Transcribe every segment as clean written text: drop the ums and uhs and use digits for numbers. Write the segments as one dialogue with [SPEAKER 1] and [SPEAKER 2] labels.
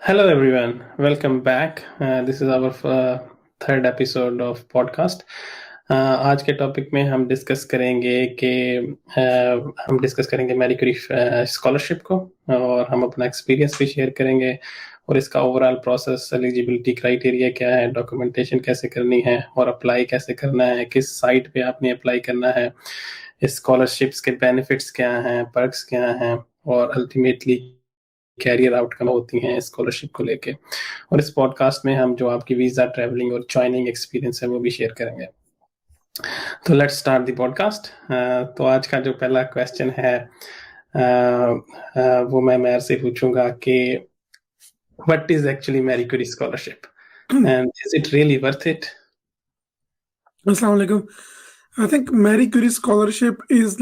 [SPEAKER 1] Hello, everyone. Welcome back. This is our third episode of podcast. आज के topic में हम डिस्कस करेंगे मैरी क्यूरी स्कॉलरशिप को, और हम अपना एक्सपीरियंस भी शेयर करेंगे और इसका ओवरऑल प्रोसेस, एलिजिबिलिटी क्राइटेरिया क्या है, डॉक्यूमेंटेशन कैसे करनी है और अप्लाई कैसे करना है, किस साइट पे आपने अप्लाई करना है, स्कॉलरशिप्स के बेनिफिट्स क्या हैं, पर्क्स क्या हैं, और अल्टीमेटली कैरियर आउटकम होती हैं स्कॉलरशिप को लेके। और इस पॉडकास्ट में हम जो आपकी वीजा, ट्रैवलिंग और ज्वाइनिंग एक्सपीरियंस है वो भी शेयर करेंगे। तो लेट्स स्टार्ट द पॉडकास्ट। तो आज का जो पहला क्वेश्चन है वो मैं मेयर से पूछूंगा कि what is actually Marie Curie scholarship and is it really worth it?
[SPEAKER 2] Assalamu alaikum. I think Marie Curie scholarship is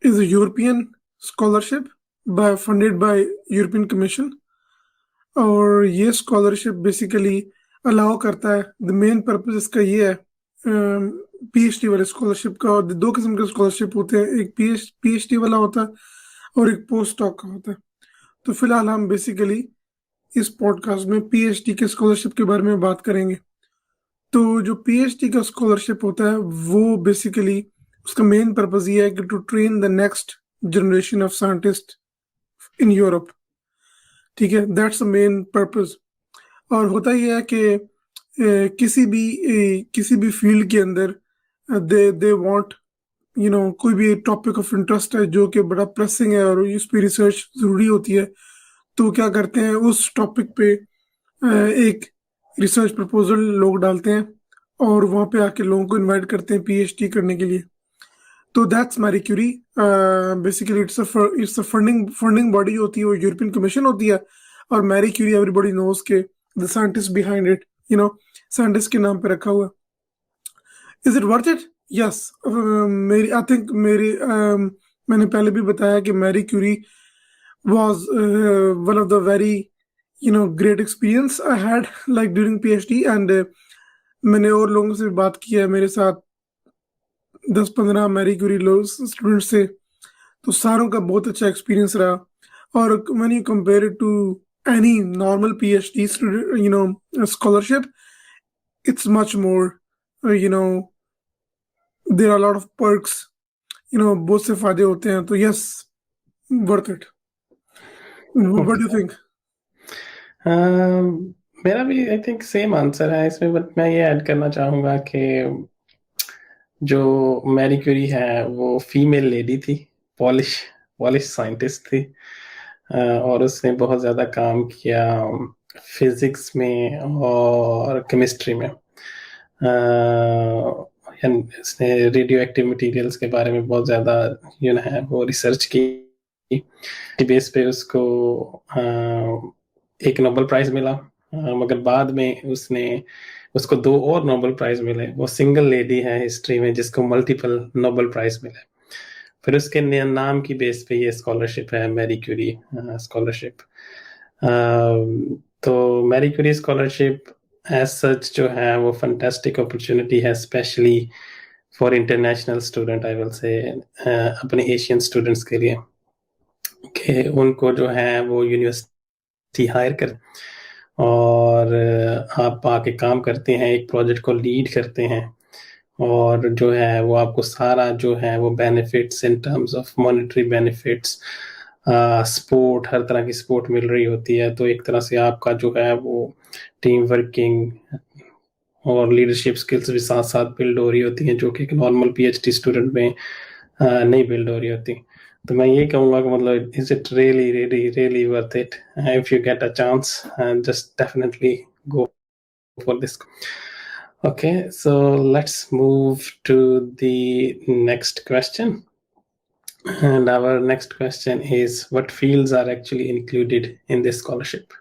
[SPEAKER 2] is a European scholarship funded by European Commission, और ये स्कॉलरशिप बेसिकली अलाउ करता है। The main purpose इसका ये है, PhD वाले scholarship का। और दो किस्म के स्कॉलरशिप होते हैं, एक पीएचडी वाला होता है और एक पोस्ट डॉक का होता है। तो फिलहाल हम बेसिकली इस पॉडकास्ट में पीएचडी के स्कॉलरशिप के बारे में बात करेंगे। तो जो पीएचडी का स्कॉलरशिप होता है वो बेसिकली उसका मेन पर्पस ये है कि to train the next generation of scientist in Europe. ठीक है, दैट्स द मेन पर्पस। और होता ये है कि किसी भी फील्ड के अंदर दे वांट कोई भी टॉपिक ऑफ इंटरेस्ट है जो कि बड़ा प्रेसिंग है और इस पे रिसर्च ज़रूरी होती है, तो क्या करते हैं उस टॉपिक पे एक रिसर्च प्रपोजल लोग डालते हैं और वहाँ पे आके लोगों को इनवाइट करते हैं पीएचडी करने के लिए। तो that's Marie Curie. Basically it's a funding body होती है, वो यूरोपियन कमीशन होती है। और मैरी क्यूरी एवरीबॉडी नोज के the scientist behind it, scientist के नाम पे रखा हुआ। Is it worth it? Yes. I think मैंने पहले भी बताया कि Marie Curie was one of the very great experience I had like during PhD, and मैंने और लोगों से बात किया है, मेरे साथ 10-15 मैरी क्यूरी लोग स्टूडेंट से, तो सारों का बहुत अच्छा एक्सपीरियंस रहा। और when you compare it to any normal PhD student scholarship, it's much more there are a lot of perks, बहुत से फायदे होते हैं। तो yes, worth it. What do you think?
[SPEAKER 1] मेरा भी आई थिंक सेम आंसर है इसमें, बट मैं ये ऐड करना चाहूँगा कि जो मैरी क्यूरी है वो फीमेल लेडी थी, पॉलिश साइंटिस्ट थी, और उसने बहुत ज़्यादा काम किया फिजिक्स में और केमिस्ट्री में। इसने रेडियो एक्टिव मटेरियल्स के बारे में बहुत ज़्यादा है वो रिसर्च की बेस पे उसको एक नोबेल प्राइज़ मिला, मगर बाद में उसको 2 और नोबेल प्राइज़ मिले। वो सिंगल लेडी है हिस्ट्री में जिसको मल्टीपल नोबेल प्राइज़ मिले। फिर उसके नाम की बेस पे ये स्कॉलरशिप है, मैरी क्यूरी स्कॉलरशिप। तो Marie Curie scholarship as such जो है वो फैंटास्टिक अपॉर्चुनिटी है, specially for international student, I will say अपने एशियन स्टूडेंट्स के लिए, कि उनको जो है वो यूनिवर्सिटी हायर कर और आप आके काम करते हैं, एक प्रोजेक्ट को लीड करते हैं, और जो है वो आपको सारा जो है वो benefits in terms of monetary benefits, support, हर तरह की सपोर्ट मिल रही होती है। तो एक तरह से आपका जो है वो टीम वर्किंग और लीडरशिप स्किल्स भी साथ साथ बिल्ड हो रही होती हैं, जो कि एक नॉर्मल पीएचडी स्टूडेंट में नहीं बिल्ड हो रही होती। तो मैं ये कहूँगा कि मतलब is it really really really worth it? If you get a chance, just definitely go for this. Okay, so let's move to the next question. And our next question is, what fields are actually included in this scholarship?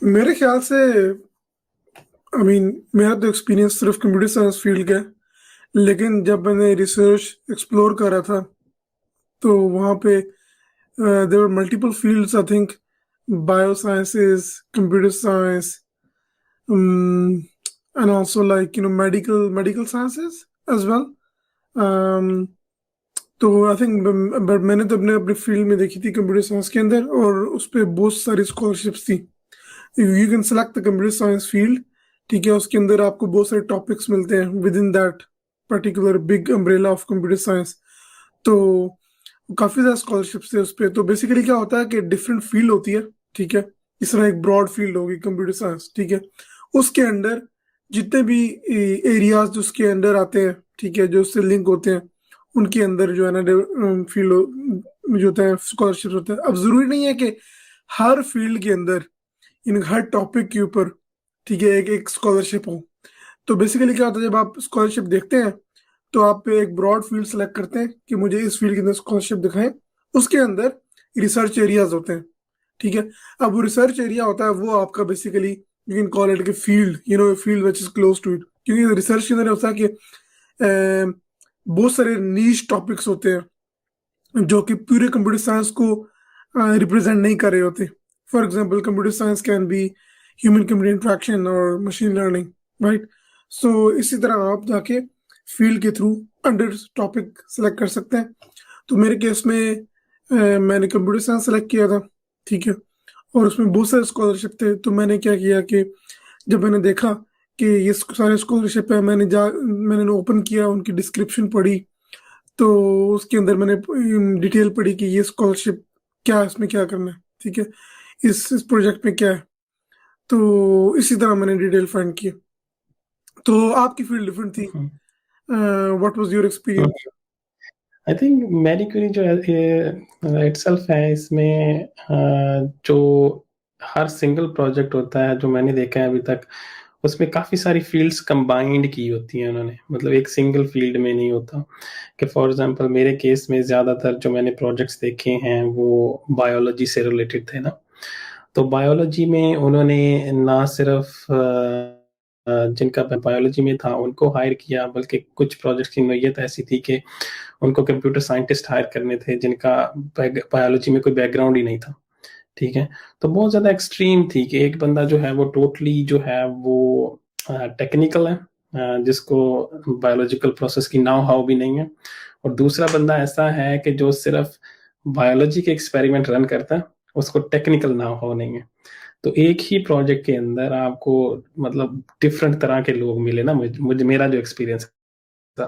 [SPEAKER 2] मेरे ख्याल से मेरा तो experience सिर्फ computer science field का है, लेकिन जब मैंने रिसर्च एक्सप्लोर करा था तो वहाँ पे there were multiple fields. I think bio sciences, computer science, and also medical sciences as well. तो आई थिंक बट मैंने तो अपने अपने फील्ड में देखी थी कंप्यूटर साइंस के अंदर, और उस पर बहुत सारी स्कॉलरशिप्स थी। You can select the computer science field, ठीक है, उसके अंदर आपको बहुत सारे टॉपिक्स मिलते हैं with in that particular big umbrella of computer science. तो काफी ज्यादा स्कॉलरशिप्स थे उस पर। तो बेसिकली क्या होता है कि डिफरेंट फील्ड होती है, ठीक है। इस तरह एक ब्रॉड फील्ड होगी कंप्यूटर साइंस, ठीक है। उसके अंडर जितने भी एरियाज जो उसके अंडर आते हैं, ठीक है, जो उससे लिंक होते हैं, उनके अंदर जो है ना फील्ड जो होता है स्कॉलरशिप होता है। अब जरूरी नहीं है कि हर फील्ड के अंदर, इन हर टॉपिक के ऊपर, ठीक है, एक एक स्कॉलरशिप हो। तो बेसिकली क्या होता है, जब आप स्कॉलरशिप देखते हैं तो आप एक ब्रॉड फील्ड सेलेक्ट करते हैं कि मुझे इस फील्ड के अंदर स्कॉलरशिप दिखाएं। उसके अंदर रिसर्च एरियाज होते हैं, ठीक है। अब वो रिसर्च एरिया होता है वो आपका basically you can call it के field, field which is close to it. क्योंकि रिसर्च के अंदर होता है कि बहुत सारे नीश टॉपिक्स होते हैं जो कि पूरे कंप्यूटर साइंस को रिप्रेजेंट नहीं कर रहे होते। For example computer science can be human computer interaction और मशीन लर्निंग, राइट। सो इसी तरह आप जाके फील्ड के थ्रू अंडर टॉपिक सेलेक्ट कर सकते हैं। तो मेरे केस में मैंने कंप्यूटर साइंस सेलेक्ट किया था, ठीक है। और उसमें बहुत सारे स्कॉलरशिप थे। तो मैंने क्या किया कि जब मैंने देखा कि ये सारे स्कॉलरशिप है, मैंने ओपन किया, उनकी डिस्क्रिप्शन पढ़ी। तो उसके अंदर मैंने डिटेल पढ़ी कि ये स्कॉलरशिप क्या है, इसमें क्या करना है, ठीक है, इस प्रोजेक्ट में क्या है। तो इसी तरह मैंने डिटेल फाइंड की। तो आपकी फील्ड डिफरेंट थी। What was your experience?
[SPEAKER 1] I think Marie Curie जो है इटसेल्फ है इसमें जो हर सिंगल प्रोजेक्ट होता है जो मैंने देखा है अभी तक, उसमें काफ़ी सारी फील्ड्स कंबाइंड की होती हैं उन्होंने, मतलब एक सिंगल फील्ड में नहीं होता। कि फॉर एग्जांपल मेरे केस में ज़्यादातर जो मैंने प्रोजेक्ट्स देखे हैं वो बायोलॉजी से रिलेटेड थे ना। तो बायोलॉजी में उन्होंने ना सिर्फ जिनका बायोलॉजी में था उनको हायर किया, बल्कि कुछ प्रोजेक्ट्स की नोयत ऐसी थी कि उनको कंप्यूटर साइंटिस्ट हायर करने थे जिनका बायोलॉजी में कोई बैकग्राउंड ही नहीं था, ठीक है। तो बहुत ज़्यादा एक्सट्रीम थी कि एक बंदा जो है वो टोटली जो है वो टेक्निकल है, जिसको बायोलॉजिकल प्रोसेस की नाउ हाउ भी नहीं है, और दूसरा बंदा ऐसा है कि जो सिर्फ बायोलॉजी के एक्सपेरिमेंट रन करता है, उसको टेक्निकल नाउ हाउ नहीं है। तो एक ही प्रोजेक्ट के अंदर आपको मतलब डिफरेंट तरह के लोग मिले ना, मुझे मेरा जो एक्सपीरियंस था।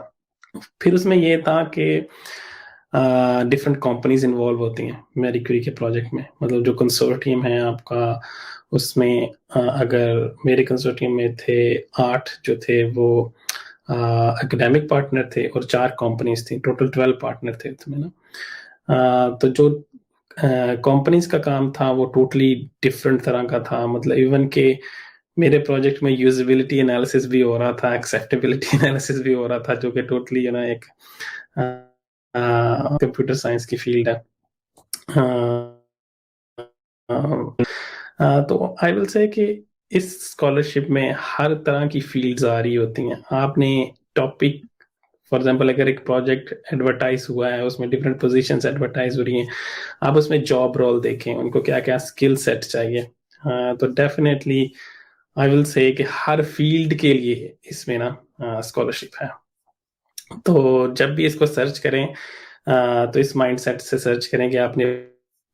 [SPEAKER 1] फिर उसमें ये था कि डिफरेंट कंपनीज इन्वॉल्व होती हैं मैरी क्यूरी के प्रोजेक्ट में, मतलब जो कंसोर्टियम है आपका, उसमें अगर मेरे कंसोर्टियम में थे 8 जो थे वो एकेडमिक पार्टनर थे और 4 कंपनीज थी, टोटल 12 पार्टनर थे उसमें ना। तो जो कंपनीज का काम था वो टोटली डिफरेंट तरह का था, मतलब इवन के मेरे प्रोजेक्ट में यूजेबिलिटी एनालिसिस भी हो रहा था, एक्सेप्टेबिलिटी एनालिसिस भी हो रहा था, जो कि टोटली एक कंप्यूटर साइंस की फील्ड है। तो आई विल से कि इस स्कॉलरशिप में हर तरह की फील्ड्स आ रही होती हैं। आपने टॉपिक, फॉर एग्जांपल अगर एक प्रोजेक्ट एडवर्टाइज हुआ है, उसमें डिफरेंट पोजीशंस एडवर्टाइज हो रही हैं, आप उसमें जॉब रोल देखें, उनको क्या क्या स्किल सेट चाहिए। तो डेफिनेटली आई विल से कि हर फील्ड के लिए इसमें ना स्कॉलरशिप है। तो जब भी इसको सर्च करें तो इस माइंडसेट से सर्च करें कि आपने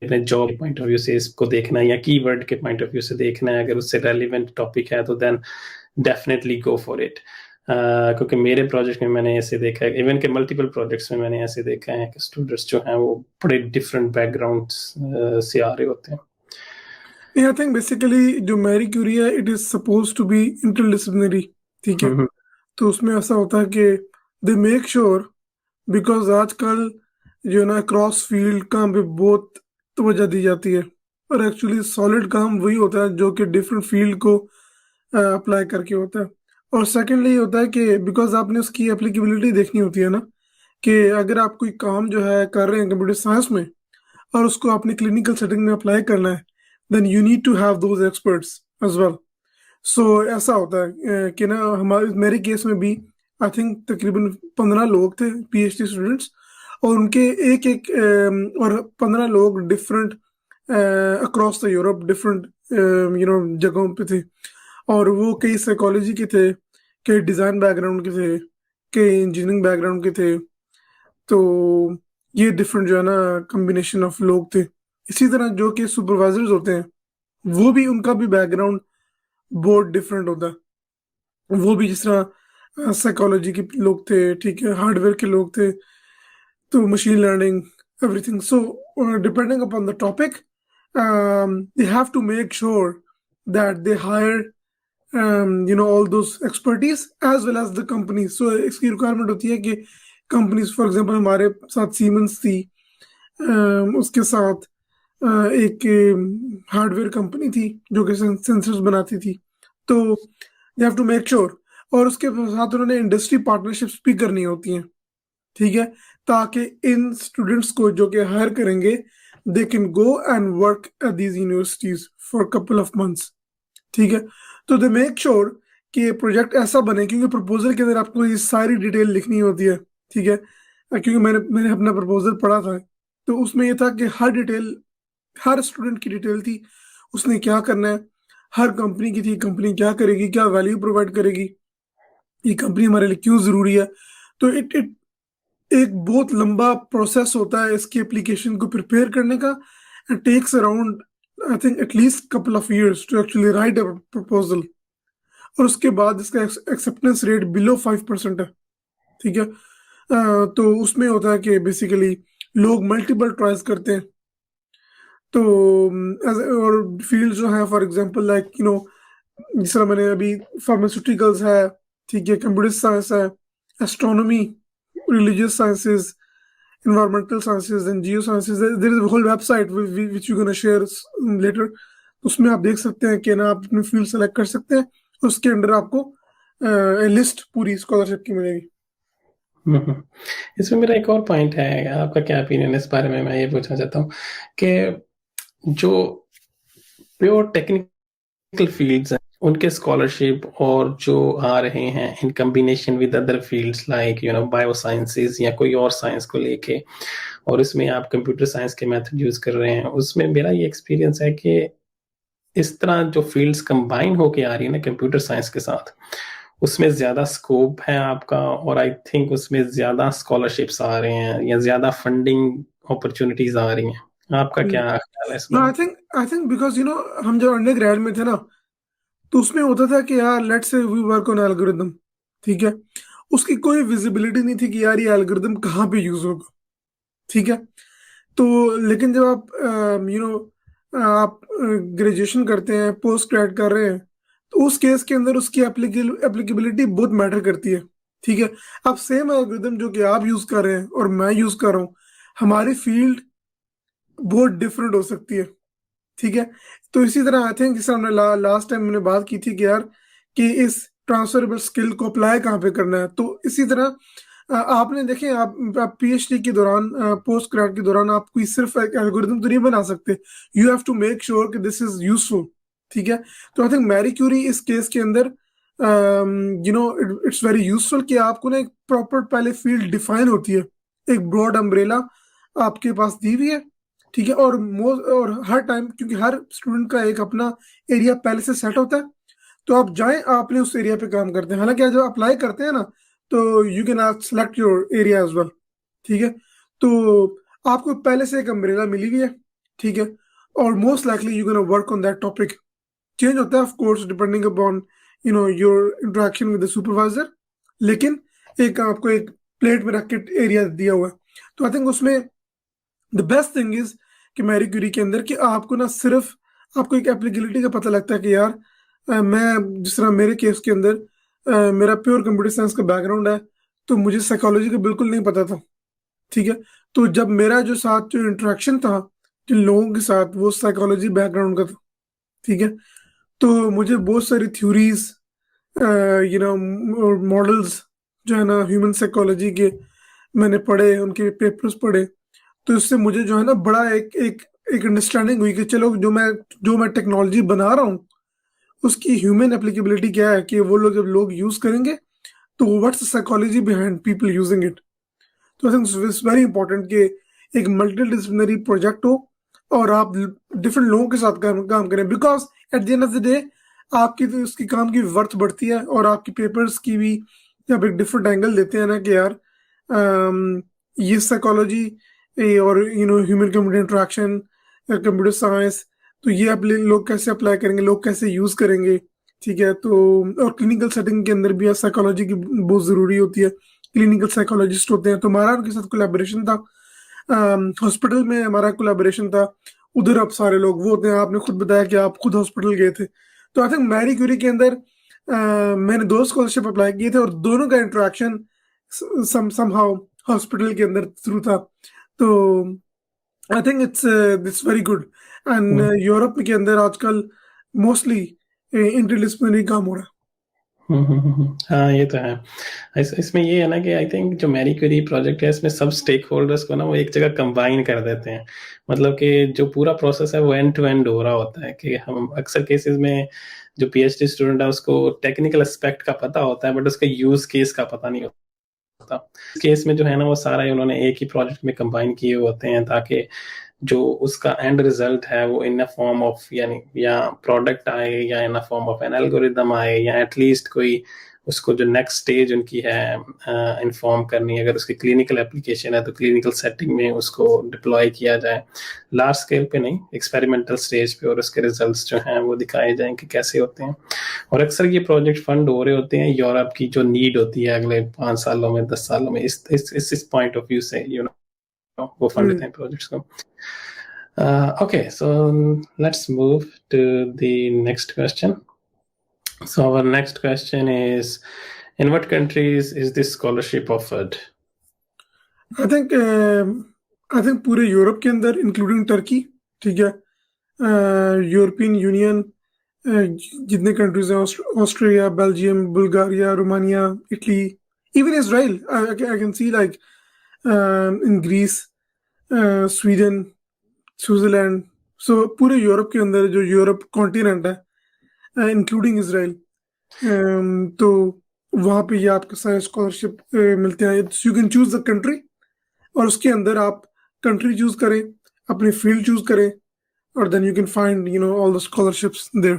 [SPEAKER 1] अपने जॉब के पॉइंट ऑफ व्यू से इसको देखना है या कीवर्ड के पॉइंट ऑफ व्यू से देखना है। अगर उससे रेलिवेंट टॉपिक है तो then definitely go for it. क्योंकि मेरे प्रोजेक्ट में मैंने ऐसे देखा है, इवन के मल्टीपल प्रोजेक्ट्स में मैंने ऐसे देखा है कि स्टूडेंट्स जो हैं वो बड़े डिफरेंट बैकग्राउंड से आ रहे होते हैं।
[SPEAKER 2] आई थिंक बेसिकली जो मैरी क्यूरी है it is suppose to be interdisciplinary, ठीक है।
[SPEAKER 1] हम्म,
[SPEAKER 2] तो उसमें ऐसा होता है कि दे मेक श्योर, बिकॉज आजकल जो है ना क्रॉस फील्ड काम पे बहुत तवज्जो दी जाती है। और एक्चुअली सॉलिड काम वही होता है जो कि डिफरेंट फील्ड को अप्लाई करके होता है। और सेकेंडली होता है कि बिकॉज आपने उसकी एप्लीकेबिलिटी देखनी होती है ना, कि अगर आप कोई काम जो है कर रहे हैं कंप्यूटर साइंस में और उसको अपनी क्लिनिकल सेटिंग में अप्लाई करना है, then you need to have those experts as well. So ऐसा होता है कि ना हमारे मेरे केस में भी आई थिंक तकरीबन 15 लोग थे पीएचडी स्टूडेंट्स। और उनके एक एक और 15 लोग different across the Europe, different जगहों पे थे। और वो कई साइकोलॉजी के थे, कई डिज़ाइन बैकग्राउंड के थे, कई इंजीनियरिंग बैकग्राउंड के थे। तो ये डिफरेंट जो है ना कॉम्बिनेशन ऑफ लोग थे। इसी तरह जो कि सुपरवाइजर्स होते हैं, वो भी उनका भी बैकग्राउंड बहुत डिफरेंट होता है। वो भी जिस तरह साइकोलॉजी के लोग थे, ठीक है, हार्डवेयर के लोग थे, तो machine learning, everything. So, depending upon the topic, they have to make sure that they hire, all those expertise as well as the companies. So, इसकी requirement होती है कि companies, for example, हमारे साथ Siemens थी, उसके साथ एक हार्डवेयर कंपनी थी जो कि सेंसर्स बनाती थी। तो they have to make sure, और उसके साथ उन्होंने इंडस्ट्री पार्टनरशिप्स भी करनी होती हैं, ठीक है, ताकि इन स्टूडेंट्स को जो कि हायर करेंगे, they can go and work at these universities for couple of months, ठीक है। तो दे मेक श्योर कि प्रोजेक्ट ऐसा बने, क्योंकि प्रपोजल के अंदर आपको ये सारी डिटेल लिखनी होती है, ठीक है, क्योंकि मैंने मैंने अपना प्रपोजल पढ़ा था, तो उसमें ये था कि हर डिटेल, हर स्टूडेंट की डिटेल थी, उसने क्या करना है, हर कंपनी की थी, कंपनी क्या करेगी, क्या वैल्यू प्रोवाइड करेगी, ये कंपनी हमारे लिए क्यों जरूरी है। तो इट इट एक बहुत लंबा प्रोसेस होता है इसकी एप्लीकेशन को प्रिपेयर करने का, and takes around I think at least couple of years to actually write a proposal. और उसके बाद इसका एक्सेप्टेंस रेट बिलो 5% है, ठीक है। तो उसमें होता है कि बेसिकली लोग मल्टीपल ट्राइज करते हैं। तो और फील्ड जो है, फॉर एग्जांपल लाइक जिस तरह मैंने अभी फार्मास्यूटिकल्स है, ठीक है, कंप्यूटर साइंस है, astronomy, religious sciences, environmental sciences and geosciences. There is a whole website which you're gonna share later. उसमें आप देख सकते हैं कि ना आप अपनी फील्ड सेलेक्ट कर सकते हैं, उसके अंडर आपको लिस्ट पूरी स्कॉलरशिप की मिलेगी।
[SPEAKER 1] हम्म। इसमें मेरा एक और पॉइंट है, आपका क्या ओपिनियन इस बारे में, मैं ये पूछना चाहता हूँ कि जो प्योर टेक्निकल फील्ड्स हैं उनके स्कॉलरशिप और जो आ रहे हैं in combination with other fields like bio sciences या कोई और साइंस को लेके, और इसमें आप कंप्यूटर साइंस के मेथड यूज कर रहे हैं, उसमें मेरा ये एक्सपीरियंस है कि इस तरह जो फील्ड्स कंबाइन होके आ रही है ना कंप्यूटर साइंस के साथ, उसमें ज्यादा स्कोप है आपका, और आई थिंक उसमें ज्यादा स्कॉलरशिप्स आ रहे हैं या ज्यादा फंडिंग अपॉर्चुनिटीज आ रही हैं। आपका क्या ख्याल है इस
[SPEAKER 2] नो,
[SPEAKER 1] बारे
[SPEAKER 2] आई थिंक बिकॉज हम जब अंडर ग्रेड में थे ना, तो उसमें होता था कि यार let's say we work on algorithm, ठीक है, उसकी कोई विजिबिलिटी नहीं थी कि यार ये एल्गोरिदम कहाँ पे यूज होगा, ठीक है। तो लेकिन जब आप ग्रेजुएशन करते हैं, पोस्ट ग्रेड कर रहे हैं, तो उस केस के अंदर उसकी एप्लीकेबिलिटी बहुत मैटर करती है, ठीक है। अब सेम एल्गोरिदम जो कि आप यूज कर रहे हैं और मैं यूज कर रहा हूँ, हमारी फील्ड बहुत डिफरेंट हो सकती है, ठीक है। तो इसी तरह आई थिंक जैसे हमने लास्ट टाइम मैंने बात की थी कि यार कि इस ट्रांसफरेबल स्किल को अप्लाई कहाँ पे करना है, तो इसी तरह आपने देखें, आप पीएचडी के दौरान, पोस्ट ग्रेड के दौरान आप कोई सिर्फ एक एल्गोरिथम तो नहीं बना सकते, you have to make sure कि दिस इज यूजफुल, ठीक है। तो आई थिंक मैरी क्यूरी इस केस के अंदर इट्स वेरी यूजफुल कि आपको ना एक प्रॉपर पहले फील्ड डिफाइन होती है, एक ब्रॉड अम्ब्रेला आपके पास दी हुई है, ठीक है। और हर टाइम, क्योंकि हर स्टूडेंट का एक अपना एरिया पहले से सेट होता है, तो आप जाएं, आपने उस एरिया पे काम करते हैं, हालांकि जब अप्लाई करते हैं ना, तो you can select your area as well, ठीक है। तो आपको पहले से एक अम्ब्रेला मिली हुई है, ठीक है, और most likely you can work on that topic. Change होता है of course depending upon your interaction with the supervisor, लेकिन एक आपको एक प्लेट में रख के एरिया दिया हुआ है। तो आई थिंक उसमें द बेस्ट थिंग इज कि मैरी क्यूरी के अंदर कि आपको ना सिर्फ आपको एक एप्लीकेबिलिटी का पता लगता है कि यार मैं जिस तरह मेरे केस के अंदर मेरा प्योर कंप्यूटर साइंस का बैकग्राउंड है, तो मुझे साइकोलॉजी का बिल्कुल नहीं पता था, ठीक है। तो जब मेरा जो साथ जो इंटरेक्शन था जिन लोगों के साथ, वो साइकोलॉजी बैकग्राउंड का था, ठीक है। तो मुझे बहुत सारी थ्योरीज, मॉडल्स जो है ना ह्यूमन साइकोलॉजी के, मैंने पढ़े, उनके पेपर्स पढ़े। तो इससे मुझे जो है ना बड़ा एक एक एक अंडरस्टैंडिंग हुई कि चलो जो मैं टेक्नोलॉजी बना रहा हूँ, उसकी ह्यूमन एप्लीकेबिलिटी क्या है, कि वो लोग जब लोग यूज करेंगे, तो what's psychology behind people using it. तो I think it's very important कि एक मल्टी डिसिप्लिनरी प्रोजेक्ट हो और आप डिफरेंट लोगों के साथ काम करें, because at the end of the day आपकी तो उसकी काम की वर्थ बढ़ती है, और आपकी पेपर्स की भी जब एक डिफरेंट एंगल देते हैं ना कि यार ये साइकोलॉजी और human computer interaction, computer science, तो ये लोग कैसे अप्लाई करेंगे, लोग कैसे यूज करेंगे। ठीक है, तो और क्लिनिकल सेटिंग के अंदर भी साइकोलॉजी की बहुत जरूरी होती है। क्लिनिकल साइकोलॉजिस्ट होते हैं, तो हमारा उनके साथ कोलैबोरेशन था। हॉस्पिटल में हमारा कोलैबोरेशन था। उधर अब सारे लोग वो होते हैं, आपने खुद बताया कि आप खुद हॉस्पिटल गए थे। तो आई थिंक मैरी क्यूरी के अंदर मैंने दो स्कॉलरशिप अप्लाई किए थे, और दोनों का इंटरेक्शन समहाउ हॉस्पिटल के अंदर थ्रू था। तो I think it's very good. And Europe के अंदर आजकल मोस्टली इंटरडिसिप्लिनरी काम हो रहा है।
[SPEAKER 1] हाँ ये तो है। इसमें ये है ना कि आई थिंक जो मैरी क्यूरी प्रोजेक्ट है इसमें सब स्टेक होल्डर्स को ना वो एक जगह कंबाइन कर देते हैं। मतलब कि जो पूरा प्रोसेस है वो एंड टू एंड हो रहा होता है कि हम अक्सर केसेस में जो पीएचडी स्टूडेंट है उसको टेक्निकल एस्पेक्ट का पता होता है बट उसका यूज केस का पता नहीं होता। इस केस में जो है ना वो सारा उन्होंने एक ही प्रोजेक्ट में कंबाइन किए होते हैं ताकि जो उसका एंड रिजल्ट है वो इन अ फॉर्म ऑफ यानी या प्रोडक्ट आए या in a form of an algorithm आए या एटलीस्ट कोई उसको जो नेक्स्ट स्टेज उनकी है इन्फॉर्म करनी है। अगर उसकी क्लिनिकल एप्लीकेशन है तो क्लिनिकल सेटिंग में उसको डिप्लॉय किया जाए, लार्ज स्केल पे नहीं, एक्सपेरिमेंटल स्टेज पे, और उसके रिजल्ट्स जो हैं वो दिखाए जाएं कि कैसे होते हैं। और अक्सर ये प्रोजेक्ट फंड हो रहे होते हैं यूरोप की जो नीड होती है अगले 5 सालों में 10 सालों में, इस पॉइंट ऑफ व्यू से वो फंड देते हैं प्रोजेक्ट्स को। Okay, so let's move to the next question. So our next question is, in what countries is this scholarship offered?
[SPEAKER 2] I think पूरे यूरोप के अंदर इंक्लूडिंग टर्की। ठीक है, यूरोपियन यूनियन, जितने कंट्रीज हैं, Austria, Belgium, Bulgaria, Romania, Italy, even Israel. I can see like in Greece, Sweden, Switzerland. So पूरे Europe के अंदर जो यूरोप कॉन्टिनेंट है, इंक्लूडिंग इसराइल, तो वहाँ पे ये आपको सारे स्कॉलरशिप मिलते हैं। You can choose the country, और उसके अंदर आप कंट्री चूज करें, अपनी फील्ड चूज करें, और then you can find all the scholarships there.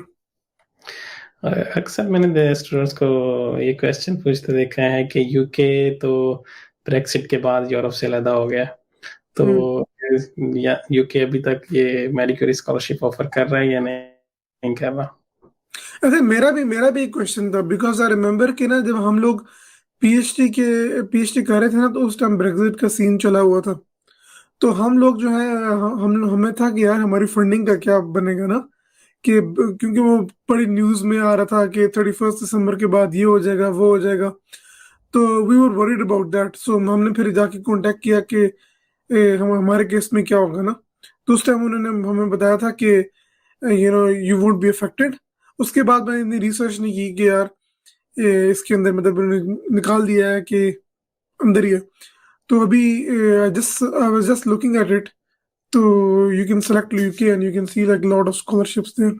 [SPEAKER 1] अक्सर मैंने स्टूडेंट्स को ये क्वेश्चन पूछते देखा है कि यूके तो ब्रेक्सिट के बाद यूरोप से अलग हो गया, तो या यूके अभी तक ये मैरी क्यूरी स्कॉलरशिप ऑफर कर रहा है या नहीं कर रहा?
[SPEAKER 2] अरे मेरा भी एक क्वेश्चन था, बिकॉज आई रिमेम्बर कि ना जब हम लोग पीएचडी कर रहे थे ना, तो उस टाइम ब्रेक्सिट का सीन चला हुआ था। तो हम लोग जो है, हम हमें था कि यार हमारी फंडिंग का क्या बनेगा ना, कि क्योंकि वो बड़ी न्यूज में आ रहा था कि 31 दिसंबर के बाद ये हो जाएगा, वो हो जाएगा। तो we were worried about that. So हमने फिर जाके कांटेक्ट किया कि हमारे केस में क्या होगा ना। तो उस टाइम उन्होंने हमें बताया था कि यू वोंट बी अफेक्टेड। उसके बाद मैंने इतनी रिसर्च नहीं की कि यार इसके अंदर मतलब उन्होंने निकाल दिया है कि अंदर ही है। तो अभी just I was just looking at it. तो you can select UK and you can see like lot of scholarships there.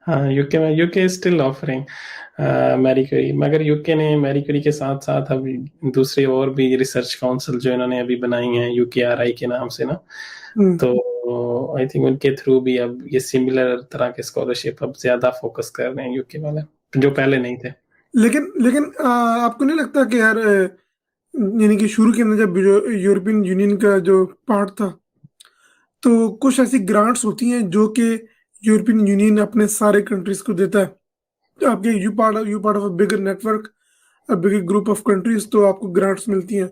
[SPEAKER 1] हाँ, UK is still offering Marie Curie, मगर यूके ने मैरी क्यूरी के साथ साथ अभी दूसरे और भी रिसर्च काउंसिल जो इन्होंने अभी बनाई हैं यूकेआरआई के नाम से ना, तो आई थिंक उनके थ्रू भी अब ये सिमिलर तरह के स्कॉलरशिप अब ज्यादा फोकस कर रहे हैं यूके वाले, जो पहले नहीं थे।
[SPEAKER 2] लेकिन आपको नहीं लगता कि यार यानी कि शुरू के अंदर जब यूरोपियन यूनियन का जो पार्ट था, तो कुछ ऐसी ग्रांट्स होती हैं जो कि यूरोपियन यूनियन अपने सारे कंट्रीज को देता है। आपके you part of a bigger network, a bigger group of countries, तो आपको ग्रांट्स मिलती हैं।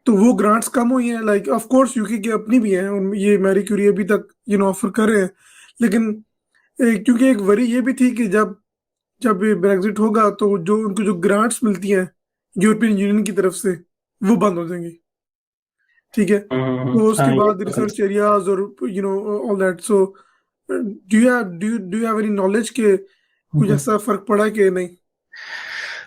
[SPEAKER 2] तो वो ग्रांट्स कम हुई हैं, लाइक ऑफ कोर्स यूके की अपनी भी हैं, ये मैरी क्यूरी अभी तक ऑफर कर रहे हैं। लेकिन क्योंकि एक वरी ये भी थी कि जब जब ब्रेग्जिट होगा तो जो उनको जो ग्रांट्स मिलती हैं यूरोपियन यूनियन की तरफ से, वो बंद हो जाएंगी। ठीक है, तो उसके
[SPEAKER 1] हाँ ये
[SPEAKER 2] बाद रिसर्च एरियाज और all that. So do you have any knowledge के कुछ ऐसा फर्क पड़ा है कि नहीं?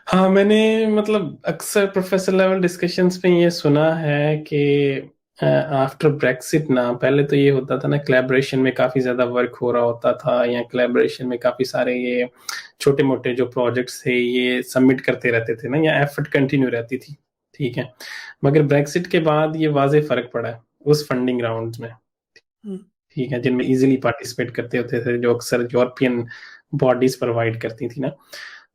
[SPEAKER 1] हाँ मैंने मतलब अक्सर प्रोफेसर लेवल डिस्कशंस में ये सुना है कि आफ्टर ब्रेक्सिट ना, पहले तो ये होता था ना कोलैबोरेशन में काफी ज्यादा वर्क हो रहा होता था, या कोलैबोरेशन में काफी सारे ये छोटे मोटे जो प्रोजेक्ट्स थे ये सबमिट करते रहते थे ना, या एफर्ट कंटिन्यू रहती थी। ठीक है, मगर ब्रेक्सिट के बाद ये वाजे फर्क पड़ा है उस फंडिंग राउंड में। ठीक है, जिनमें इजीली पार्टिसिपेट करते होते थे जो अक्सर यूरोपियन बॉडीज प्रोवाइड करती थी ना,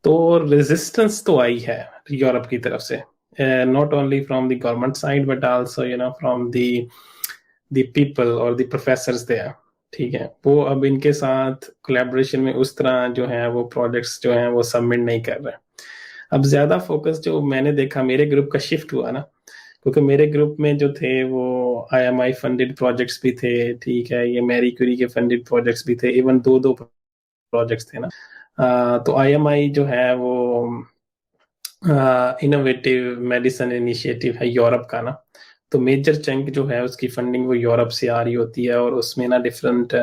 [SPEAKER 1] तो रेजिस्टेंस तो आई है यूरोप की तरफ से, not only from the government side but also from the the people और द प्रोफेसर्स देयर, ठीक है, वो अब इनके साथ कोलैबोरेशन में उस तरह जो है वो प्रोजेक्ट्स जो हैं वो सबमिट नहीं कर रहे। अब ज्यादा फोकस जो मैंने देखा मेरे ग्रुप का शिफ्ट हुआ ना, क्योंकि मेरे ग्रुप में जो थे वो IMI फंडेड प्रोजेक्ट्स भी थे, ठीक है, ये मैरी क्यूरी के फंडेड प्रोजेक्ट्स भी थे, इवन दो दो प्रोजेक्ट्स थे ना। तो IMI जो है वो इनोवेटिव मेडिसिन इनिशिएटिव है यूरोप का ना, तो मेजर चंक जो है उसकी फंडिंग वो यूरोप से आ रही होती है, और उसमें ना डिफरेंट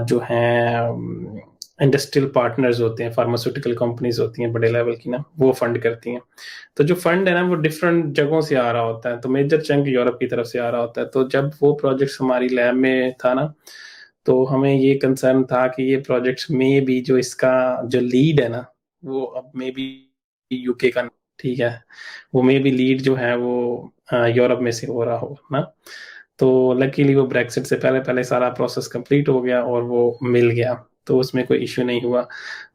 [SPEAKER 1] जो हैं इंडस्ट्रियल पार्टनर्स होते हैं, फार्मास्यूटिकल कंपनीज होती हैं बड़े लेवल की ना, वो फंड करती हैं। तो जो फंड है ना वो डिफरेंट जगहों से आ रहा होता है, तो मेजर चंक यूरोप की तरफ से आ रहा होता है। तो जब वो प्रोजेक्ट्स हमारी लैब में था ना, तो हमें ये कंसर्न था कि ये प्रोजेक्ट्स में भी जो इसका जो लीड है ना वो अब मे बी यूके का, ठीक है, वो मे बी लीड जो है वो यूरोप में से हो रहा हो ना। तो लकीली वो ब्रेक्सिट से पहले पहले सारा प्रोसेस कंप्लीट हो गया और वो मिल गया, तो उसमें कोई इश्यू नहीं हुआ।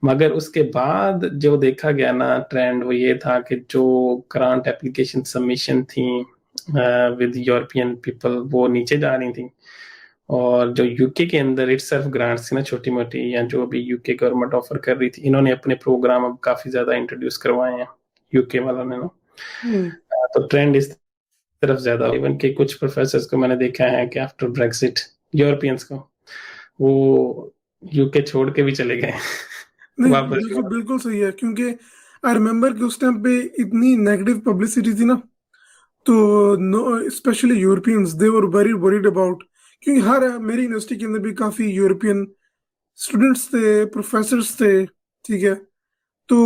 [SPEAKER 1] मगर उसके बाद जो देखा गया ना ट्रेंड वो ये था कि जो ग्रांट एप्लीकेशन सबमिशन थी विद यूरोपियन पीपल वो नीचे जा रही थी, और जो यूके के अंदर इटसेल्फ ग्रांट्स थी ना छोटी मोटी, या जो भी यूके गवर्नमेंट ऑफर कर रही थी, इन्होंने अपने प्रोग्राम अब काफी ज्यादा इंट्रोड्यूस करवाए हैं यूके वालों ने ना। तो ट्रेंड इस तरफ ज्यादा, इवन के कुछ प्रोफेसर्स को मैंने देखा है कि आफ्टर ब्रेक्सिट यूरोपियंस को वो यूके छोड़ के भी चले गए
[SPEAKER 2] नहीं,
[SPEAKER 1] वापस।
[SPEAKER 2] बिल्कुल बिल्कुल सही है, क्योंकि आई रिमेम्बर कि उस टाइम पे इतनी नेगेटिव पब्लिसिटी थी ना, तो no, specially Europeans they were very worried about, क्योंकि हर मेरी यूनिवर्सिटी के अंदर भी काफी यूरोपियन स्टूडेंट्स थे, प्रोफेसर्स थे, ठीक है। तो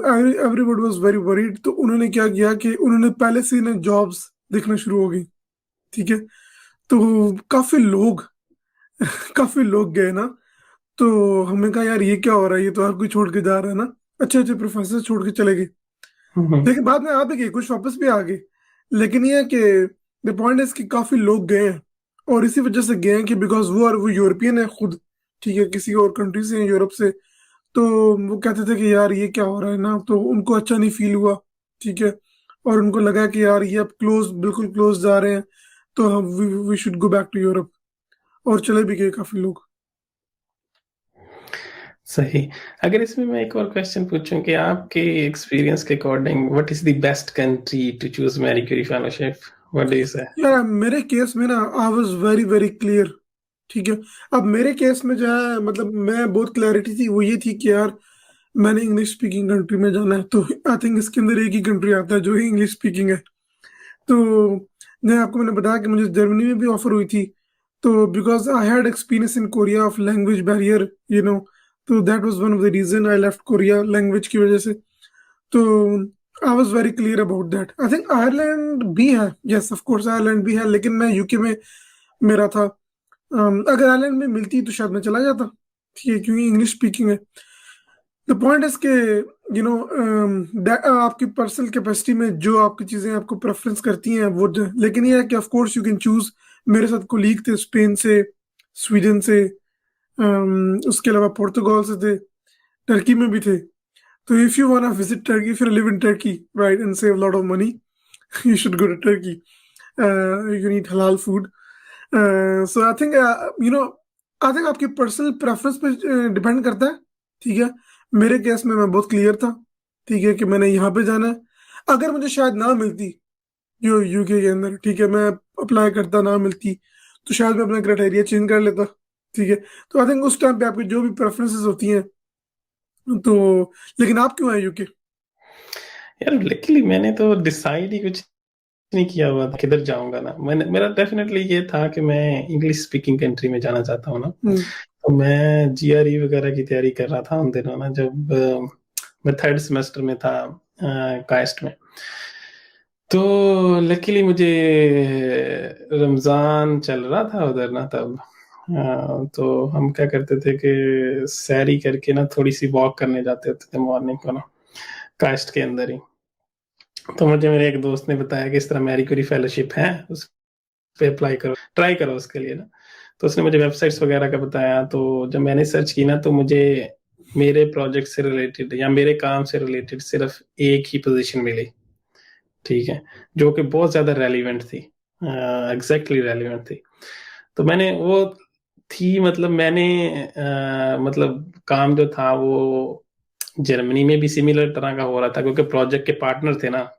[SPEAKER 2] एवरीबॉडी वाज वेरी वरीड, तो उन्होंने क्या किया कि उन्होंने पहले से ही ना जॉब्स देखना शुरू हो गई, ठीक है। तो काफी लोग काफी लोग गए ना, तो हमने कहा यार ये क्या हो रहा है, ये तो हर कोई छोड़ के जा रहा है ना, अच्छे अच्छे प्रोफेसर छोड़ के चले गए। लेकिन बाद में आ भी गए, कुछ वापस भी आ गए। लेकिन ये है कि द पॉइंट इज कि काफी लोग गए हैं, और इसी वजह से गए हैं कि बिकॉज वो यूरोपियन है खुद, ठीक है, किसी और कंट्री से हैं, यूरोप से। तो वो कहते थे कि यार ये क्या हो रहा है ना, तो उनको अच्छा नहीं फील हुआ, ठीक है। और उनको लगा कि यार ये अब क्लोज, बिल्कुल क्लोज जा रहे हैं, तो हम we should go back to Europe, और चले भी गए काफी लोग।
[SPEAKER 1] सही। अगर इसमें मैं एक और क्वेश्चन पूछूं कि आपके एक्सपीरियंस के according what is the best country to choose Marie Curie fellowship, what do you say?
[SPEAKER 2] यार मेरे केस में ना I was very very clear, ठीक है। अब मेरे केस में जो है, मतलब मैं बहुत क्लैरिटी थी, वो ये थी कि यार मैंने इंग्लिश स्पीकिंग कंट्री में जाना है, तो आई थिंक इसके अंदर एक ही कंट्री आता है जो इंग्लिश स्पीकिंग है। तो मैं आपको, मैंने बताया कि मुझे जर्मनी में भी ऑफर हुई थी, तो because I had experience in Korea of language barrier, तो that was one of the reason I left Korea, language की वजह से। तो I was very clear about that. I think Ireland भी है, यस ऑफ कोर्स आयरलैंड भी है, लेकिन मैं यूके में मेरा था। अगर आयरलैंड में मिलती तो शायद मैं चला जाता, ठीक है, क्योंकि इंग्लिश स्पीकिंग है। द पॉइंट इज के आपकी पर्सनल कैपेसिटी में जो आपकी चीजें आपको प्रेफरेंस करती हैं वो लेकिन ये है कि of course you can choose. मेरे साथ कोलीग थे स्पेन से, स्वीडन से, उसके अलावा पुर्तगाल से थे, टर्की में भी थे। तो if you want to visit Turkey, if you live in Turkey, right, and save lot of money, you should go to Turkey. You can eat halal food. So I think I think आपकी personal preference पे depend करता है, ठीक है। मेरे case में मैं बहुत क्लियर था, ठीक है, कि मैंने यहाँ पे जाना है। अगर मुझे शायद ना मिलती यूके के अंदर, ठीक है, मैं अप्लाई करता ना मिलती, तो शायद मैं अपना क्राइटेरिया चेंज कर लेता, ठीक है। तो आई थिंक उस टाइम पे आपकी जो भी प्रेफरेंसेस होती हैं, तो लेकिन आप क्यों आए यूके?
[SPEAKER 1] यार लकीली मैंने तो डिसाइड ही कुछ नहीं किया हुआ था किधर जाऊंगा ना, मैंने मेरा डेफिनेटली ये था कि मैं इंग्लिश स्पीकिंग कंट्री में जाना चाहता हूँ ना। तो मैं GRE वगैरह की तैयारी कर रहा था उन दिनों ना, जब मैं थर्ड सेमेस्टर में था काइस्ट में। तो लकीली मुझे रमजान चल रहा था उधर ना तब। तो हम क्या करते थे कि सैरी करके ना थोड़ी सी वॉक करने जाते होते थे मॉर्निंग को ना, काइस्ट के अंदर ही। तो मुझे मेरे एक दोस्त ने बताया कि इस तरह मैरी क्यूरी फेलोशिप है, उस पे अप्लाई करो, ट्राई करो उसके लिए ना। तो उसने मुझे वेबसाइट्स वगैरह का बताया, तो जब मैंने सर्च की ना तो मुझे मेरे प्रोजेक्ट से रिलेटेड या मेरे काम से रिलेटेड सिर्फ एक ही पोजीशन मिली, ठीक है, जो कि बहुत ज्यादा रेलिवेंट थी एग्जैक्टली रेलिवेंट थी। तो मैंने वो थी, मतलब मैंने मतलब काम जो था वो जर्मनी में भी सिमिलर तरह का हो रहा था, क्योंकि प्रोजेक्ट के पार्टनर थे ना,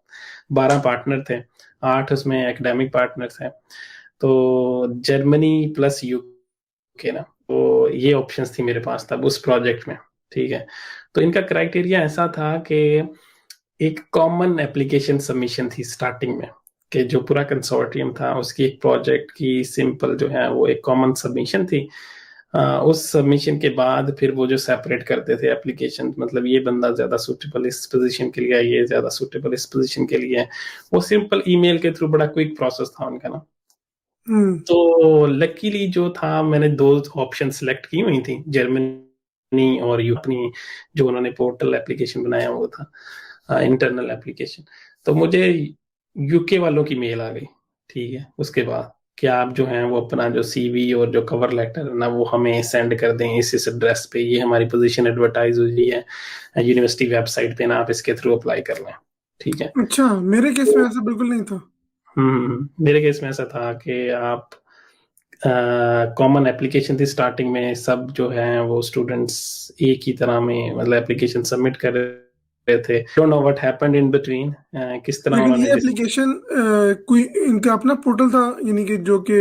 [SPEAKER 1] 12 पार्टनर थे, 8 उसमें एकेडमिक पार्टनर थे, तो जर्मनी प्लस यूके ना, तो ये ऑप्शंस थी मेरे पास तब उस प्रोजेक्ट में। ठीक है, तो इनका क्राइटेरिया ऐसा था कि एक कॉमन एप्लीकेशन सबमिशन थी स्टार्टिंग में, कि जो पूरा कंसोर्टियम था उसकी एक प्रोजेक्ट की सिंपल जो है वो एक कॉमन सबमिशन थी। उस सबमिशन के बाद फिर वो जो सेपरेट करते थे एप्लीकेशन, मतलब ये बंदा ज्यादा सूटेबल इस पोजीशन के लिए है, ये ज्यादा सूटेबल इस पोजीशन के लिए है, वो सिंपल ईमेल के थ्रू बड़ा क्विक प्रोसेस था उनका ना। तो लकीली जो था, मैंने 2 ऑप्शन सेलेक्ट की हुई थी, जर्मनी और यू, अपनी जो उन्होंने पोर्टल एप्लीकेशन बनाया वो था इंटरनल एप्लीकेशन। तो मुझे यूके वालों की मेल आ गई, ठीक है, उसके बाद कि आप जो हैं वो अपना जो सीवी और जो कवर लेटर है ना वो हमें सेंड कर दें इस एड्रेस पे, ये हमारी पोजीशन एडवर्टाइज हुई है यूनिवर्सिटी वेबसाइट पे ना, आप इसके थ्रू अप्लाई कर लें। ठीक है।
[SPEAKER 2] अच्छा, मेरे केस में ऐसा बिल्कुल नहीं था।
[SPEAKER 1] मेरे केस में ऐसा था कि आप कॉमन एप्लीकेशन थी स्टार्टिंग में, सब जो है वो स्टूडेंट्स एक ही तरह में मतलब एप्लीकेशन सबमिट कर रहे थे। Don't know what happened in between, किस तरह
[SPEAKER 2] लेकिन
[SPEAKER 1] उन्होंने
[SPEAKER 2] ये एप्लीकेशन कोई इनका अपना पोर्टल था, यानी कि जो कि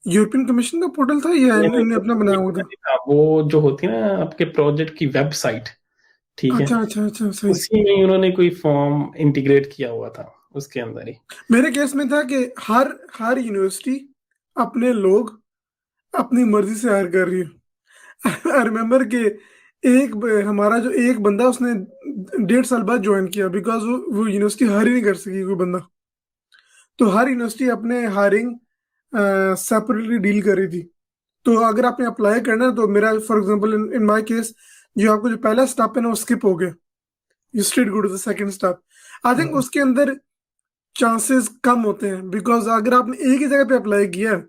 [SPEAKER 2] यूरोपियन कमीशन का पोर्टल था, या
[SPEAKER 1] नहीं,
[SPEAKER 2] इन्होंने अपना बनाया हुआ था?
[SPEAKER 1] वो जो होती है ना आपके प्रोजेक्ट की वेबसाइट, ठीक है,
[SPEAKER 2] अच्छा अच्छा अच्छा, सही।
[SPEAKER 1] उसी में ही उन्होंने कोई फॉर्म इंटीग्रेट किया हुआ था उसके अंदर ही।
[SPEAKER 2] मेरे केस में था कि हर हर यूनिवर्सिटी अपने लोग अपनी मर्जी से हायर कर रही है। आई रिमेम्बर कि हमारा जो एक बंदा, उसने 1.5 साल बाद ज्वाइन किया, बिकॉज वो यूनिवर्सिटी हायर ही नहीं कर सकी कोई बंदा। तो हर यूनिवर्सिटी अपने हायरिंग सेपरेटली डील कर रही थी। तो अगर आपने अप्लाई करना है, तो मेरा for example in my case, जो आपको जो पहला स्टेप है ना वो स्किप हो गया, you straight go to the second step. I think
[SPEAKER 1] hmm,
[SPEAKER 2] उसके अंदर चांसेस कम होते हैं, बिकॉज अगर आपने एक ही जगह पे अप्लाई किया है,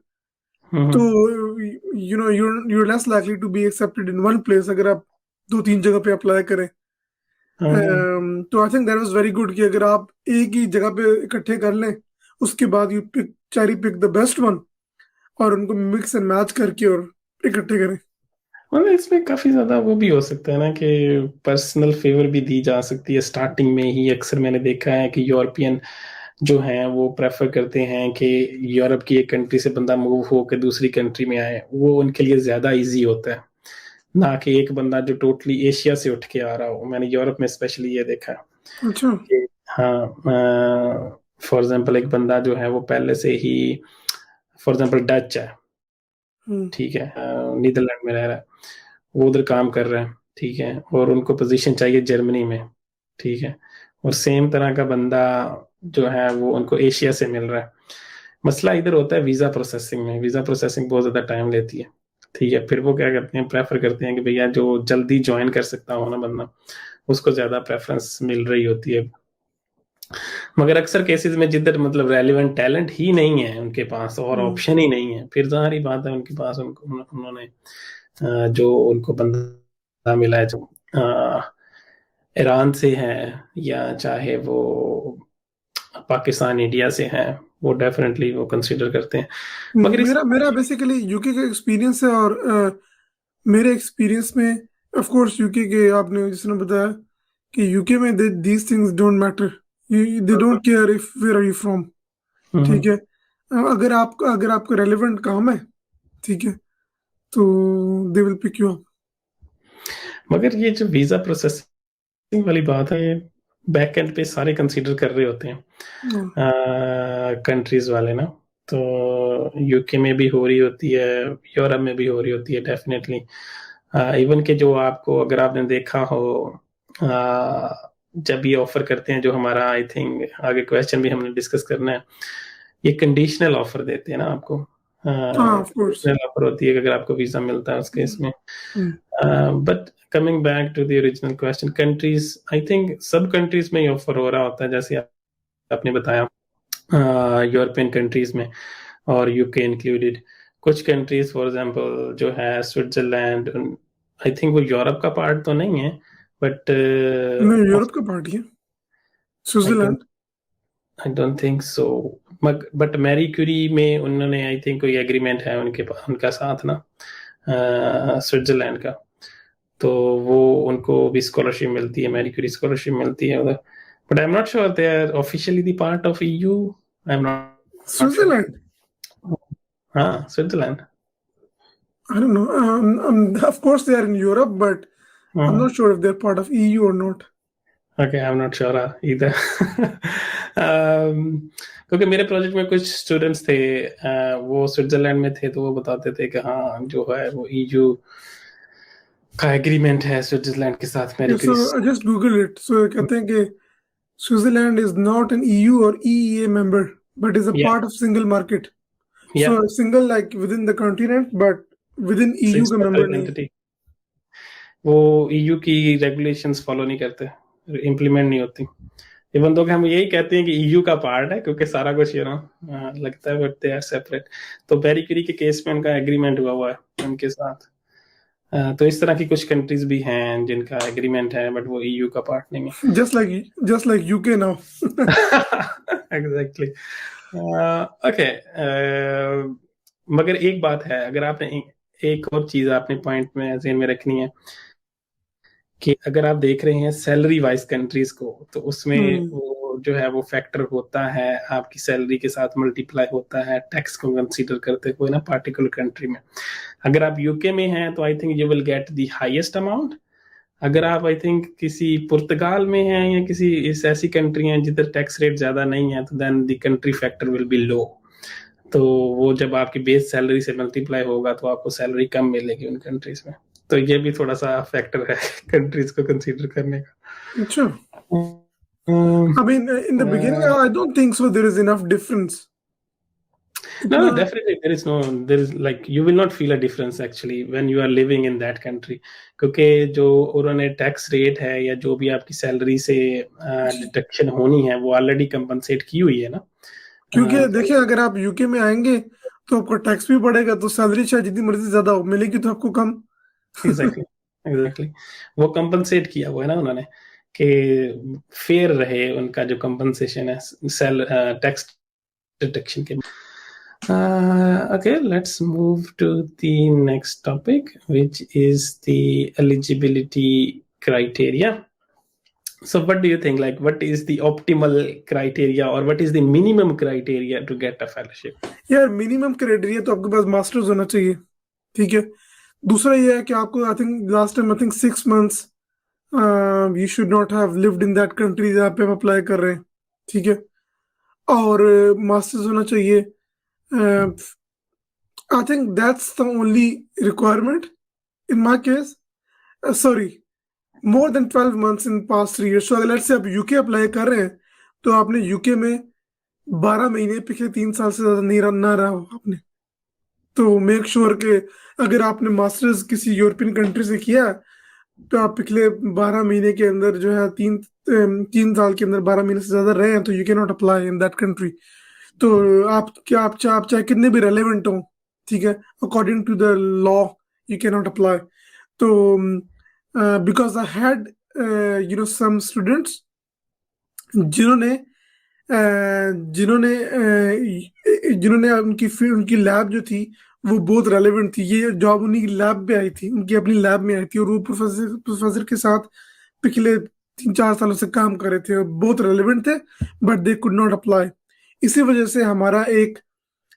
[SPEAKER 2] तो
[SPEAKER 1] hmm,
[SPEAKER 2] you're less likely to be accepted in one place, अगर आप 2-3 जगह पे अप्लाई करें।
[SPEAKER 1] हम्म।
[SPEAKER 2] तो I think that was very good कि अगर आप एक ही जगह पे इकट्ठे कर लें, उसके बाद you pick cherry pick the best one, और उनको मिक्स एंड मैच करके और इकट्ठे करें।
[SPEAKER 1] मतलब इसमें काफी ज्यादा वो भी हो सकता है ना कि पर्सनल फेवर भी दी जा सकती है स्टार्टिंग में ही। अक्सर मैंने देखा है कि यूरोपियन जो हैं वो प्रेफर करते हैं कि यूरोप की एक कंट्री से बंदा मूव होकर दूसरी कंट्री में आए, वो उनके लिए ज्यादा इजी होता है ना कि एक बंदा जो टोटली एशिया से उठ के आ रहा हो। मैंने यूरोप में स्पेशली ये देखा है
[SPEAKER 2] अच्छा।
[SPEAKER 1] कि हाँ, फॉर एग्जांपल एक बंदा जो है वो पहले से ही फॉर एग्जांपल डच है,
[SPEAKER 2] हम्म
[SPEAKER 1] ठीक है, नीदरलैंड में रह रहा है, वो उधर काम कर रहा है, ठीक है, और उनको पोजीशन चाहिए जर्मनी में, ठीक है, और सेम तरह का बंदा जो है वो उनको एशिया से मिल रहा है। मसला इधर होता है वीजा प्रोसेसिंग में, वीजा प्रोसेसिंग बहुत ज्यादा टाइम लेती है। ठीक है, फिर वो क्या करते हैं, प्रेफर करते हैं कि भैया जो जल्दी ज्वाइन कर सकता हो ना बंदा, उसको ज्यादा प्रेफरेंस मिल रही होती है। मगर अक्सर केसेस में जिधर मतलब रेलिवेंट टैलेंट ही नहीं है उनके पास और
[SPEAKER 2] हम्म
[SPEAKER 1] ऑप्शन ही नहीं है, फिर जाहिर बात है उनके पास उन्होंने जो उनको बंदा मिला है जो ईरान से है या चाहे वो पाकिस्तान इंडिया से है, वो डेफिनेटली वो कंसिडर करते हैं। मगर इस
[SPEAKER 2] मेरा मेरा बेसिकली यूके का एक्सपीरियंस है, और मेरे एक्सपीरियंस में, ऑफ कोर्स यूके के, आपने जिसने बताया कि यूके में these things don't matter, they don't care if where are you from. ठीक है। अगर आपका रेलेवेंट काम है, ठीक है, तो they will pick you up.
[SPEAKER 1] मगर ये जो वीजा प्रोसेसिंग वाली बात है, बैक एंड पे सारे कंसीडर कर रहे होते हैं कंट्रीज वाले ना। तो यूके में भी हो रही होती है, यूरोप में भी हो रही होती है डेफिनेटली। इवन के जो आपको अगर आपने देखा हो, जब ये ऑफर करते हैं जो हमारा, आई थिंक आगे क्वेश्चन भी हमने डिस्कस करना है, ये कंडीशनल ऑफर देते हैं ना आपको।
[SPEAKER 2] हाँ, ऑफ कोर्स।
[SPEAKER 1] कंडीशनल ऑफर होती है कि अगर आपको वीजा मिलता है उस केस में। But coming back to the original question, countries, I think सब कंट्रीज में ये ऑफर हो रहा होता है, जैसे आपने बताया यूरोपियन कंट्रीज में और यूके इंक्लूडेड। कुछ कंट्रीज फॉर एग्जांपल जो है स्विट्जरलैंड, आई थिंक वो यूरोप का पार्ट तो नहीं है, बट
[SPEAKER 2] नहीं, यूरोप का पार्टी है
[SPEAKER 1] I
[SPEAKER 2] Switzerland.
[SPEAKER 1] I don't think so. But Marie Curie में उन्होंने आई थिंक कोई एग्रीमेंट है उनका साथ ना, स्विट्जरलैंड का, तो वो उनको भी स्कॉलरशिप मिलती है, मैरी क्यूरी स्कॉलरशिप मिलती है उधर। But I am not sure they are officially the part of EU, I am not sure.
[SPEAKER 2] Switzerland,
[SPEAKER 1] हाँ, Switzerland.
[SPEAKER 2] I don't know. Of course, they are in Europe, but I'm not sure if they're part of EU or not.
[SPEAKER 1] Okay, I am not sure इधर। क्योंकि मेरे project में कुछ students थे, वो Switzerland में थे, तो वो बताते थे कि हाँ जो है वो ईयू का एग्रीमेंट है स्विट्जरलैंड के साथ। मेरी
[SPEAKER 2] So I just Google it. So कहते हैं कि Switzerland is not an EU or EEA member, but is a
[SPEAKER 1] Yeah.
[SPEAKER 2] part of single market.
[SPEAKER 1] Yeah.
[SPEAKER 2] So single like within the continent, but within EU का member नहीं।
[SPEAKER 1] entity, वो EU की regulations follow नहीं करते, implement नहीं होती। Even तो हम यही कहते हैं कि ईयू का पार्ट है, क्योंकि सारा कुछ लगता है, बट दे आर सेपरेट। तो मैरी क्यूरी के केस में उनका एग्रीमेंट हुआ है उनके साथ। तो इस तरह की कुछ कंट्रीज भी हैं जिनका एग्रीमेंट है, बट वो ईयू का पार्ट नहीं है।
[SPEAKER 2] Just like UK now.
[SPEAKER 1] Exactly. Okay, मगर एक बात है, अगर आपने एक और चीज आपने पॉइंट में ज़हन में रखनी है कि अगर आप देख रहे हैं सैलरी वाइज कंट्रीज को, तो उसमें वो जो है वो फैक्टर होता है, आपकी सैलरी के साथ मल्टीप्लाई होता है टैक्स को कंसीडर करते हुए ना पार्टिकुलर कंट्री में। अगर आप यूके में हैं तो I think you will get the highest amount. अगर आप आई थिंक किसी पुर्तगाल में हैं या किसी इस ऐसी कंट्री हैं जिधर टैक्स रेट ज्यादा नहीं है, तो then the country factor will be low. तो वो जब आपकी बेस सैलरी से मल्टीप्लाई होगा तो आपको सैलरी कम मिलेगी उन कंट्रीज में। तो ये भी थोड़ा सा फैक्टर है कंट्रीज को कंसीडर करने का।
[SPEAKER 2] अच्छा। I mean, in the beginning, I don't think so. There is enough difference.
[SPEAKER 1] No, definitely there is like you will not feel a difference actually when you are living in that country, क्योंकि जो उन्होंने tax rate है या जो भी आपकी salary से deduction होनी है वो ऑलरेडी कंपनसेट की हुई है ना।
[SPEAKER 2] क्योंकि देखिए, अगर आप यूके में आएंगे तो आपको टैक्स भी पड़ेगा, तो सैलरी शायद जितनी मर्जी ज्यादा हो मिलेगी तो आपको कम।
[SPEAKER 1] एग्जैक्टली वो कंपनसेट किया हुआ है ना उन्होंने कि फेयर रहे उनका जो कंपनसेशन है टैक्स डिडक्शन के। Okay, let's move to the next topic, which is the eligibility criteria. So what do you think, like what is the optimal criteria or what is the minimum criteria to get a fellowship?
[SPEAKER 2] यार minimum criteria तो आपके पास masters होना चाहिए, ठीक है। दूसरा ये है कि आपको I think last time 6 months you should not have lived in that country जहाँ पे आप अप्लाई कर रहे हैं, ठीक है। और मास्टर्स होना चाहिए। I think that's the only requirement in my case. Sorry, more than 12 months in past 3 years. So अगर let's say आप यूके अप्लाई कर रहे हैं तो आपने यूके में 12 महीने पिछले 3 साल से ज्यादा नहीं ना रहा हो आपने। तो मेक श्योर के अगर आपने मास्टर्स किसी यूरोपियन कंट्री से किया तो आप पिछले 12 महीने के अंदर जो है 3 साल के अंदर 12 महीने से ज्यादा रहे हैं तो you can not apply in that country. तो आप चाहे कितने भी रेलेवेंट हो, ठीक है, according to the law you can not apply. तो because I had some students जिन्होंने उनकी लैब जो थी वो बहुत रेलेवेंट थी। ये जॉब उन्हीं की लैब में आई थी, उनकी अपनी लैब में आई थी, और वो प्रोफेसर के साथ पिछले 3-4 सालों से काम कर रहे थे और बहुत रेलेवेंट थे, but they could not apply. इसी वजह से हमारा एक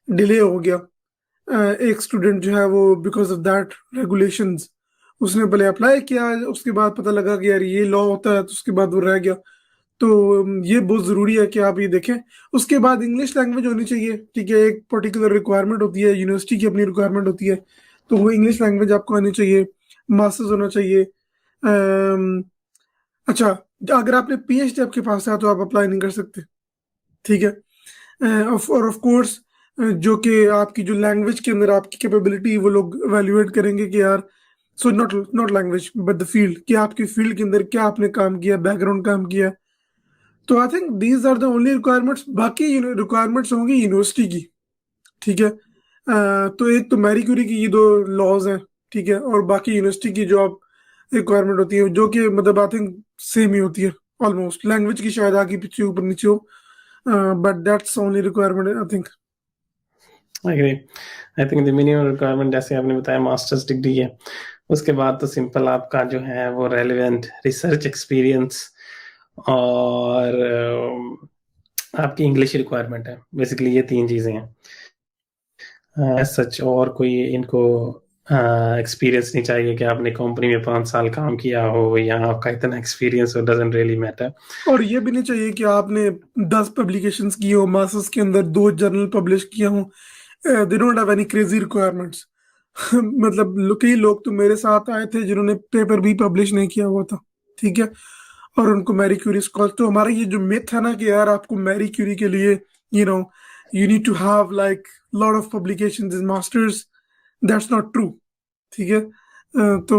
[SPEAKER 2] डिले हो गया। एक स्टूडेंट जो है वो बिकॉज ऑफ दैट रेगुलेशंस उसने पहले अप्लाई किया, उसके बाद पता लगा कि यार ये लॉ होता है, तो उसके बाद वो रह गया। तो ये बहुत ज़रूरी है कि आप ये देखें। उसके बाद इंग्लिश लैंग्वेज होनी चाहिए, ठीक है, एक पर्टिकुलर रिक्वायरमेंट होती है, यूनिवर्सिटी की अपनी रिक्वायरमेंट होती है, तो वो इंग्लिश लैंग्वेज आपको आनी चाहिए। मास्टर्स होना चाहिए। अच्छा, अगर आपने पीएचडी आपके पास है तो आप अप्लाई नहीं कर सकते, ठीक है। और ऑफ कोर्स जो कि आपकी जो लैंग्वेज के अंदर आपकी कैपेबिलिटी वो लोग एवेल्युएट करेंगे कि यार so not language but the field, कि आपकी फील्ड के अंदर क्या आपने काम किया, बैकग्राउंड काम किया। तो I think these are the only requirements. बाकी रिक्वायरमेंट्स होंगी यूनिवर्सिटी की, ठीक है। तो एक तो मैरी क्यूरी की ये 2 लॉज हैं, ठीक है, और बाकी यूनिवर्सिटी की जो आप रिक्वायरमेंट होती है जो कि मतलब आई थिंक सेम ही होती है ऑलमोस्ट। लैंग्वेज की शायद आगे पीछे ऊपर नीचे हो, but that's only requirement, I think.
[SPEAKER 1] I think the minimum requirement जैसे आपने बताया मास्टर्स डिग्री है, उसके बाद तो सिंपल आपका जो है वो रेलिवेंट रिसर्च एक्सपीरियंस और आपकी इंग्लिश रिक्वायरमेंट है। बेसिकली ये 3 चीजें हैं। सच और कोई इनको एक्सपीरियंस नहीं चाहिए कि आपने कंपनी में 5 साल काम किया हो या आपका इतना एक्सपीरियंस हो, डजंट रियली मैटर।
[SPEAKER 2] और ये भी नहीं चाहिए कि आपने 10 पब्लिकेशंस की हो, मास्टर्स के अंदर 2 जर्नल पब्लिश किया हो। They don't have any crazy requirements. मतलब कई लोग तो मेरे साथ आए थे जिन्होंने पेपर भी पब्लिश नहीं किया हुआ था, ठीक है, और उनको मैरी क्यूरी स्कॉलर। तो हमारा ये जो मिथ है ना कि यार आपको मैरी क्यूरी के लिए you know you need to have like lot of publications in masters, that's not true, ठीक है। तो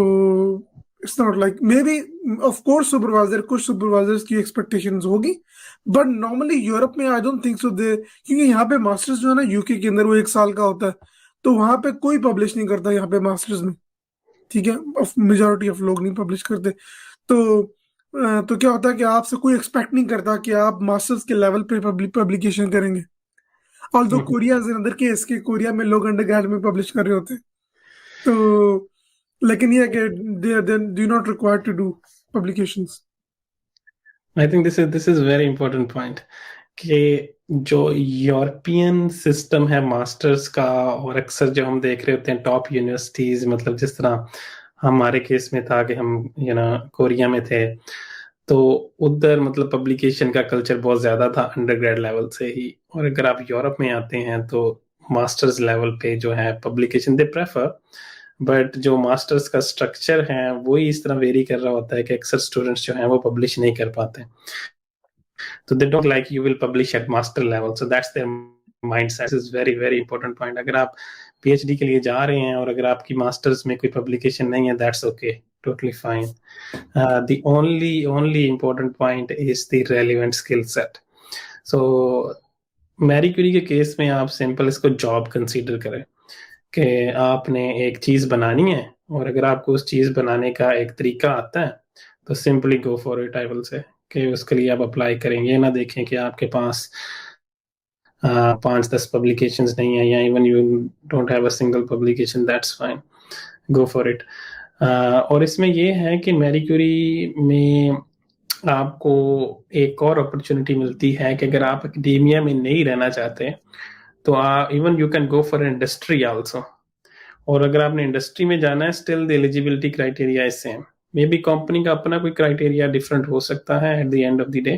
[SPEAKER 2] it's not like may be of course supervisor, कुछ सुपरवाइजर्स की एक्सपेक्टेशंस होगी, बट नॉर्मली यूरोप में आई डोंट थिंक सो दे, क्योंकि यहाँ पे मास्टर्स जो है ना यूके के अंदर वो 1 साल का होता है, तो वहां पे कोई पब्लिश नहीं करता यहाँ पे मास्टर्स में, ठीक है। मेजोरिटी ऑफ लोग नहीं पब्लिश करते। तो तो क्या होता है कि आपसे कोई एक्सपेक्ट नहीं करता कि आप मास्टर्स के लेवल पे पब्लिकेशन करेंगे। Although Korea is another case, कि कोरिया में लोग अंडरग्रेड में पब्लिश कर रहे होते हैं। तो लेकिन ये है कि they do not required to do publications.
[SPEAKER 1] I think this is very important point कि जो यूरोपियन सिस्टम है मास्टर्स का, और अक्सर जो हम देख रहे होते हैं टॉप यूनिवर्सिटीज, मतलब जिस तरह हमारे केस में था कि हम कोरिया में थे, तो उधर मतलब पब्लिकेशन का कल्चर बहुत ज्यादा था अंडरग्रेड लेवल से ही। और अगर आप यूरोप में आते हैं तो मास्टर्स लेवल पे जो है पब्लिकेशन दे प्रेफर, बट जो मास्टर्स का स्ट्रक्चर है वही इस तरह वेरी कर रहा होता है कि अक्सर स्टूडेंट्स जो हैं वो पब्लिश नहीं कर पाते। तो they don't like you will publish at master level, so that's their mindset. This is very very important point. अगर आप PhD के लिए जा रहे हैं और अगर आपकी मास्टर्स में कोई पब्लिकेशन नहीं है, that's okay, totally fine. The only important point is the relevant skill set. So Marie Curie के केस में आप सिंपल इसको जॉब कंसीडर करें कि आपने एक चीज बनानी है, और अगर आपको उस चीज बनाने का एक तरीका आता है तो simply go for it. I will say कि उसके लिए आप अप्लाई करेंगे, ना देखें कि आपके पास 5-10 पब्लिकेशंस नहीं है या even you don't have a single publication, that's fine, go for it. और इसमें ये है कि मैरी क्यूरी में आपको एक और अपॉर्चुनिटी मिलती है कि अगर आप एकेडेमिया में नहीं रहना चाहते तो even you can go for industry also. और अगर आपने इंडस्ट्री में जाना है, still the eligibility criteria is same. May be company का अपना कोई क्राइटेरिया डिफरेंट हो सकता है eight the end of the day,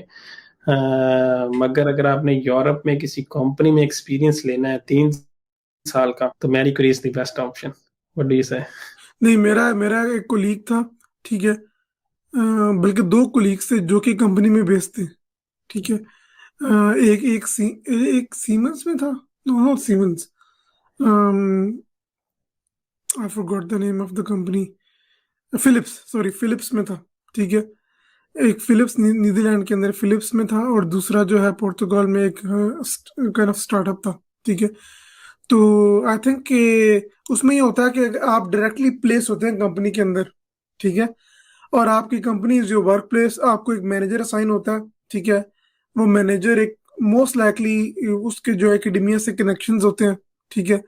[SPEAKER 1] मगर अगर आपने यूरोप में किसी कंपनी में एक्सपीरियंस लेना है 3 साल का, तो Marie Curie is the best option. What do you say?
[SPEAKER 2] नहीं, मेरा मेरा एक कोलीग था, ठीक है, बल्कि 2 कोलीग्स थे जो कि कंपनी में बेस्ड थे, ठीक है। एक सीमेंस में था, no not Siemens, I forgot the name of the company, Philips, sorry Philips में था, ठीक है। एक फिलिप्स नीदरलैंड के अंदर फिलिप्स में था, और दूसरा जो है पुर्तगाल में एक काइंड ऑफ स्टार्टअप था, ठीक है। तो आई थिंक कि उसमें ये होता है कि आप डायरेक्टली प्लेस होते हैं कंपनी के अंदर, ठीक है, और आपकी कंपनी जो वर्क प्लेस, आपको एक मैनेजर असाइन होता है, ठीक है। वो मैनेजर एक मोस्ट लाइकली उसके जो एकेडमिया से कनेक्शंस होते हैं, ठीक है।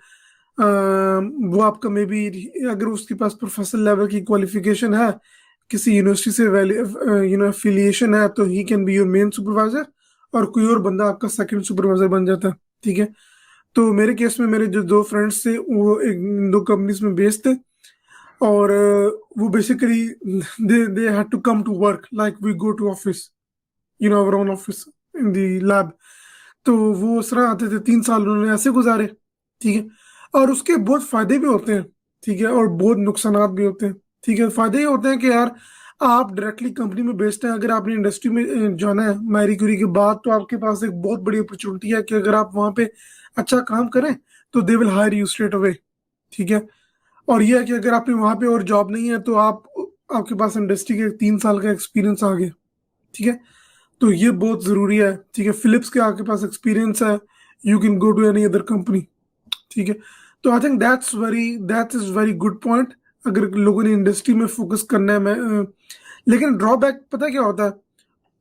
[SPEAKER 2] वो आपका मे बी, अगर उसके पास प्रोफेसर लेवल की क्वालिफिकेशन है, किसी यूनिवर्सिटी से एफिलिएशन है, तो he can be your main supervisor, और कोई और बंदा आपका सेकंड सुपरवाइजर बन जाता है, ठीक है। तो मेरे केस में मेरे जो 2 फ्रेंड्स थे वो एक 2 कंपनीज में बेस्ड थे, और वो basically they had to come to work like we go to office, our own office in the lab. तो वो उस तरह आते थे, 3 साल उन्होंने ऐसे गुजारे, ठीक है। और उसके बहुत फायदे भी होते हैं, ठीक है, और बहुत नुकसानात भी होते हैं, ठीक है। फायदे ये होते हैं कि यार आप डायरेक्टली कंपनी में बेस्ड हैं, अगर आपने इंडस्ट्री में जाना है मैरी क्यूरी के बाद, तो आपके पास एक बहुत बड़ी अपॉर्चुनिटी है कि अगर आप वहाँ पे अच्छा काम करें तो they will hire you straight away, ठीक है। और यह है कि अगर आपने वहाँ पे और जॉब नहीं है तो आपके पास इंडस्ट्री के 3 साल का एक्सपीरियंस आ गया, ठीक है। तो ये बहुत ज़रूरी है, ठीक है। फिलिप्स के आपके पास एक्सपीरियंस है, you can go to any other company, ठीक है। तो I think that is very good point अगर लोगों ने इंडस्ट्री में फोकस करना है। मैं लेकिन ड्रॉबैक पता है क्या होता है,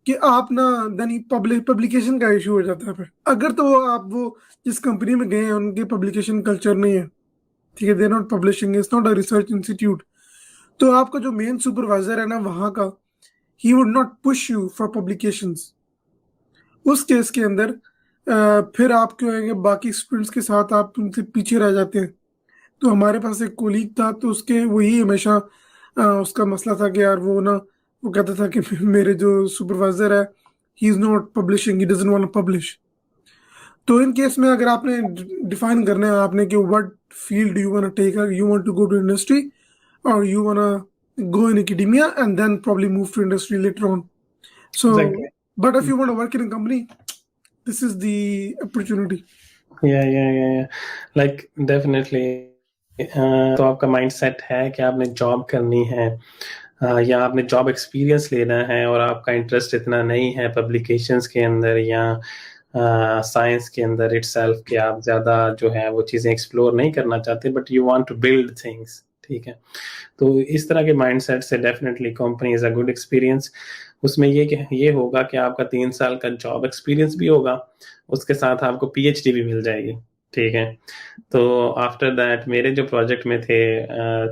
[SPEAKER 2] कि आप ना देन पब्लिकेशन का इशू हो जाता है फिर। अगर तो आप वो जिस कंपनी में गए हैं उनके पब्लिकेशन कल्चर नहीं है, ठीक है, they not publishing, it's not a research institute, तो आपका जो मेन सुपरवाइजर है ना वहाँ का, he would not push you for publications. उस केस के अंदर फिर आप क्यों आएंगे बाकी स्टूडेंट्स के साथ, आप उनसे पीछे रह जाते हैं। तो हमारे पास एक कोलीग था, तो उसके वही हमेशा उसका मसला था कि यार वो ना, वो कहता था कि मेरे जो सुपरवाइजर है, he is not publishing, he doesn't want to publish. तो इन केस में अगर आपने डिफाइन करना है आपने कि what field you want to take, you want to go to industry और you wanna go in academia and then probably move to industry later on. So,
[SPEAKER 1] Exactly.
[SPEAKER 2] but if you want to work in a company, this is the opportunity.
[SPEAKER 1] Yeah. Like definitely. तो आपका mindset है कि आपने job करनी है, या आपने job experience लेना है और आपका इंटरेस्ट इतना नहीं है पब्लिकेशंस के अंदर या साइंस के अंदर इटसेल्फ, कि आप ज़्यादा जो है वो चीज़ें एक्सप्लोर नहीं करना चाहते, but you want to build things, ठीक है। तो इस तरह के माइंडसेट से definitely company is a good experience. उसमें ये होगा कि आपका 3 साल का जॉब एक्सपीरियंस भी होगा, उसके साथ आपको पीएचडी भी मिल जाएगी, ठीक है। तो आफ्टर दैट मेरे जो प्रोजेक्ट में थे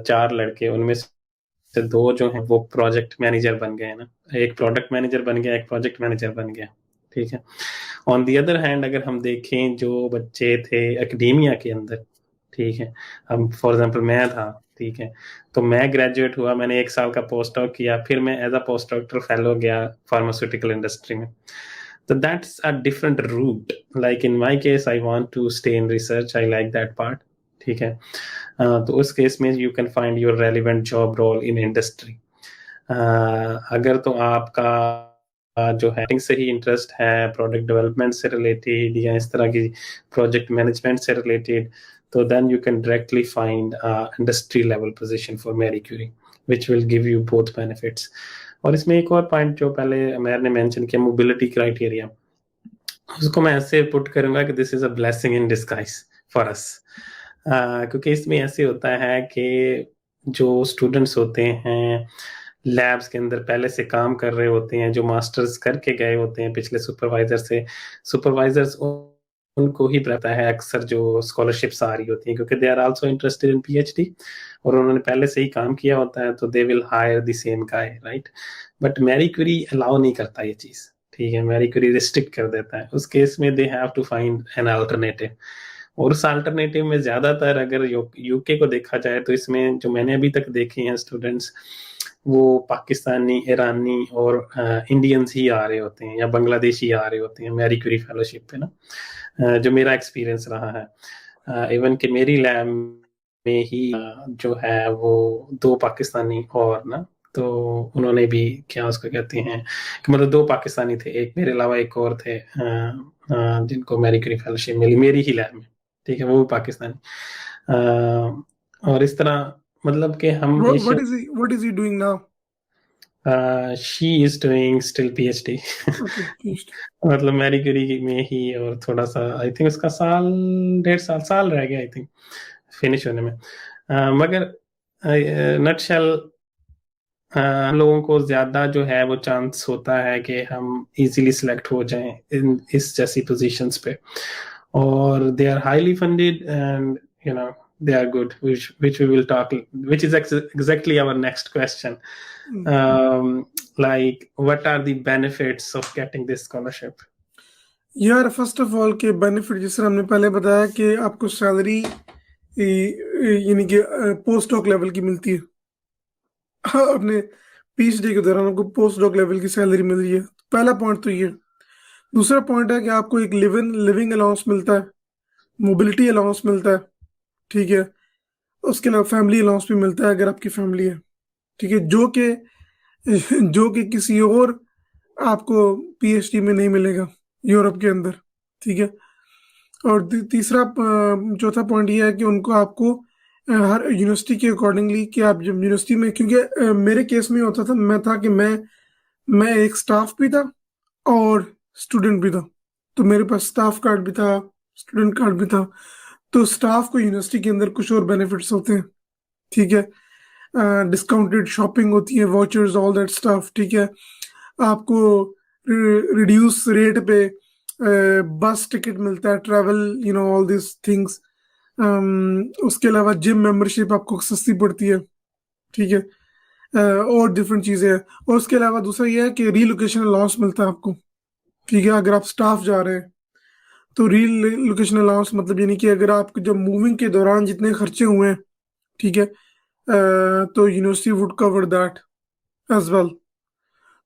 [SPEAKER 1] 4 लड़के, उनमें से 2 जो हैं वो प्रोजेक्ट मैनेजर बन गए ना, एक प्रोडक्ट मैनेजर बन गया, एक प्रोजेक्ट मैनेजर बन गया, ठीक है। ऑन दी अदर हैंड अगर हम देखें जो बच्चे थे एकेडेमिया के अंदर, ठीक है, हम फॉर एग्जांपल मैं था, ठीक है, तो मैं ग्रेजुएट हुआ, मैंने 1 साल का पोस्ट डॉक किया, फिर मैं as a post doctor fellow गया फार्मास्यूटिकल इंडस्ट्री में। So that's a different route. Like in my case, I want to stay in research. I like that part. ठीक है। तो उस केस में you can find your relevant job role in industry. अगर तो आपका जो हैकिंग से ही इंटरेस्ट है, प्रोडक्ट डेवलपमेंट से रिलेटेड या इस तरह की प्रोजेक्ट मैनेजमेंट से रिलेटेड, तो then you can directly find industry level position for Marie Curie which will give you both benefits. और इसमें एक और पॉइंट जो पहले मैंने मेंशन किया, मोबिलिटी क्राइटेरिया, उसको मैं ऐसे पुट करूंगा कि this is a blessing in disguise for us. क्योंकि इसमें ऐसे होता है कि जो स्टूडेंट्स होते हैं लैब्स के अंदर पहले से काम कर रहे होते हैं, जो मास्टर्स करके गए होते हैं पिछले सुपरवाइजर से, सुपरवाइजर्स उनको ही पता है अक्सर जो स्कॉलरशिप्स आ रही होती हैं, क्योंकि they are also interested in PhD और उन्होंने पहले से ही काम किया होता है, तो they will hire the same guy, right. But Marie Curie allow नहीं करता ये चीज, ठीक है, मैरी क्यूरी रिस्ट्रिक्ट कर देता है। उस केस में they have to find an alternative, और उस अल्टरनेटिव में ज्यादातर अगर यूके को देखा जाए तो इसमें जो मैंने अभी तक देखे हैं स्टूडेंट्स, वो पाकिस्तानी, ईरानी और इंडियंस ही आ रहे होते हैं या बांग्लादेशी आ रहे होते हैं मैरी क्यूरी फेलोशिप पे ना, जो मेरा एक्सपीरियंस रहा है। इवन कि मेरी लैब में ही जो है वो 2 पाकिस्तानी और ना, तो उन्होंने भी क्या उसको कहते हैं कि मतलब 2 पाकिस्तानी थे, एक मेरे अलावा एक और थे जिनको मैरी क्यूरी फेलोशिप मिली मेरी ही लैब में, ठीक है, वो भी पाकिस्तानी। और इस तरह मतलब कि हम
[SPEAKER 2] What is he doing now?
[SPEAKER 1] She is doing still PhD.
[SPEAKER 2] Okay, PhD.
[SPEAKER 1] मतलब मैरी क्यूरी में ही, और थोड़ा सा आई थिंक उसका साल 1.5 साल रह गया आई थिंक फिनिश होने में। मगर नटशेल हम लोगों को ज्यादा जो है वो चांस होता है कि हम इजीली सिलेक्ट हो जाएं इस जैसी पोजीशंस पे, और they are highly funded and you know they are good, which we will talk, which is exactly our next question. Like what are the benefits of getting this scholarship?
[SPEAKER 2] यार first of all के benefit जिस तरह हमने पहले बताया कि आपको salary यानी कि पोस्ट डॉक लेवल की मिलती है। हाँ, अपने पीएचडी के दौरान आपको पोस्ट डॉक लेवल की सैलरी मिल रही है, पहला पॉइंट तो ये। दूसरा पॉइंट है कि आपको एक लिविंग अलाउंस मिलता है, मोबिलिटी अलाउंस मिलता है, ठीक है। उसके अलावा फैमिली अलाउंस भी मिलता है अगर आपकी फैमिली है, ठीक है, जो कि किसी और आपको पीएचडी में नहीं मिलेगा यूरोप के अंदर, ठीक है। और तीसरा चौथा पॉइंट ये है कि उनको आपको हर यूनिवर्सिटी के अकॉर्डिंगली कि आप जब यूनिवर्सिटी में, क्योंकि मेरे केस में होता था, मैं एक स्टाफ भी था और स्टूडेंट भी था, तो मेरे पास स्टाफ कार्ड भी था, स्टूडेंट कार्ड भी था। तो स्टाफ को यूनिवर्सिटी के अंदर कुछ और बेनिफिट्स होते हैं, ठीक है, डिस्काउंटेड शॉपिंग होती है, वाउचर्स, ऑल दैट स्टफ, ठीक है। आपको रिड्यूस रेट पे बस टिकट मिलता है, ट्रैवल, ऑल दिस थिंग्स। उसके अलावा जिम मेंबरशिप आपको सस्ती पड़ती है, ठीक है। और डिफरेंट चीजें हैं। और उसके अलावा दूसरा ये है कि रीलोकेशन अलाउंस मिलता है आपको, ठीक है। अगर आप स्टाफ जा रहे हैं तो रीलोकेशन अलाउंस मतलब यानी कि अगर आपको जब मूविंग के दौरान जितने खर्चे हुए हैं, ठीक है, तो university would cover that as well.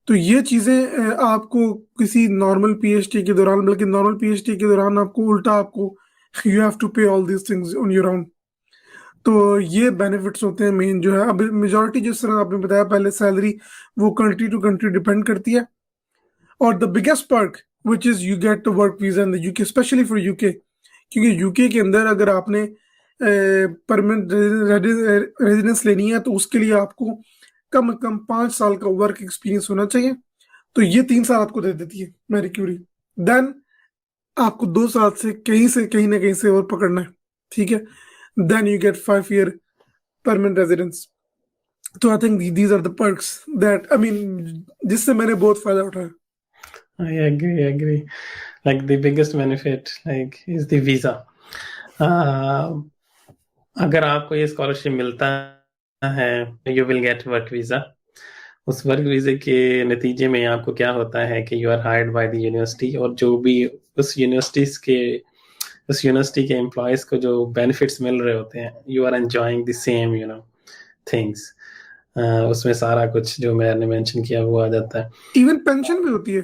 [SPEAKER 2] तो ये चीजें आपको किसी नॉर्मल पीएचडी के दौरान, बल्कि नॉर्मल पीएचडी के दौरान आपको उल्टा आपको यू हैव टू पे all these things on your own. तो ये बेनिफिट्स होते हैं मेन जो है। अब मेजोरिटी जिस तरह आपने बताया पहले, सैलरी वो कंट्री टू कंट्री डिपेंड करती है। और the biggest perk which is you get to work visa in the UK, specially for UK, क्योंकि यूके के अंदर अगर आपने परमानेंट रेजिडेंस लेनी है तो उसके लिए आपको कम से कम 5 साल का वर्क एक्सपीरियंस होना चाहिए। तो ये 3 साल आपको दे देती है मैरी क्यूरी। देन आपको 2 साल से कहीं ना कहीं से और पकड़ना है, ठीक है। Then you get 5 year permanent residence. तो I think these are the perks that I mean जिससे मैंने बहुत फायदा उठाया।
[SPEAKER 1] I agree. Like the biggest benefit, like, is the visa. अगर आपको ये स्कॉलरशिप मिलता है, you will get work visa. उस वर्क वीजे के नतीजे में आपको क्या होता है कि you are hired by the university, और जो भी उस यूनिवर्सिटी के एम्प्लॉयज को जो बेनिफिट्स मिल रहे होते हैं, you are enjoying the same things. उसमें सारा कुछ जो मैंने मेंशन किया वो आ जाता है।
[SPEAKER 2] इवन पेंशन भी होती है।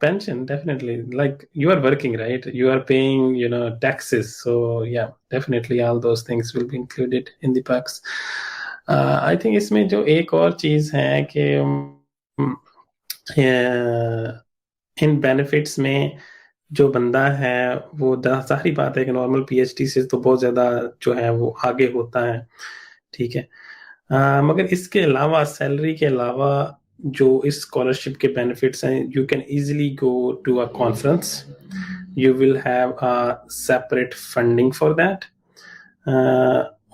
[SPEAKER 1] Pension, definitely. Like, you are working, right? You are paying, taxes. So yeah, definitely all those things will be included in the perks. I think इसमें जो एक और चीज है कि इन बेनिफिट्स में जो बंदा है वो सारी बात है कि नॉर्मल पीएचडी से तो बहुत ज्यादा जो है वो आगे होता है, ठीक है। मगर इसके अलावा, सैलरी के अलावा, जो इस स्कॉलरशिप के बेनिफिट्स हैं, you can easily go to a conference, you will have a separate funding for that,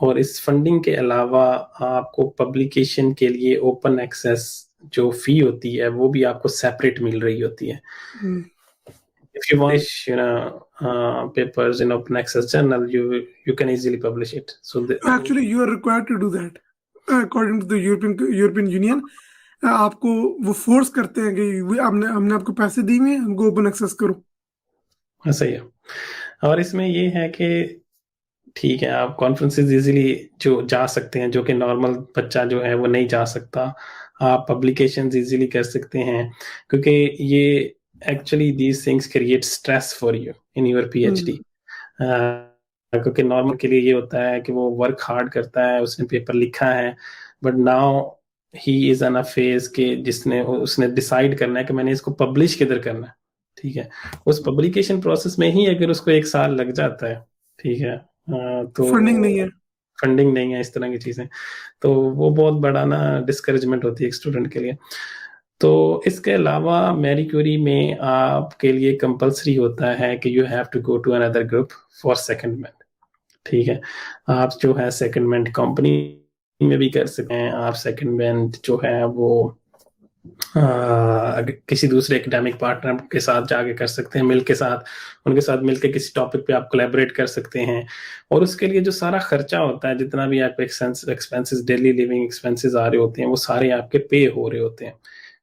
[SPEAKER 1] और इस फंडिंग के अलावा आपको पब्लिकेशन के लिए ओपन एक्सेस जो फी होती है वो भी आपको सेपरेट मिल रही होती है। If you want, papers in open access journal, you can easily publish it. So
[SPEAKER 2] Actually, you are required to do that according to the European Union. आपको वो फोर्स करते हैं कि हमने आपको पैसे दिए हैं, हमको ओपन एक्सेस करो।
[SPEAKER 1] सही है। और इसमें ये है कि ठीक है, आप कॉन्फ्रेंसेस इजीली जो जा सकते हैं, जो कि नॉर्मल बच्चा जो है वो नहीं जा सकता। आप पब्लिकेशंस इजीली कर सकते हैं, क्योंकि ये actually these things create stress for you in your PhD. क्योंकि नॉर्मल के लिए ये होता है कि वो वर्क हार्ड करता है, उसने पेपर लिखा है, but now he is on a phase के उसने डिसाइड करना है कि मैंने इसको पब्लिश किधर करना है, ठीक है। उस पब्लिकेशन प्रोसेस में ही अगर उसको 1 साल लग जाता है, ठीक है, तो फंडिंग नहीं है, इस तरह की चीजें, तो वो बहुत बड़ा ना डिस्करेजमेंट होती है एक स्टूडेंट के लिए। तो इसके अलावा मैरी क्यूरी में आपके लिए कंपलसरी होता है कि you have to go to another group for secondment, ठीक है। आप जो है सेकंडमेंट कंपनी में भी कर सकते हैं, आप सेकंडमेंट जो है वो किसी दूसरे एकेडमिक पार्टनर के साथ जाके कर सकते हैं, उनके साथ मिलके किसी टॉपिक पे आप कोलैबोरेट कर सकते हैं। और उसके लिए जो सारा खर्चा होता है, जितना भी आपके एक्सपेंसेस, डेली लिविंग एक्सपेंसेस आ रहे होते हैं, वो सारे आपके पे हो रहे होते हैं,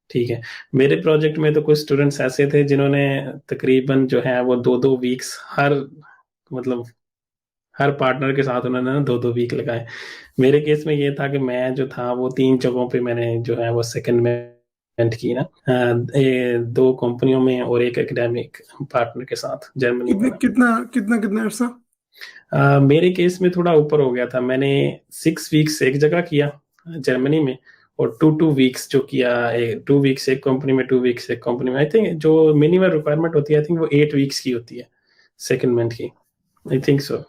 [SPEAKER 1] ठीक है। मेरे प्रोजेक्ट में तो कुछ स्टूडेंट्स ऐसे थे जिन्होंने तकरीबन जो है वो 2-2 वीक्स हर पार्टनर के साथ उन्होंने 2-2 वीक लगाए। मेरे केस में ये था कि मैं जो था वो 3 जगहों पे मैंने जो है वो सेकंड की ना, 2 कंपनियों में और एक एकेडमिक पार्टनर के साथ जर्मनी में।
[SPEAKER 2] कितना अर्सा?
[SPEAKER 1] मेरे केस में थोड़ा ऊपर हो गया था। मैंने 6 वीक्स एक जगह किया जर्मनी में, और 2 वीक्स जो किया, 2 वीक्स एक कंपनी में, 2 वीक्स एक कंपनी में। आई थिंक जो मिनिमम रिक्वायरमेंट होती है, आई थिंक वो 8 वीक्स की होती है सेकंडमेंट की, आई थिंक सो।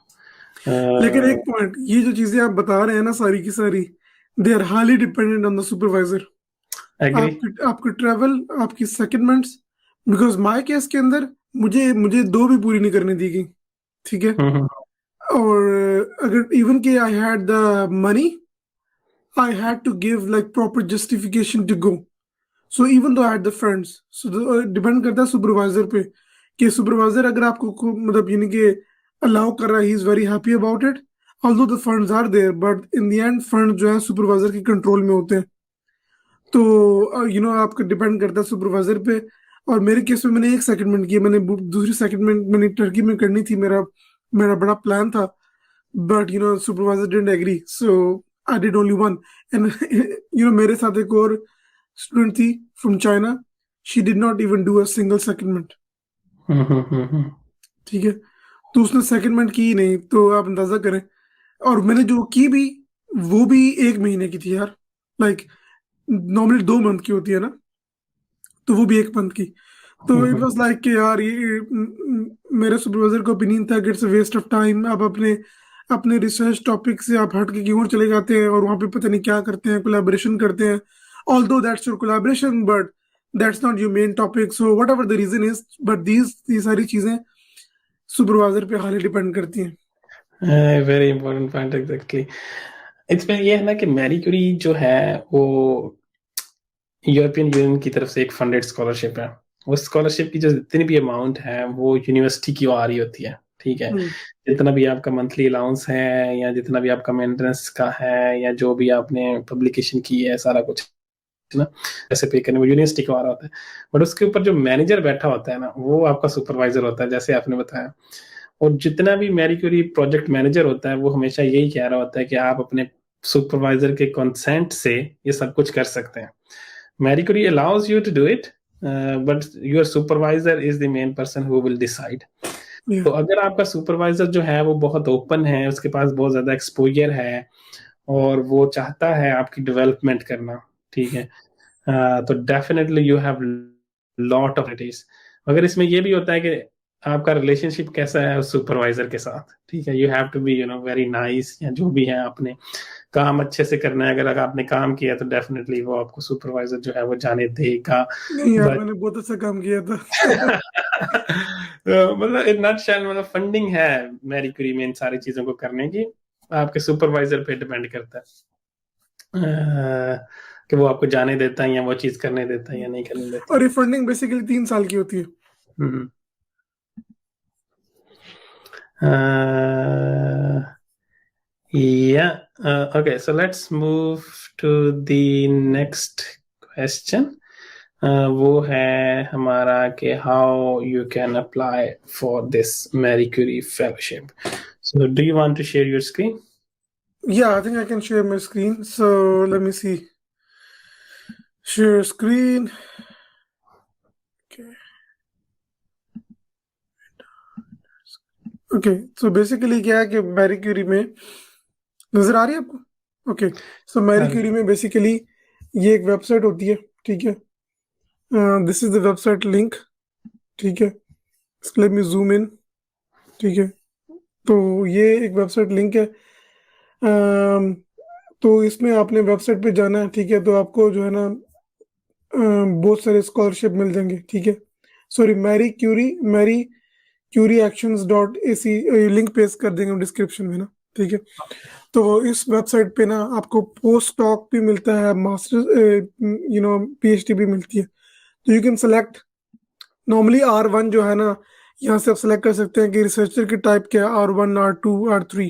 [SPEAKER 2] लेकिन एक पॉइंट, ये जो चीजें आप बता रहे हैं ना सारी की सारी, they are highly dependent on the supervisor. आपकी ट्रैवल, आपकी सेकंडमेंट्स, बिकॉज माय केस के अंदर मुझे 2 भी पूरी नहीं करने दी गई, ठीक है। और अगर इवन के I had the money, I had to give like proper justification to go. So even though at the fronts, so depend करता है सुपरवाइजर पे कि सुपरवाइजर अगर आपको मतलब यानी कि अलाउ कर रहा है, he is very happy about it, although the funds are there, but in the end fund जो है सुपरवाइजर के कंट्रोल में होते हैं। तो आपका डिपेंड करता है सुपरवाइजर पे। और मेरे केस में मैंने एक सेटलमेंट किया, मैंने दूसरी सेटलमेंट मैंने टर्की में करनी थी, मेरा मेरा बड़ा प्लान था, but supervisor didn't agree, so I did only one. And मेरे साथ एक और स्टूडेंट थी from China, she did not even do a single settlement.
[SPEAKER 1] Hmm.
[SPEAKER 2] ठीक है, तो उसने सेटलमेंट की ही नहीं, तो आप अंदाजा करें। और मैंने जो की भी, वो भी 1 महीने की थी यार, लाइक नॉर्मली 2 मंथ की होती है ना, तो वो भी 1 मंथ की। तो इट वाज लाइक कि यार ये मेरे सुपरवाइजर का ओपिनियन था कि it's a waste of time. आप अपने अपने रिसर्च टॉपिक से आप हट के कहीं और चले जाते हैं और वहाँ पे पता नहीं क्या करते हैं, कोलैबोरेशन करते हैं, although that's your collaboration, but that's not your main topic. So whatever the reason is, but these ये सारी चीजें सुपरवाइजर पे हाईली डिपेंड करती हैं।
[SPEAKER 1] Very important point, exactly. इसमें ये है ना कि मैरी क्यूरी जो है वो यूरोपियन यूनियन की तरफ से एक फंडेड स्कॉलरशिप है। उस स्कॉलरशिप की जो जितनी भी अमाउंट है वो यूनिवर्सिटी की आ रही होती है, ठीक है।
[SPEAKER 2] हम्म।
[SPEAKER 1] जितना भी आपका मंथली अलाउंस है या जितना भी आपका मेंटेनेंस का है या जो भी आपने पब्लिकेशन की है, सारा कुछ ना ऐसे पे करने वो यूनिवर्सिटी को आ रहा होता है। बट उसके ऊपर जो मैनेजर बैठा होता है ना, वो आपका सुपरवाइजर होता है, जैसे आपने बताया। और जितना भी मैरी क्यूरी प्रोजेक्ट मैनेजर होता है वो हमेशा यही कह रहा होता है कि आप अपने सुपरवाइजर के कंसेंट से ये सब कुछ कर सकते हैं। Marie Curie allows you to do it, but your supervisor is the main person who will decide.
[SPEAKER 2] या
[SPEAKER 1] तो अगर आपका सुपरवाइजर जो है वो बहुत ओपन है, उसके पास बहुत ज्यादा एक्सपोजर है और वो चाहता है आपकी डेवलपमेंट करना, ठीक है, तो definitely you have lot of it. मगर इसमें ये भी होता है कि आपका रिलेशनशिप कैसा है उस सुपरवाइजर के साथ, ठीक है। You have to be very nice, या जो भी है आपने काम अच्छे से करना है। अगर आपने काम किया तो डेफिनेटली वो आपको सुपरवाइजर जो है वो जाने देगा।
[SPEAKER 2] नहीं यार,
[SPEAKER 1] बट
[SPEAKER 2] मैंने बहुत अच्छा काम किया था।
[SPEAKER 1] मतलब इन नटशेल मतलब फंडिंग है मैरी क्यूरी में इन सारी चीजों को करने की, आपके सुपरवाइजर पे डिपेंड करता है कि वो आपको जाने देता है या वो चीज करने देता है या नहीं करने देता।
[SPEAKER 2] और ये फंडिंग बेसिकली 3 साल की होती है।
[SPEAKER 1] हम्म। Uh, yeah. Okay. So let's move to the next question. वो है हमारा कि how you can apply for this Marie Curie fellowship. So do you want to share your screen?
[SPEAKER 2] Yeah, I think I can share my screen. So let me see. Share screen. Okay. Okay, so basically क्या है कि Marie Curie में, नजर आ रही है आपको? Okay, सो Mary Curie में basically ये एक वेबसाइट होती है, ठीक है। This is the website link, ठीक है। लेट मी जूम इन, ठीक है। तो ये एक वेबसाइट लिंक है। तो इसमें आपने वेबसाइट पे जाना है, ठीक है। तो आपको जो है ना बहुत सारे स्कॉलरशिप मिल जाएंगे, ठीक है। Sorry, Marie Curie actions dot A C, link paste कर देंगे डिस्क्रिप्शन में ना, ठीक है। तो इस वेबसाइट पे ना आपको पोस्ट डॉक भी मिलता है, मास्टर पीएचडी भी मिलती है। तो you can select, normally R1 जो है ना, यहाँ से आप सेलेक्ट कर सकते हैं कि रिसर्चर की टाइप क्या है, R1, R2, R3।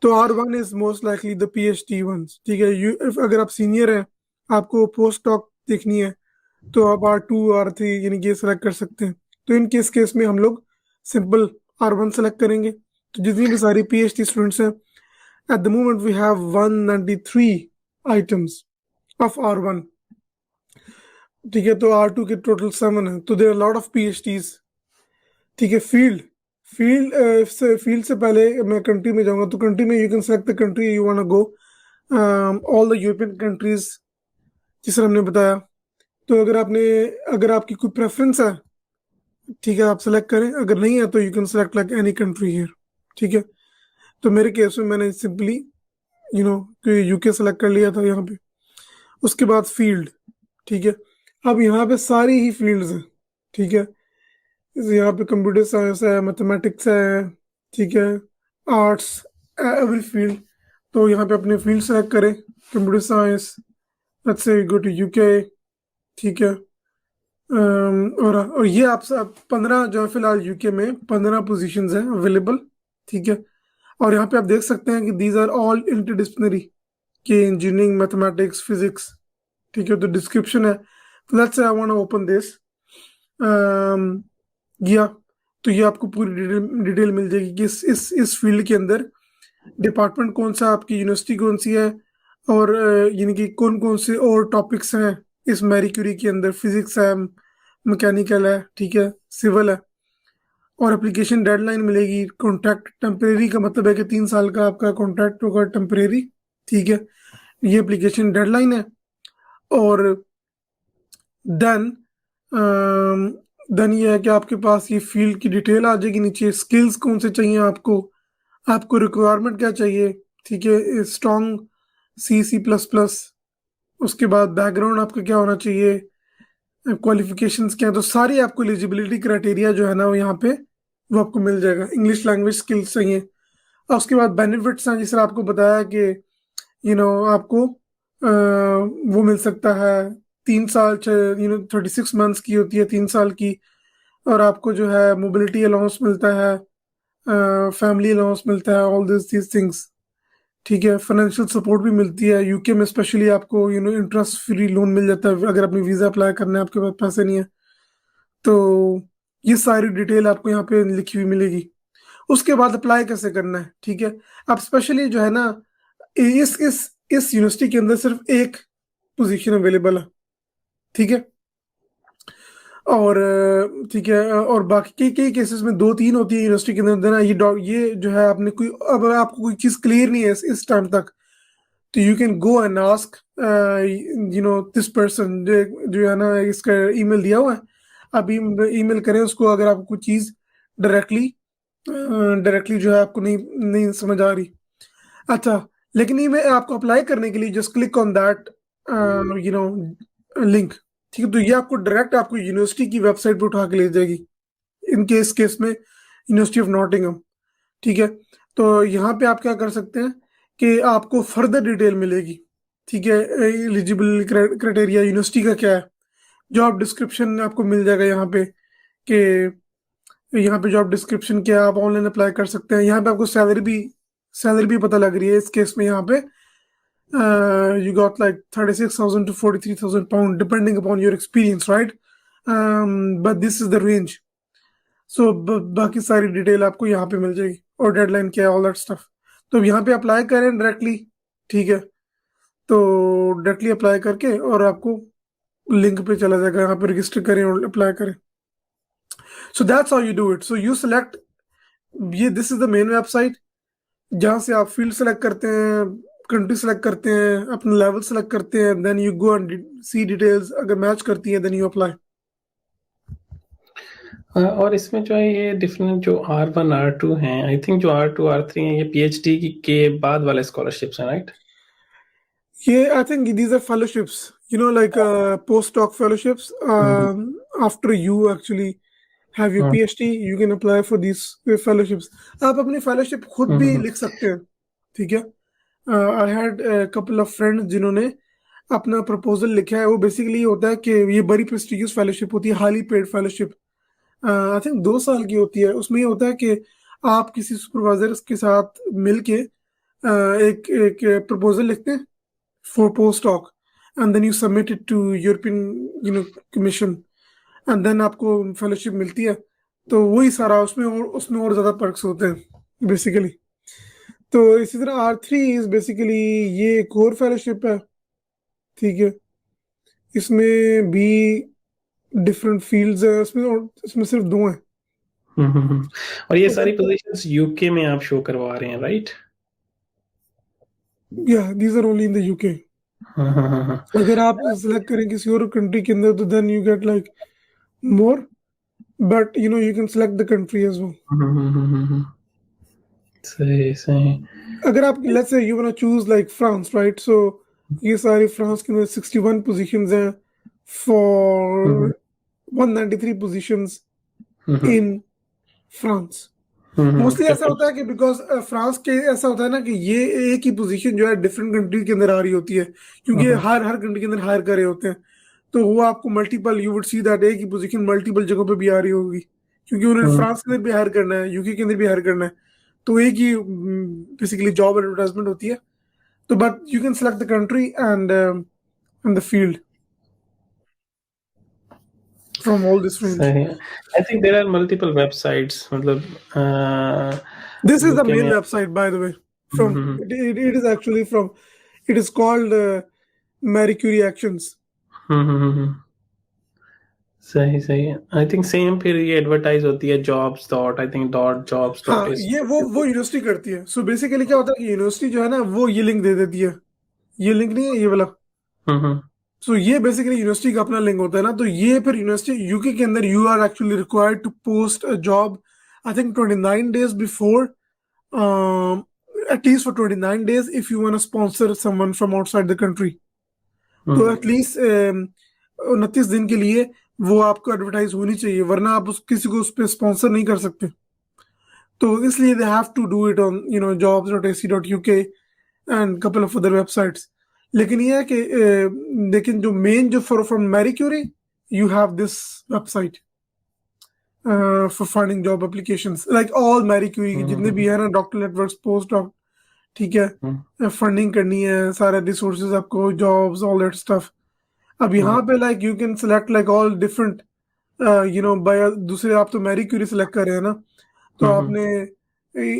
[SPEAKER 2] तो R1 is most likely the PhD ones, ठीक है। अगर आप सीनियर हैं, आपको पोस्ट डॉक देखनी है, तो आप R2, R3 यानी कि सेलेक्ट कर सकते हैं। तो इन केस में हम लोग सिंपल R1 सेलेक्ट करेंगे। तो जितनी भी सारी पीएचडी स्टूडेंट्स हैं, at the moment we have 193 items of R1, ठीक है। तो R2 के टोटल 7 है, तो there are lot of PhDs, ठीक है। फील्ड से पहले मैं कंट्री में जाऊंगा, तो कंट्री में you can select the country you want to go, all the European countries जिस तरह हमने बताया। तो अगर आपकी कोई प्रेफरेंस है, ठीक है, आप सेलेक्ट करें। अगर नहीं है तो you can select like any country here, ठीक है। तो मेरे केस में मैंने सिंपली यूके सेलेक्ट कर लिया था यहाँ पे। उसके बाद फील्ड, ठीक है। अब यहाँ पे सारी ही फील्ड्स हैं, ठीक है। यहाँ पे कंप्यूटर साइंस है, मैथमेटिक्स है, ठीक है, आर्ट्स, एवरी फील्ड। तो यहाँ पे अपने फील्ड सेलेक्ट करें, computer science, let's say go to UK, ठीक है। और ये आप सब 15 जो है फिलहाल यूके में 15 पोजीशंस हैं अवेलेबल। ठीक है। और यहाँ पे आप देख सकते हैं कि दीज आर ऑल इंटरडिसिप्लिनरी, के इंजीनियरिंग, मैथमेटिक्स, फिजिक्स। ठीक है, तो डिस्क्रिप्शन है। Let's say I want to open this, या तो ये आपको पूरी डिटेल डिटेल मिल जाएगी कि इस फील्ड के अंदर डिपार्टमेंट कौन सा, आपकी यूनिवर्सिटी कौन सी है, और यानी कि कौन कौन से और टॉपिक्स हैं इस मैरी क्यूरी के अंदर। फिजिक्स है, मैकेनिकल है, ठीक है, सिविल है। और एप्लीकेशन डेडलाइन मिलेगी। कॉन्ट्रैक्ट टेम्परेरी का मतलब है कि 3 साल का आपका कॉन्ट्रैक्ट होगा, टेम्परेरी। ठीक है, ये एप्लीकेशन डेडलाइन है। और देन देन ये है कि आपके पास ये फील्ड की डिटेल आ जाएगी नीचे। स्किल्स कौन से चाहिए आपको, आपको रिक्वायरमेंट क्या चाहिए। ठीक है, स्ट्रॉन्ग C++। उसके बाद बैकग्राउंड आपका क्या होना चाहिए, क्वालिफिकेशंस क्या है। तो सारी आपको एलिजिबिलिटी क्राइटेरिया जो है ना वो यहाँ पे वो आपको मिल जाएगा। इंग्लिश लैंग्वेज स्किल्स चाहिए। और उसके बाद बेनिफिट्स हैं, जिससे आपको बताया कि आपको वो मिल सकता है 3 साल, 36 मंथ्स की होती है, 3 साल की। और आपको जो है मोबिलिटी अलाउंस मिलता है, फैमिली अलाउंस मिलता है, ऑल दिस थिंग्स। ठीक है, फाइनेंशियल सपोर्ट भी मिलती है यूके में। स्पेशली आपको इंटरेस्ट फ्री लोन मिल जाता है अगर अपनी वीज़ा अप्लाई करना है, आपके पास पैसे नहीं है तो। ये सारी डिटेल आपको यहाँ पे लिखी हुई मिलेगी। उसके बाद अप्लाई कैसे करना है, ठीक है। आप स्पेशली जो है ना, इस यूनिवर्सिटी के अंदर सिर्फ एक पोजीशन अवेलेबल है। ठीक है। और ठीक है, और बाकी कई कई केसेस में 2-3 होती है यूनिवर्सिटी के अंदर ना। ये जो है आपने कोई, अब आपको कोई चीज़ क्लियर नहीं है इस टाइम तक, तो you can go and ask this person जो है ना, इसका ईमेल दिया हुआ है। आप ईमेल करें उसको अगर आपको कोई चीज़ डायरेक्टली डायरेक्टली जो है आपको नहीं नहीं समझ आ रही। अच्छा, लेकिन ये मैं आपको अप्लाई करने के लिए just click on that link. ठीक है, तो ये आपको डायरेक्ट आपको यूनिवर्सिटी की वेबसाइट पे उठा के ले जाएगी। इनके इस केस में यूनिवर्सिटी ऑफ नॉटिंघम। ठीक है, तो यहाँ पे आप क्या कर सकते हैं कि आपको फर्दर डिटेल मिलेगी। ठीक है, एलिजिबल क्राइटेरिया यूनिवर्सिटी का क्या है, जॉब डिस्क्रिप्शन आपको मिल जाएगा यहाँ पे, कि यहाँ पे जॉब डिस्क्रिप्शन क्या है, आप ऑनलाइन अप्लाई कर सकते हैं। यहाँ पे आपको सैलरी भी पता लग रही है इस केस में। यहाँ पे you got like 36,000 to 43,000 pound depending upon your experience, right? But this is the range. So बाकी सारी डिटेल आपको यहाँ पे मिल जाएगी, और डेडलाइन क्या है, ऑल दैट स्टफ। तो अब यहाँ पे अप्लाई करें डायरेक्टली। ठीक है, तो डायरेक्टली अप्लाई करके और आपको लिंक पे चला जाएगा, यहाँ पे रजिस्टर करें और अप्लाई करें। So that's how you do it. So you select, ये this is the main website जहाँ से आप फील्ड सेलेक्ट करते हैं, कंट्री सेलेक्ट करते हैं, अपना लेवल सेलेक्ट करते हैं, then you go and see details. अगर मैच करती है देन यू अप्लाई।
[SPEAKER 1] और इसमें जो है ये डिफरेंट जो R1 R2 हैं, आई थिंक जो R2 R3 हैं ये PhD के बाद वाले स्कॉलरशिप्स हैं, राइट?
[SPEAKER 2] ये I think these are fellowships, like post doc fellowships. After you actually have your PhD you can apply for this fellowships. आप अपनी फेलोशिप खुद भी लिख सकते हैं। ठीक है, I had couple of friends जिन्होंने अपना प्रपोजल लिखा है। वो बेसिकली होता है कि ये बड़ी प्रेस्टिजियस फेलोशिप होती है, highly paid fellowship. I think 2 साल की होती है। उसमें ये होता है कि आप किसी सुपरवाइजर के साथ मिलके एक एक प्रपोजल लिखते हैं for post doc, and then you submit it to European Commission, and then आपको फेलोशिप मिलती है। तो वही सारा उसमें और ज्यादा पर्क्स होते हैं बेसिकली। तो इसी तरह R3 इज बेसिकली ये एक और फेलोशिप है। ठीक है, इसमें भी डिफरेंट फील्ड्स है इसमें, और इसमें सिर्फ 2 हैं।
[SPEAKER 1] और ये सारी पोजीशंस यूके में आप शो करवा रहे हैं, राइट?
[SPEAKER 2] या these are only in the UK. अगर आप सिलेक्ट करें किसी और कंट्री के अंदर तो then you get like more, but you can select the country as well.
[SPEAKER 1] सही सही।
[SPEAKER 2] अगर आप let's say you want choose like France, right? So ये सारे फ्रांस के अंदर 61 पोजीशंस हैं for 193 positions in France. Mostly ऐसा होता है कि बिकॉज फ्रांस के ऐसा होता है ना कि ये एक ही पोजीशन जो है डिफरेंट कंट्री के अंदर आ रही होती है, क्योंकि हर हर कंट्री के अंदर हायर कर रहे होते हैं। तो वो आपको multiple, you would see that एक ही पोजीशन मल्टीपल जगहों पे भी आ रही होगी, क्योंकि उन्हें
[SPEAKER 1] हम्म,
[SPEAKER 2] फ्रांस के अंदर भी हायर करना है, यूके के अंदर भी हायर करना है। तो एक ही बेसिकली जॉब एडवर्टाइजमेंट होती है। तो but you can select the country and the field from all this range.
[SPEAKER 1] सही है। I think there are multiple websites, मतलब
[SPEAKER 2] This is the
[SPEAKER 1] UK
[SPEAKER 2] main
[SPEAKER 1] में।
[SPEAKER 2] website, by the way.
[SPEAKER 1] Hmm,
[SPEAKER 2] From it is actually from. It is called Marie Curie Actions.
[SPEAKER 1] हम्म, सही सही है। I think same फिर ये advertise होती है jobs dot, I think dot jobs
[SPEAKER 2] हाँ,
[SPEAKER 1] dot is.
[SPEAKER 2] ये वो यूनिवर्सिटी करती है। सो बेसिकली क्या होता है कि यूनिवर्सिटी जो है ना, वो ये लिंक दे देती है। ये लिंक नहीं है, ये वाला।
[SPEAKER 1] हम्म,
[SPEAKER 2] सो ये बेसिकली यूनिवर्सिटी का अपना लिंक होता है ना, तो ये फिर यूनिवर्सिटी यूके के अंदर you are actually required to post a job, I think 29 days before, at least for 29 days if you want to sponsor someone from outside the country. तो
[SPEAKER 1] हम्म,
[SPEAKER 2] एटलीस्ट 29 दिन के लिए वो आपको एडवर्टाइज होनी चाहिए, वरना आप उस किसी को उस पर स्पॉन्सर नहीं कर सकते। तो इसलिए they have to do it on jobs.ac.uk and couple of other websites. लेकिन ये है कि लेकिन जो मेन जो from Marie Curie, you have this website for finding job applications, like all Marie Curie के जितने भी
[SPEAKER 1] हम्म,
[SPEAKER 2] है ना, डॉक्टर नेटवर्क्स, पोस्ट डॉक, ठीक है, फंडिंग करनी है, सारे रिसोर्सेज आपको, जॉब्स, ऑल दैट स्टफ। अब यहाँ पे like you can select like all different, by दूसरे, आप तो मैरी क्यूरी सेलेक्ट कर रहे हैं ना, तो आपने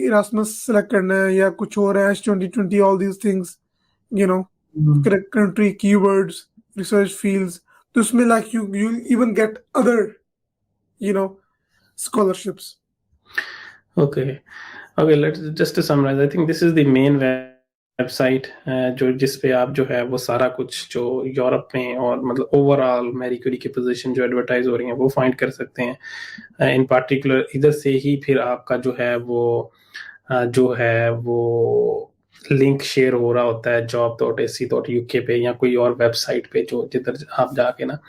[SPEAKER 2] इरास्मस सेलेक्ट करना है या कुछ और है, H2020, all these things, you know country keywords, research fields. तो इसमें like you even get other you know scholarships.
[SPEAKER 1] Okay okay, let's just to summarise, I think this is the main website जो जिस पे आप जो है वो सारा कुछ जो यूरोप में और मतलब ओवरऑल मैरी क्यूरी की पोजीशन जो एडवर्टाइज हो रही है वो फाइंड कर सकते हैं। इन पार्टिकुलर इधर से ही फिर आपका जो है वो जो है वो लिंक शेयर हो रहा होता है job.ac.uk पे या कोई और वेबसाइट पे जो जिधर आप जाके ना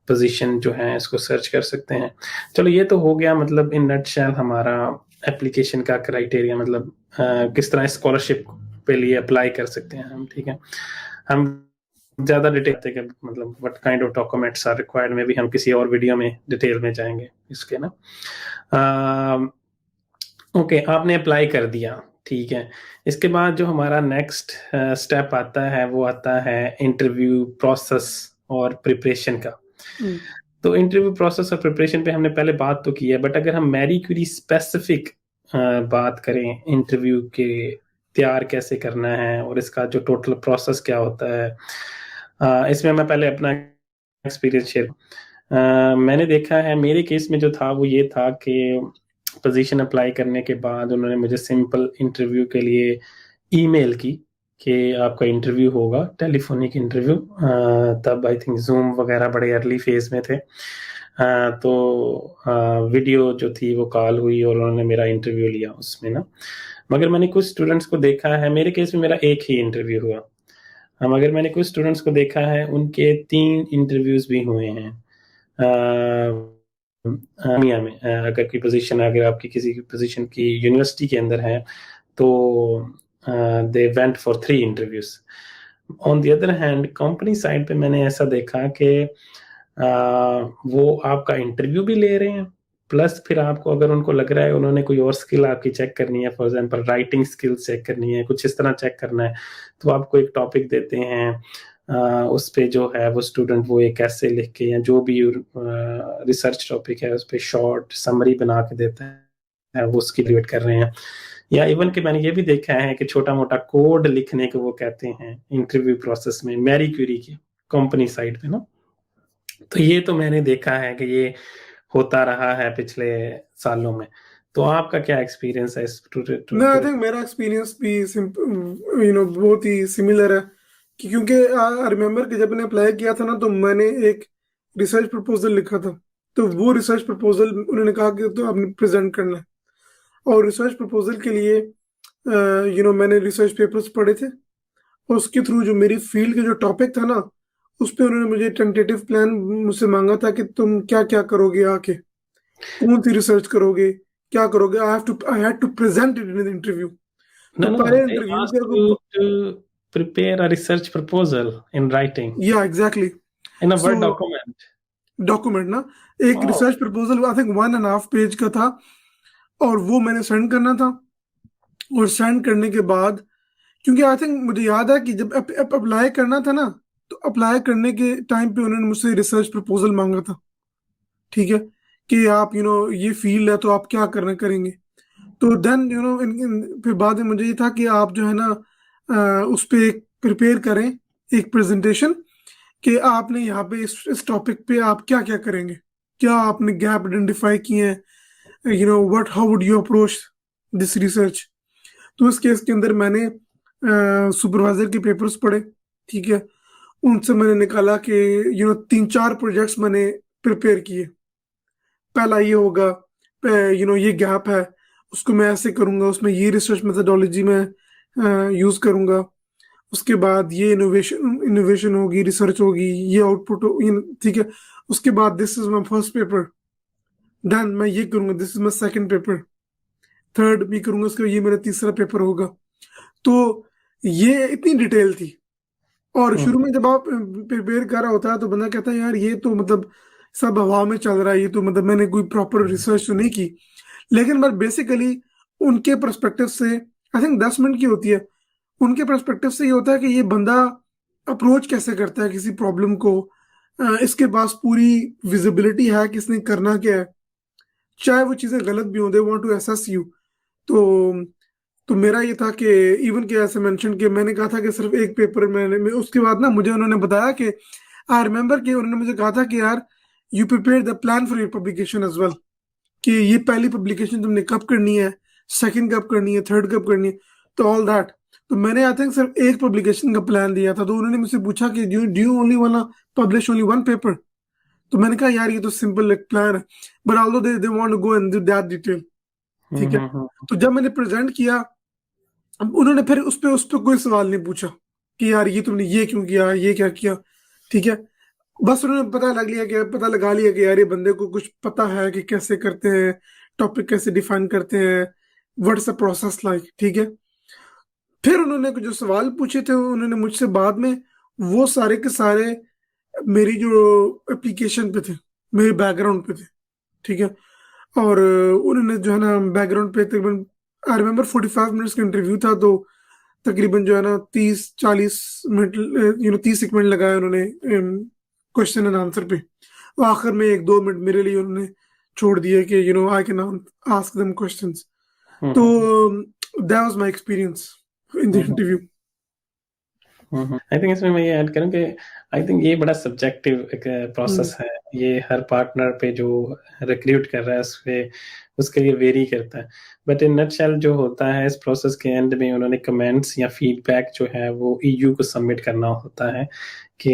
[SPEAKER 1] पोजीशन जो है इसको सर्च कर सकते हैं। चलो ये तो हो गया, मतलब इन नटशेल हमारा एप्लीकेशन का क्राइटेरिया, मतलब किस तरह स्कॉलरशिप पे लिए अप्लाई कर सकते हैं हम, ठीक है। हम ज्यादा डिटेल के मतलब what kind of documents are required में भी हम किसी और वीडियो में डिटेल में जाएंगे इसके ना। ओके, आपने अप्लाई कर दिया, ठीक है। इसके बाद जो हमारा नेक्स्ट स्टेप आता है वो आता है इंटरव्यू प्रोसेस और प्रिपरेशन का। तो इंटरव्यू प्रोसेस और प्रिपरेशन पे हमने पहले बात तो की है, बट अगर हम मैरी क्यूरी स्पेसिफिक बात करें इंटरव्यू के तैयार कैसे करना है और इसका जो टोटल प्रोसेस क्या होता है, इसमें मैं पहले अपना एक्सपीरियंस शेयर। मैंने देखा है, मेरे केस में जो था वो ये था कि पोजीशन अप्लाई करने के बाद उन्होंने मुझे सिंपल इंटरव्यू के लिए ईमेल की कि आपका इंटरव्यू होगा, टेलीफोनिक इंटरव्यू। तब आई थिंक जूम वगैरह बड़े अर्ली फेज में थे। तो वीडियो जो थी वो कॉल हुई और उन्होंने मेरा इंटरव्यू लिया उसमें ना। मगर मैंने कुछ स्टूडेंट्स को देखा है, मेरे केस में मेरा एक ही इंटरव्यू हुआ। मगर मैंने कुछ स्टूडेंट्स को देखा है उनके 3 इंटरव्यूज भी हुए हैं। दुनिया में अगर की पोजीशन, अगर आपकी किसी की पोजीशन की यूनिवर्सिटी के अंदर है तो they went for 3 interviews. On the other hand company side पे मैंने ऐसा देखा कि वो आपका इंटरव्यू भी ले रहे हैं, प्लस फिर आपको अगर उनको लग रहा है उन्होंने कोई और स्किल आपकी चेक करनी है, for example writing skill check करनी है, कुछ इस तरह चेक करना है, तो आपको एक टॉपिक देते हैं, उस पे जो है वो स्टूडेंट वो एक ऐसे लिख के या जो भी रिसर्च टॉपिक है उस पे शॉर्ट समरी बना के देता है, वो उसकी रिलेट कर रहे हैं। या इवन कि मैंने ये भी देखा है कि छोटा मोटा कोड लिखने को वो कहते हैं इंटरव्यू प्रोसेस में मैरी क्यूरी की कंपनी साइड पे ना। तो ये तो मैंने देखा है कि ये होता रहा है पिछले सालों में। तो आपका क्या एक्सपीरियंस है इस
[SPEAKER 2] ना, आई थिंक मेरा एक्सपीरियंस भी बहुत ही सिमिलर है, क्योंकि आई रिमेम्बर कि जब मैंने अप्लाई किया था ना, तो मैंने एक रिसर्च प्रपोजल लिखा था। तो वो रिसर्च प्रपोजल उन्होंने कहा कि तो आपने प्रेजेंट करना है, और रिसर्च प्रपोजल के लिए मैंने रिसर्च पेपर्स पढ़े थे, और उसके थ्रू जो मेरी फील्ड का जो टॉपिक था ना, उस पर उन्होंने मुझे टेंटेटिव प्लान मुझसे मांगा था कि तुम क्या क्या करोगे, आके कौन सी रिसर्च करोगे, क्या करोगे। I had to present it in the interview.
[SPEAKER 1] No,
[SPEAKER 2] तो
[SPEAKER 1] no,
[SPEAKER 2] पहले
[SPEAKER 1] they
[SPEAKER 2] इंटरव्यू
[SPEAKER 1] asked
[SPEAKER 2] के
[SPEAKER 1] you to prepare a research proposal in writing.
[SPEAKER 2] या exactly,
[SPEAKER 1] in a word
[SPEAKER 2] so
[SPEAKER 1] document.
[SPEAKER 2] Document ना, एक
[SPEAKER 1] wow.
[SPEAKER 2] Research proposal I think 1.5 page का था, और वो मैंने सेंड करना था। और सेंड करने के बाद, क्योंकि आई थिंक मुझे याद है कि जब अप्लाई करना था ना, तो अप्लाई करने के टाइम पे उन्होंने मुझसे रिसर्च प्रपोजल मांगा था। ठीक है, कि आप ये फील्ड है तो आप क्या करना करेंगे। तो देन फिर बाद में मुझे ये था कि आप जो है ना उस पे एक प्रिपेयर करें, एक प्रेजेंटेशन, कि आपने यहाँ पे इस टॉपिक पे आप क्या क्या करेंगे, क्या आपने गैप आइडेंटिफाई किए हैं, what how would you approach this research. तो इस केस के अंदर मैंने सुपरवाइजर के पेपर्स पढ़े। ठीक है, उनसे मैंने निकाला कि 3-4 प्रोजेक्ट्स मैंने प्रिपेयर किए। पहला ये होगा, ये गैप है, उसको मैं ऐसे करूंगा, उसमें ये रिसर्च मेथोडोलॉजी में यूज करूंगा। उसके बाद ये इनोवेशन इनोवेशन होगी, रिसर्च होगी, ये आउटपुट ठीक है। उसके बाद this is my first paper, then मैं ये करूंगा, this is my second paper, third भी करूंगा, उसके बाद ये मेरा तीसरा पेपर होगा। तो ये इतनी डिटेल थी। और शुरू में जब आप प्रिपेयर कर रहा होता है तो बंदा कहता है यार ये तो मतलब सब हवा में चल रहा है, ये तो मतलब मैंने कोई प्रॉपर रिसर्च तो नहीं की। लेकिन बट बेसिकली उनके परस्पेक्टिव से आई थिंक 10 मिनट की होती है। उनके परस्पेक्टिव से ये होता है कि ये बंदा अप्रोच कैसे करता है किसी प्रॉब्लम को, इसके पास पूरी विजिबिलिटी है कि इसने करना क्या है, चाहे वो चीज़ें गलत भी हों, they want to assess you. तो तो मेरा ये था कि इवन के ऐसे मेंशन कि मैंने कहा था कि सिर्फ एक पेपर उसके बाद ना मुझे उन्होंने बताया कि आई रिमेम्बर कि उन्होंने मुझे कहा था कि यार you prepare the plan for your publication as well, कि ये पहली पब्लिकेशन तुमने कब करनी है, सेकंड कब करनी है, थर्ड कब करनी है, तो ऑल दैट। तो मैंने आई थिंक सिर्फ एक पब्लिकेशन का प्लान दिया था। तो उन्होंने मुझसे पूछा कि do you only want publish only one paper. तो मैंने कहा यार ये तो सिंपल एक प्लान है, but although they want to go in that detail. ठीक है, तो जब मैंने प्रेजेंट किया, अब उन्होंने फिर उस पे कोई सवाल नहीं पूछा कि यार ये तुमने ये क्यों किया, ये क्या किया। ठीक है, बस उन्होंने पता लगा लिया कि यार ये बंदे को कुछ पता है कि कैसे करते हैं, टॉपिक कैसे डिफाइन करते हैं, व्हाट्स द प्रोसेस लाइक। ठीक है, फिर उन्होंने जो सवाल पूछे थे उन्होंने मुझसे बाद में, वो सारे के सारे मेरी जो एप्लीकेशन पे थे, मेरे बैकग्राउंड पे थे। ठीक है, और उन्होंने जो है ना बैकग्राउंड पे तकरीबन आई रिमेम्बर 45 मिनट्स का इंटरव्यू था, तो तकरीबन जो है ना 30-40 मिनट 30 एक मिनट लगाया उन्होंने क्वेश्चन एंड आंसर पे। तो आखिर में 1-2 मिनट मेरे लिए उन्होंने छोड़ दिए कि I can ask them questions. तो that was my experience in the interview.
[SPEAKER 1] I think इसमें मैं ये ऐड करूँ कि आई थिंक ये बड़ा सब्जेक्टिव एक प्रोसेस है। ये हर पार्टनर पे जो रिक्रूट कर रहा है उस पे उसके लिए वेरी करता है। बट इन नटशेल जो होता है इस प्रोसेस के एंड में उन्होंने कमेंट्स या फीडबैक जो है वो ईयू को सबमिट करना होता है कि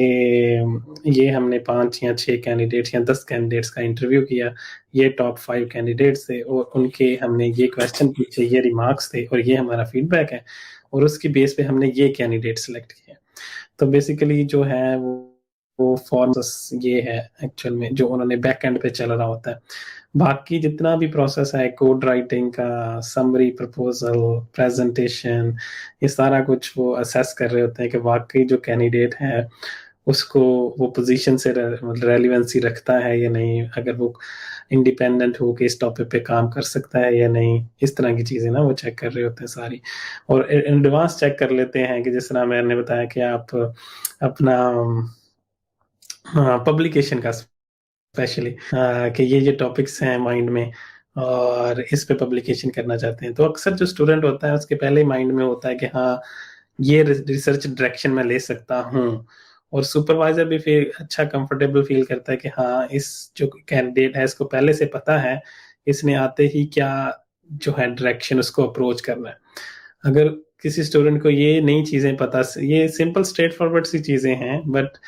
[SPEAKER 1] ये हमने 5 या 6 कैंडिडेट्स या 10 कैंडिडेट्स का इंटरव्यू किया, ये टॉप 5 कैंडिडेट्स थे और उनके हमने ये क्वेश्चन पूछे, ये रिमार्क्स थे और ये हमारा फीडबैक है और उसकी बेस पे हमने ये कैंडिडेट सेलेक्ट किए। तो बेसिकली जो है वो फॉर्म्स ये है एक्चुअल में जो उन्होंने बैक एंड पे चल रहा होता है। बाकी जितना भी प्रोसेस है कोड राइटिंग का, समरी, प्रपोजल, प्रेजेंटेशन, ये सारा कुछ वो असेस कर रहे होते हैं कि वाकई जो कैंडिडेट है उसको वो पोजीशन से रेलिवेंसी रखता है या नहीं, अगर वो इंडिपेंडेंट हो के इस टॉपिक पे काम कर सकता है या नहीं, इस तरह की चीज़ें ना वो चेक कर रहे होते हैं सारी। और एडवांस चेक कर लेते हैं कि जिस तरह मैंने बताया कि आप अपना पब्लिकेशन का स्पेशली कि ये टॉपिक्स हैं माइंड में और इस पे पब्लिकेशन करना चाहते हैं, तो अक्सर जो स्टूडेंट होता है उसके पहले माइंड में होता है कि हाँ ये रिसर्च डायरेक्शन में ले सकता हूँ। और सुपरवाइजर भी फिर अच्छा कंफर्टेबल फील करता है कि हाँ इस जो कैंडिडेट है इसको पहले से पता है, इसने आते ही क्या जो है डायरेक्शन उसको अप्रोच करना है। अगर किसी स्टूडेंट को ये नई चीज़ें पता, ये सिंपल स्ट्रेट फॉरवर्ड सी चीज़ें हैं, बट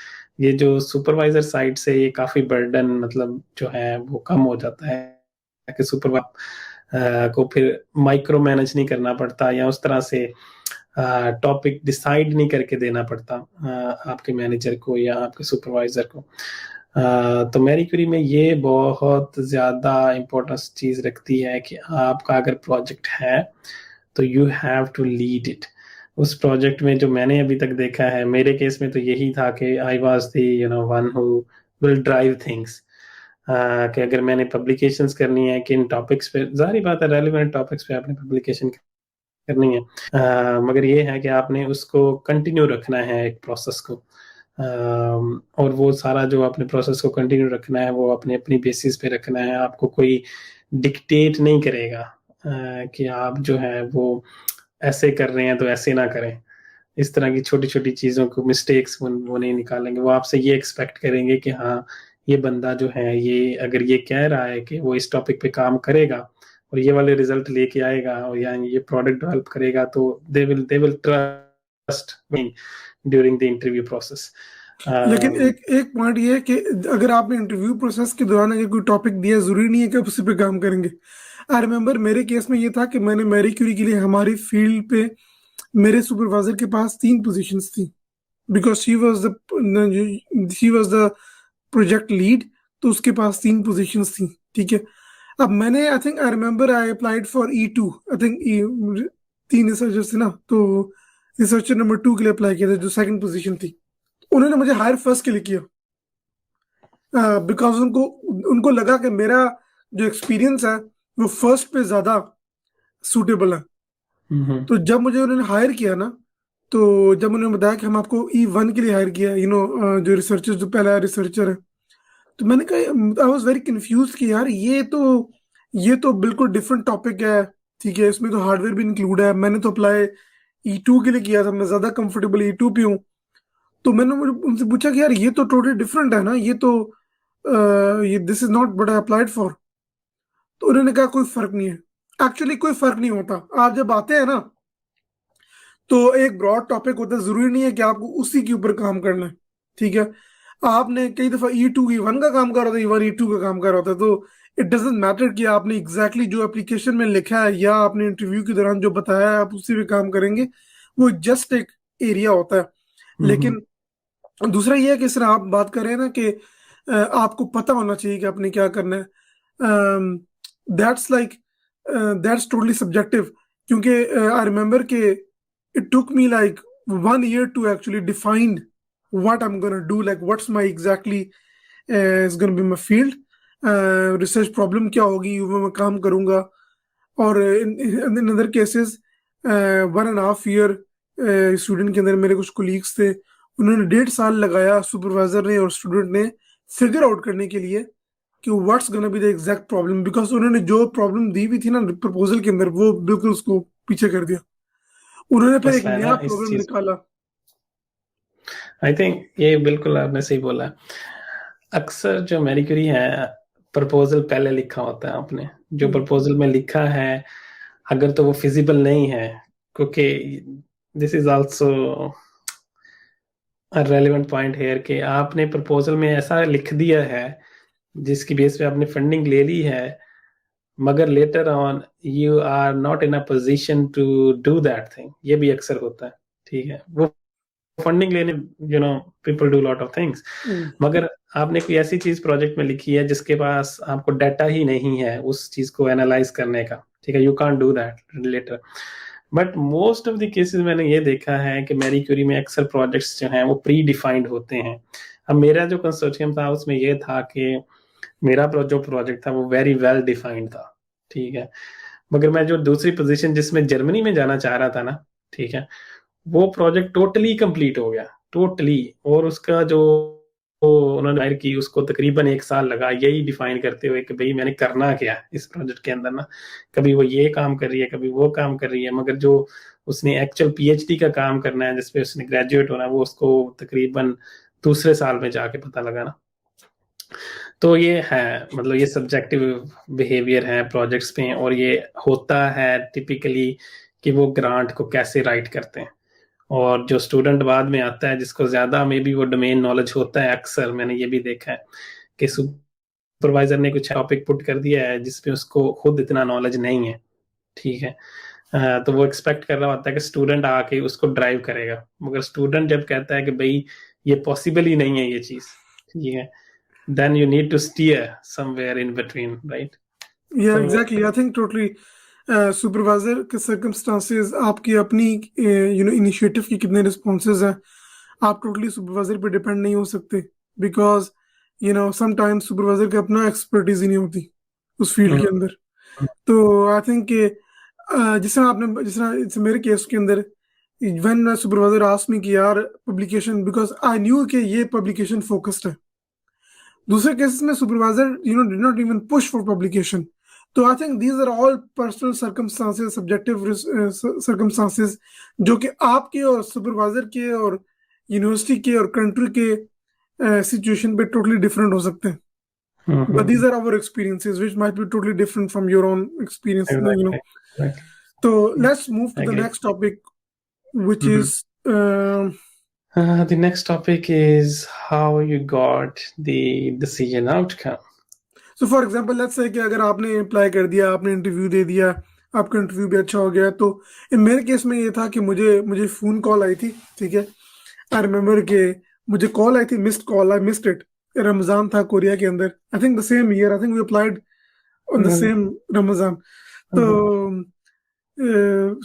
[SPEAKER 1] ये जो सुपरवाइजर साइड से ये काफ़ी बर्डन मतलब जो है वो कम हो जाता है कि सुपरवाइजर को फिर माइक्रो मैनेज नहीं करना पड़ता या उस तरह से टॉपिक डिसाइड नहीं करके देना पड़ता आपके मैनेजर को या आपके सुपरवाइजर को। तो मैरी क्यूरी में ये बहुत ज़्यादा इम्पोर्टेंस चीज़ रखती है कि आपका अगर प्रोजेक्ट है तो you have to lead it. उस प्रोजेक्ट में जो मैंने अभी तक देखा है, मेरे केस में तो यही था कि I was the one who will drive things, कि अगर मैंने पब्लिकेशंस करनी है कि इन टॉपिक्स पे, जाहिर बात है रेलिवेंट टॉपिक्स पे आपने पब्लिकेशन करनी है, मगर ये है कि आपने उसको कंटिन्यू रखना है एक प्रोसेस को, और वो सारा जो आपने प्रोसेस को कंटिन्यू रखना है वो अपनी अपनी बेसिस पे रखना है। आपको कोई डिक्टेट नहीं करेगा कि आप जो है वो ऐसे कर रहे हैं तो ऐसे ना करें। इस तरह की छोटी छोटी चीज़ों को, मिस्टेक्स वो नहीं निकालेंगे। वो आपसे ये एक्सपेक्ट करेंगे कि हाँ, ये बंदा जो है ये अगर ये कह रहा है कि वो इस टॉपिक पे काम करेगा और ये वाले रिजल्ट लेके आएगा और या ये प्रोडक्ट डेवलप करेगा, तो they will trust during the interview process.
[SPEAKER 2] लेकिन एक एक पॉइंट ये है कि अगर आपने इंटरव्यू प्रोसेस के दौरान अगर कोई टॉपिक दिया, जरूरी नहीं है कि आप उसी पे काम करेंगे। आई रिमेम्बर मेरे केस में ये था कि मैंने मैरी क्यूरी के लिए हमारी फील्ड पे मेरे सुपरवाइजर के पास 3 पोजीशंस थी, because she was the project lead. तो उसके पास 3 पोजीशंस थी, ठीक है। अब मैंने आई think I remember I applied for E2, I think 3 researchers थे ना, तो रिसर्चर नंबर 2 के लिए अप्लाई किया था, जो सेकंड पोजीशन थी। उन्होंने मुझे हायर फर्स्ट के लिए किया, बिकॉज उनको उनको लगा कि मेरा जो एक्सपीरियंस है वो फर्स्ट पे ज्यादा सूटेबल है। तो जब मुझे उन्होंने हायर किया ना, तो जब उन्होंने बताया कि हम आपको E1 के लिए हायर किया, जो रिसर्चर, जो पहला रिसर्चर है, तो मैंने कहा, आई वॉज वेरी कंफ्यूज कि यार ये तो बिल्कुल डिफरेंट टॉपिक है, ठीक है, इसमें तो हार्डवेयर भी इंक्लूड है। मैंने तो अप्लाई E2 के लिए किया था, मैं ज्यादा कंफर्टेबल E2 पे हूँ। तो मैंने उनसे पूछा कि यार ये तो टोटली डिफरेंट है ना, ये this is not what I applied for. तो उन्होंने कहा कोई फर्क नहीं है। एक्चुअली कोई फर्क नहीं होता। आप जब आते हैं ना, तो एक ब्रॉड टॉपिक होता है, जरूरी नहीं है कि आपको उसी के ऊपर काम करना है, ठीक है। आपने कई दफा E2 E1 का काम कर रहा था, E1 E2 का काम कर रहा था, तो इट डजेंट मैटर कि आपने एग्जैक्टली जो एप्लीकेशन में लिखा है या आपने इंटरव्यू के दौरान जो बताया है आप उसी पे काम करेंगे। वो जस्ट एक एरिया होता है। लेकिन दूसरा ये है कि सर आप बात कर रहे हैं ना कि आपको पता होना चाहिए कि आपने क्या करना है। That's like that's totally subjective, क्योंकि आई रिमेम्बर कि it took me like 1 year to actually define what I'm gonna do, like what's my exactly is gonna be my field, research problem क्या होगी, वो मैं काम करूंगा। और in other cases 1.5 year student के अंदर मेरे कुछ कोलीग्स थे, उन्होंने 1.5 साल लगाया, सुपरवाइजर ने और स्टूडेंट ने, फिगर आउट करने के लिए कि what's gonna be the exact problem, because उन्होंने जो प्रॉब्लम दी हुई थी ना प्रपोजल के अंदर, वो बिल्कुल उसको पीछे कर दिया। उन्होंने फिर एक
[SPEAKER 1] मसला है
[SPEAKER 2] नया
[SPEAKER 1] ना इस
[SPEAKER 2] प्रॉब्लम
[SPEAKER 1] चीज,
[SPEAKER 2] निकाला।
[SPEAKER 1] आई थिंक ये बिल्कुल आपने सही बोला। अक्सर जो मैरी क्यूरी है, प्रपोजल पहले लिखा होता है आपने, जो
[SPEAKER 2] हम्म,
[SPEAKER 1] प्रपोजल में लिखा है अगर तो वो फिजिबल नहीं है, क्योंकि this is also relevant point here कि आपने प्रपोजल में ऐसा लिख दिया है जिसकी बेस पे आपने फंडिंग ले ली है, मगर later on you are not in a position to do that thing. ये भी अक्सर होता है, ठीक है। वो फंडिंग लेने, people do lot of things,
[SPEAKER 2] hmm,
[SPEAKER 1] मगर आपने कोई ऐसी चीज प्रोजेक्ट में लिखी है जिसके पास आपको डाटा ही नहीं है उस चीज को एनालाइज करने का, ठीक है, you can't do that later. But most of the cases मैंने ये देखा है कि मैरी क्यूरी में अक्सर प्रोजेक्ट्स जो हैं वो प्री डिफाइंड होते हैं। अब मेरा जो कंसोर्टियम था उसमें ये था कि मेरा जो प्रोजेक्ट था वो वेरी वेल डिफाइंड था, ठीक है, मगर मैं जो दूसरी पोजीशन जिसमें जर्मनी में जाना चाह रहा था ना, ठीक है, वो प्रोजेक्ट टोटली कंप्लीट हो गया, टोटली। और उसका जो उन्होंने हायर की उसको तकरीबन 1 साल लगा यही डिफाइन करते हुए कि भाई मैंने करना क्या है इस प्रोजेक्ट के अंदर ना। कभी वो ये काम कर रही है, कभी वो काम कर रही है, मगर जो उसने एक्चुअल पीएचडी का काम करना है जिसपे उसने ग्रेजुएट होना है, वो उसको तकरीबन दूसरे साल में जाके पता लगा ना। तो ये है, मतलब ये सब्जेक्टिव बिहेवियर है प्रोजेक्ट्स पे, और ये होता है टिपिकली कि वो ग्रांट को कैसे राइट करते हैं। और जो स्टूडेंट बाद में आता है जिसको ज्यादा मे बी वो डोमेन नॉलेज होता है, अक्सर मैंने ये भी देखा है कि सुपरवाइजर ने कुछ टॉपिक पुट कर दिया है जिसपे उसको खुद इतना नॉलेज नहीं है, ठीक है। तो वो एक्सपेक्ट कर रहा होता है कि स्टूडेंट आके उसको ड्राइव करेगा, मगर स्टूडेंट जब कहता है कि भाई ये पॉसिबल ही नहीं है ये चीज, ठीक है, then you need to steer somewhere in between, right?
[SPEAKER 2] या
[SPEAKER 1] तो
[SPEAKER 2] exactly, I think totally supervisor के सर्कमस्टांसेस, आपकी अपनी इनिशिएटिव की कितने रिस्पॉन्सेज हैं। आप टोटली सुपरवाइजर पे डिपेंड नहीं हो सकते, बिकॉज समटाइम्स सुपरवाइजर की अपना एक्सपर्टीज ही नहीं होती उस फील्ड के अंदर। तो आई थिंक कि जिस तरह मेरे केस के अंदर, व्हेन सुपरवाइजर आस्क्ड मी कि यार पब्लिकेशन, बिकॉज आई न्यू कि ये पब्लिकेशन फोकस्ड है। दूसरे केसेस में supervisor did not even push for publication. तो I think these are all personal circumstances, subjective circumstances, जो कि आपके और सुपरवाइजर के और यूनिवर्सिटी के और कंट्री के सिचुएशन पे टोटली डिफरेंट हो सकते हैं। But these are our experiences, which might be totally different from your own experience.
[SPEAKER 1] Exactly. Exactly.
[SPEAKER 2] So let's move to the
[SPEAKER 1] Agree.
[SPEAKER 2] next topic, which
[SPEAKER 1] Mhm.
[SPEAKER 2] is uh,
[SPEAKER 1] The next topic is how you got the decision outcome.
[SPEAKER 2] so for example, let's say कि अगर आपने apply कर दिया, आपने interview दे दिया, आपका interview भी अच्छा हो गया, तो मेरे केस में ये था कि मुझे मुझे फोन कॉल आई थी, ठीक है। आई रिमेम्बर कि मुझे कॉल आई थी, missed call, I missed it. Ramzan था कोरिया के अंदर, I think the same year, I think we applied on the
[SPEAKER 1] Mhm.
[SPEAKER 2] सेम रमजान। तो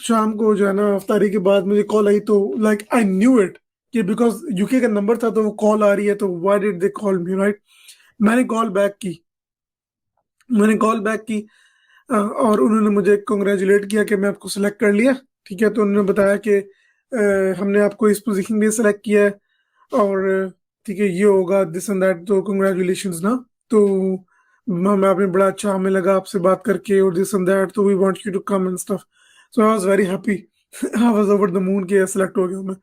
[SPEAKER 2] शाम को जो है ना, अफ्तारी के बाद मुझे कॉल आई, तो लाइक आई न्यू इट कि बिकॉज यूके का नंबर था तो वो कॉल आ रही है, तो why did they call me, right. मैंने कॉल बैक की, मैंने कॉल बैक की, और उन्होंने मुझे कंग्रेचुलेट किया कि मैं आपको सिलेक्ट कर लिया, ठीक है। तो उन्होंने बताया कि हमने आपको इस पोजीशन में सिलेक्ट किया है, और ठीक है ये होगा दिस एंड दैट, तो कंग्रेचुलेशंस ना। तो मैं आपने बड़ा अच्छा, हमें लगा आपसे बात करके, और दिस एंड दैट, तो we want you to come and stuff. So I was very happy, I was over the moon कि सिलेक्ट हो गया मैं।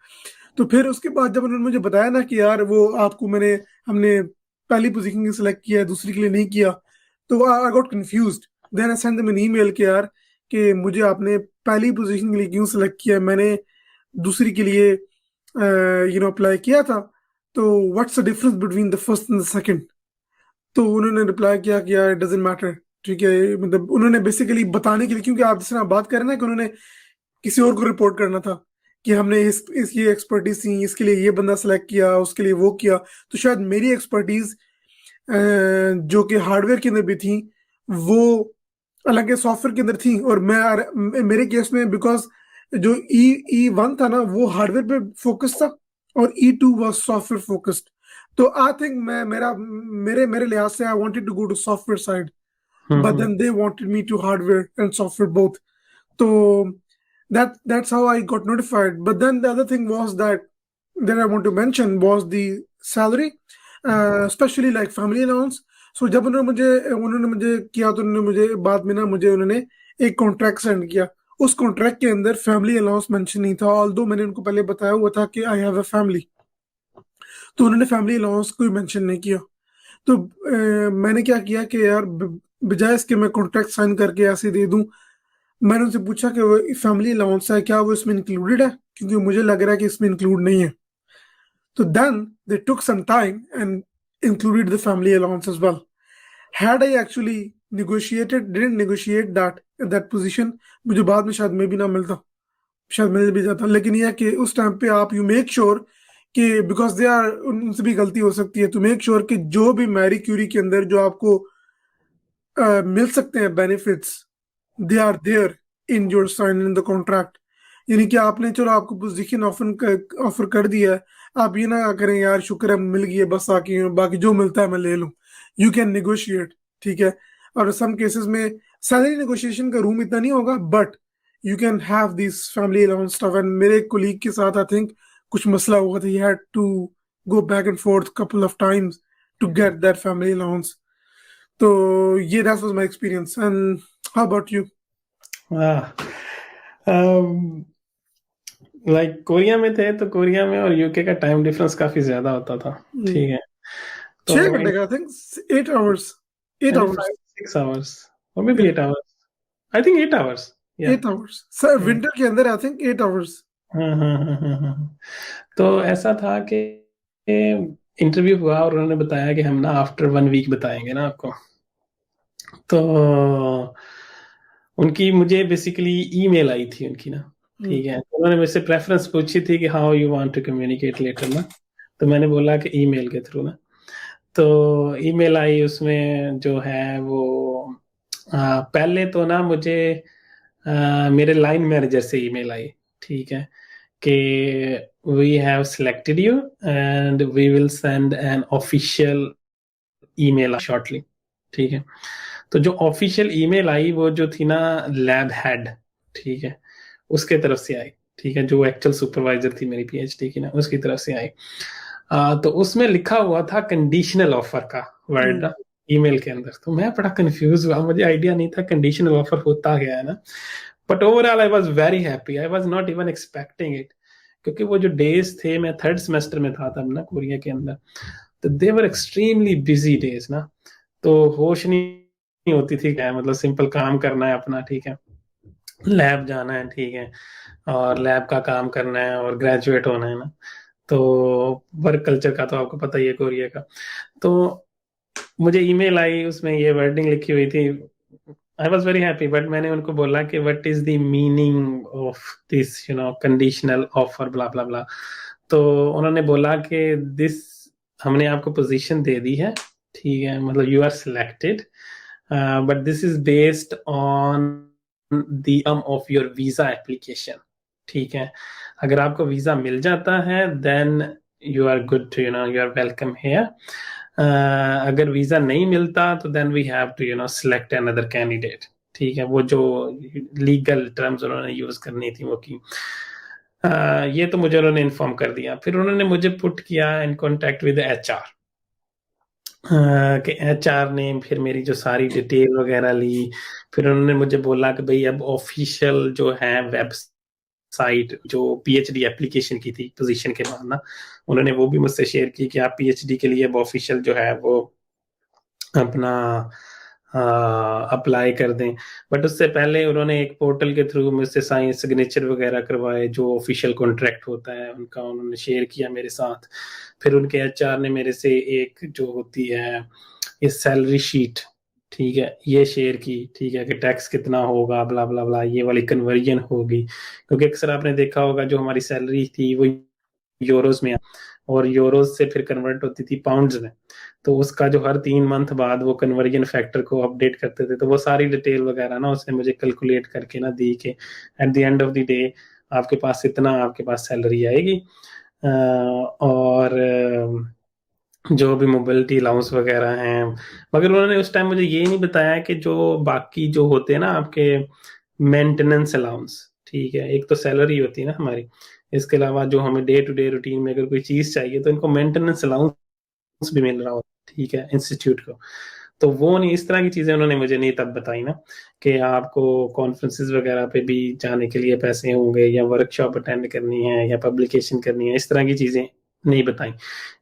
[SPEAKER 2] तो फिर उसके बाद जब उन्होंने मुझे बताया ना कि यार वो आपको हमने पहली पोजीशन के सिलेक्ट किया है, दूसरी के लिए नहीं किया, तो I got confused. Then I send them an email कि यार कि मुझे आपने पहली पोजीशन के लिए क्यों सिलेक्ट किया, मैंने दूसरी के लिए अप्लाई किया था, तो what's the difference between the first and the second. तो उन्होंने रिप्लाई किया कि यार इट डजंट मैटर, ठीक है। मतलब उन्होंने बेसिकली बताने के लिए, क्योंकि आप जिस तरह बात कर रहे हैं ना कि उन्होंने किसी और को रिपोर्ट करना था कि हमने इस ये एक्सपर्टीज थी, इसके लिए ये बंदा सेलेक्ट किया, उसके लिए वो किया, तो शायद मेरी एक्सपर्टीज जो कि हार्डवेयर के अंदर भी थी, वो अलग सॉफ्टवेयर के अंदर थी, और मेरे केस में बिकॉज जो ई वन था ना वो हार्डवेयर पे फोकस था, और E two was software focused. तो आई थिंक मैं मेरा मेरे मेरे लिहाज से I wanted to go to software side, but
[SPEAKER 1] Mhm.
[SPEAKER 2] Then they wanted me to hardware and software both. तो that's how I got notified. But then the other thing was that I want to mention was the salary, especially like family allowance. So जब उन्होंने मुझे किया, तो उन्होंने मुझे बाद में ना मुझे उन्होंने एक कॉन्ट्रैक्ट सेंड किया। उस कॉन्ट्रैक्ट के अंदर फैमिली अलाउंस मेंशन नहीं था, ऑल्दो मैंने उनको पहले बताया हुआ था कि आई हैव अ फैमिली। तो उन्होंने फैमिली अलाउंस कोई मेंशन नहीं किया। तो मैंने क्या किया कि यार बजाय इसके मैं कॉन्ट्रैक्ट साइन करके ऐसे दे दूं, मैंने उनसे पूछा कि वो फैमिली अलाउंस है क्या, वो इसमें इंक्लूडेड है, क्योंकि मुझे लग रहा है कि इसमें इंक्लूड नहीं है। तो then they took some time and included the family allowance as well. Had I actually didn't negotiate that position, मुझे बाद में शायद मैं भी ना मिलता, शायद मिल भी जाता। लेकिन यह है कि उस टाइम पे आप यू मेक श्योर कि बिकॉज दे आर, उनसे भी गलती हो सकती है, तो मेक श्योर कि जो भी मैरी क्यूरी के अंदर जो आपको मिल सकते हैं benefits, they are there in your sign in the contract. यानी कि आपने चलो आपको पोजीशन ऑफर कर दिया है, आप ये ना करें यार शुक्र है मिल गई है बस, आके बाकी जो मिलता है मैं ले लूं। यू कैन नेगोशिएट, ठीक है। और सम केसेस में सैलरी नेगोशिएशन का रूम इतना नहीं होगा, but you can have this family allowance stuff. And मेरे कोलीग के साथ आई थिंक कुछ मसला हुआ था, he had to go back and forth couple of times to get that family allowance. तो ये that was my experience. And how about you?
[SPEAKER 1] Ah. Um, like Korea में थे, तो कोरिया में और यूके का टाइम डिफरेंस काफी ज्यादा होता था, ठीक है। तो
[SPEAKER 2] 6 घंटे का, I think 8 hours, 8 hours,
[SPEAKER 1] 5 6 hours or maybe 8 hours. I think 8 hours. Yeah.
[SPEAKER 2] 8 hours sir,
[SPEAKER 1] Yeah.
[SPEAKER 2] Winter के अंदर आई थिंक 8 आवर्स।
[SPEAKER 1] हाँ हाँ हाँ हाँ हाँ। तो ऐसा था कि इंटरव्यू हुआ और उन्होंने बताया कि हम ना आफ्टर 1 वीक बताएंगे ना आपको। तो उनकी मुझे बेसिकली ईमेल आई थी उनकी ना, ठीक है। तो उन्होंने मुझसे प्रेफरेंस पूछी थी कि how you want to communicate later ना। तो मैंने बोला कि ईमेल के थ्रू ना। तो ईमेल आई, उसमें जो है वो पहले तो ना मुझे मेरे लाइन मैनेजर से ईमेल आई, ठीक है, कि we have selected you and we will send an official email shortly, ठीक है। तो जो ऑफिशियल ईमेल आई वो जो थी ना लैब हेड, ठीक है, उसके तरफ से आई, ठीक है, जो एक्चुअल सुपरवाइजर थी मेरी पीएचडी की ना, उसकी तरफ से आई। तो उसमें लिखा हुआ था कंडीशनल ऑफर का वर्ड ईमेल के अंदर। तो मैं बड़ा कंफ्यूज हुआ, मुझे आइडिया नहीं था कंडीशनल ऑफर होता क्या है ना। But overall I was very happy, I was not even expecting it, क्योंकि वो जो डेज थे, मैं थर्ड सेमेस्टर में था तब ना कोरिया के अंदर, तो दे वर एक्सट्रीमली बिजी डेज ना। तो होश नहीं होती थी, क्या मतलब सिंपल काम करना है अपना, ठीक है, लैब जाना है, ठीक है, और लैब का काम करना है और ग्रेजुएट होना है ना। तो वर्क कल्चर का तो आपको पता ही है कोरिया का। तो मुझे ईमेल आई, उसमें ये वर्डिंग लिखी हुई थी, I was very happy. But मैंने उनको बोला कि what is the meaning of this conditional offer blah blah blah. तो उन्होंने बोला कि दिस, हमने आपको पोजीशन दे दी है, ठीक है, मतलब you are selected, but this is based on the of your visa application, ठीक है। अगर आपको वीजा मिल जाता है then you are good to you are welcome here. अगर वीजा नहीं मिलता तो then we have to select another candidate, ठीक है। वो जो लीगल टर्म्स उन्होंने यूज करनी थी वो की। ये तो मुझे उन्होंने इन्फॉर्म कर दिया। फिर उन्होंने मुझे पुट किया इन कांटेक्ट विद एचआर, कि एचआर ने फिर मेरी जो सारी डिटेल वगैरह ली। फिर उन्होंने मुझे बोला कि भाई अब ऑफिशियल जो है वेबसाइट जो पीएचडी एप्लीकेशन की थी पोजीशन के बाद ना, उन्होंने वो भी मुझसे शेयर की कि आप पीएचडी के लिए अब ऑफिशियल जो है वो अपना अप्लाई कर दें। बट उससे पहले उन्होंने एक पोर्टल के थ्रू मुझसे साइन सिग्नेचर वगैरह करवाए, जो ऑफिशियल कॉन्ट्रैक्ट होता है उनका उन्होंने शेयर किया मेरे साथ। फिर उनके एचआर ने मेरे से एक जो होती है ये सैलरी शीट, ठीक है, ये शेयर की, ठीक है, कि टैक्स कितना होगा ब्ला ब्ला ब्ला, ये वाली कन्वर्जन होगी। क्योंकि अक्सर आपने देखा होगा जो हमारी सैलरी थी वो यूरोज में, और यूरोज से फिर कन्वर्ट होती थी पाउंड्स में। तो उसका जो हर 3 मंथ बाद वो कन्वर्जन फैक्टर को अपडेट करते थे, तो वो सारी डिटेल वगैरह ना उसने मुझे कैलकुलेट करके ना दी कि eight the end of the day आपके पास इतना आपके पास सैलरी आएगी। और जो भी मोबिलिटी अलाउंस वगैरह हैं। मगर उन्होंने उस टाइम मुझे ये नहीं बताया कि जो बाकी जो होते हैं ना आपके मेंटेनेंस अलाउंस, ठीक है, एक तो सैलरी होती है ना हमारी, इसके अलावा जो हमें डे टू डे रूटीन में अगर कोई चीज चाहिए तो इनको मेंटेनेंस अलाउंस भी मिल रहा होता है, ठीक है, इंस्टीट्यूट को। तो वो नहीं, इस तरह की चीजें उन्होंने मुझे नहीं तब बताई ना, कि आपको कॉन्फ्रेंसेस वगैरह पे भी जाने के लिए पैसे होंगे, या वर्कशॉप अटेंड करनी है, या पब्लिकेशन करनी है, इस तरह की चीजें नहीं बताई।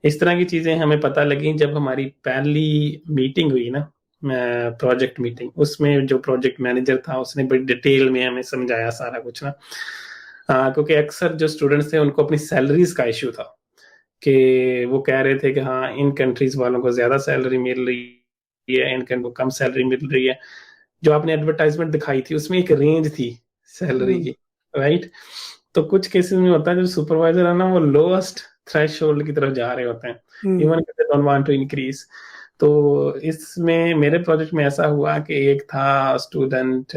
[SPEAKER 1] इस तरह की चीजें हमें पता लगी जब हमारी पहली मीटिंग हुई ना, प्रोजेक्ट मीटिंग, उसमें जो प्रोजेक्ट मैनेजर था उसने बड़ी डिटेल में हमें समझाया सारा कुछ ना। क्योंकि अक्सर जो स्टूडेंट्स थे उनको अपनी सैलरीज का इश्यू था, कि वो कह रहे थे कि हाँ इन कंट्रीज वालों को ज्यादा सैलरी मिल रही है, इन कंट्री को कम सैलरी मिल रही है। जो आपने एडवर्टाइजमेंट दिखाई थी उसमें एक रेंज थी सैलरी की, राइट। तो कुछ केसेस में होता है जो सुपरवाइजर है ना वो लोएस्ट थ्रेश होल्ड की तरफ जा रहे होते हैं, even they don't want to increase. तो इसमें मेरे प्रोजेक्ट में ऐसा हुआ कि एक था स्टूडेंट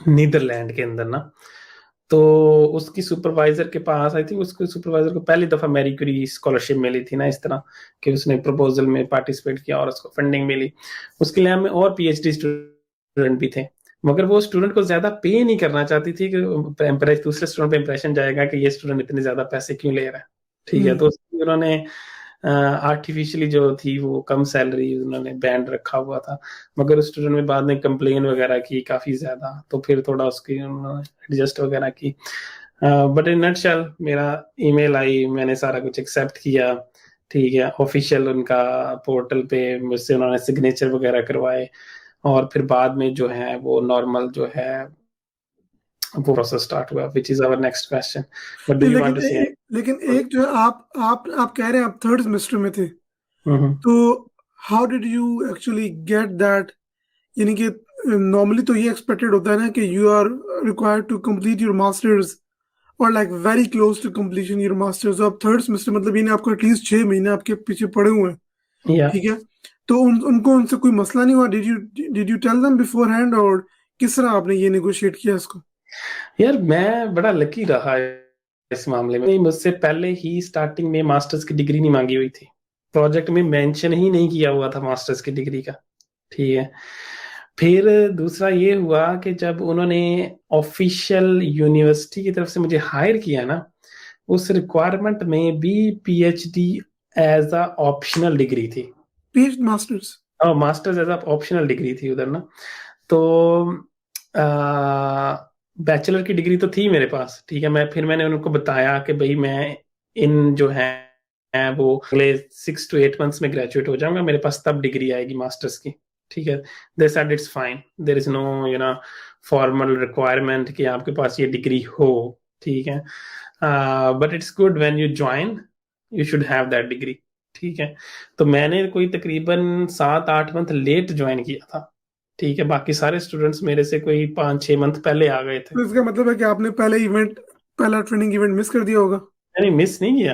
[SPEAKER 1] नीदरलैंड के अंदर ना, तो उसकी सुपरवाइजर के पास आई थी, उसके सुपरवाइजर को पहली दफा मैरी क्यूरी स्कॉलरशिप मिली थी ना, इस तरह कि उसने प्रपोजल में पार्टिसिपेट किया और उसको फंडिंग मिली। उसके लिए हमें और पीएचडी स्टूडेंट भी थे, मगर वो स्टूडेंट को ज्यादा पे नहीं करना चाहती थी कि दूसरे स्टूडेंट पे इंप्रेशन जाएगा कि ये स्टूडेंट इतने ज्यादा पैसे क्यों ले रहा है, ठीक है। तो उन्होंने आर्टिफिशियली जो थी वो कम सैलरी उन्होंने बैंड रखा हुआ था। मगर स्टूडेंट में बाद में कंप्लेन वगैरह की काफी ज्यादा, तो फिर थोड़ा उसकी उन्होंने एडजस्ट वगैरह की। बट इन नटशेल मेरा ईमेल आई, मैंने सारा कुछ एक्सेप्ट किया, ठीक है, ऑफिशियल उनका पोर्टल पे मुझसे उन्होंने सिग्नेचर वगैरह करवाए, और फिर बाद में जो है वो नॉर्मल जो है वो प्रोसेस स्टार्ट हुआ, which is our next question. What do you want to say?
[SPEAKER 2] लेकिन एक जो है आप कह रहे हैं आप थर्ड सेमेस्टर में थे,
[SPEAKER 1] हम्म।
[SPEAKER 2] तो how did you actually get that? यानी कि नॉर्मली तो ये एक्सपेक्टेड होता है ना कि you are required to complete your masters और like very close to completion your masters. आप थर्ड सेमेस्टर मतलब यानी आपको एटलीस्ट 6 महीने आपके पीछे पड़े हुए हैं,
[SPEAKER 1] या
[SPEAKER 2] ठीक है। तो उनको उनसे कोई मसला नहीं हुआ? Did you tell them beforehand, और किस तरह आपने ये नेगोशिएट किया इसको?
[SPEAKER 1] यार मैं बड़ा लकी रहा इस मामले में, मुझसे पहले ही स्टार्टिंग में मास्टर्स की डिग्री नहीं मांगी हुई थी, प्रोजेक्ट में मेंशन ही नहीं किया हुआ था मास्टर्स की डिग्री का। ठीक है। फिर दूसरा ये हुआ कि जब उन्होंने ऑफिशियल यूनिवर्सिटी की तरफ से मुझे हायर किया ना, उस रिक्वायरमेंट में भी PhD as a optional degree थी,
[SPEAKER 2] पीएचडी मास्टर्स?
[SPEAKER 1] और masters as a optional degree थी उधर ना। तो बैचलर की डिग्री तो थी मेरे पास। ठीक है। मैंने उनको बताया कि भाई मैं इन जो है वो अगले 6 to 8 months में ग्रेजुएट हो जाऊंगा, मेरे पास तब डिग्री आएगी मास्टर्स की। ठीक है। They said it's fine, there is no formal requirement कि आपके पास ये डिग्री हो। ठीक है। But it's good when you join, you should have that degree. ठीक है। तो मैंने कोई तकरीबन 7-8 मंथ लेट ज्वाइन किया था। ठीक है। बाकी सारे स्टूडेंट्स मेरे से कोई 5-6 मंथ पहले आ गए थे।
[SPEAKER 2] तो इसका मतलब है कि आपने पहला ट्रेनिंग इवेंट मिस कर दिया होगा।
[SPEAKER 1] मैंने मिस नहीं किया।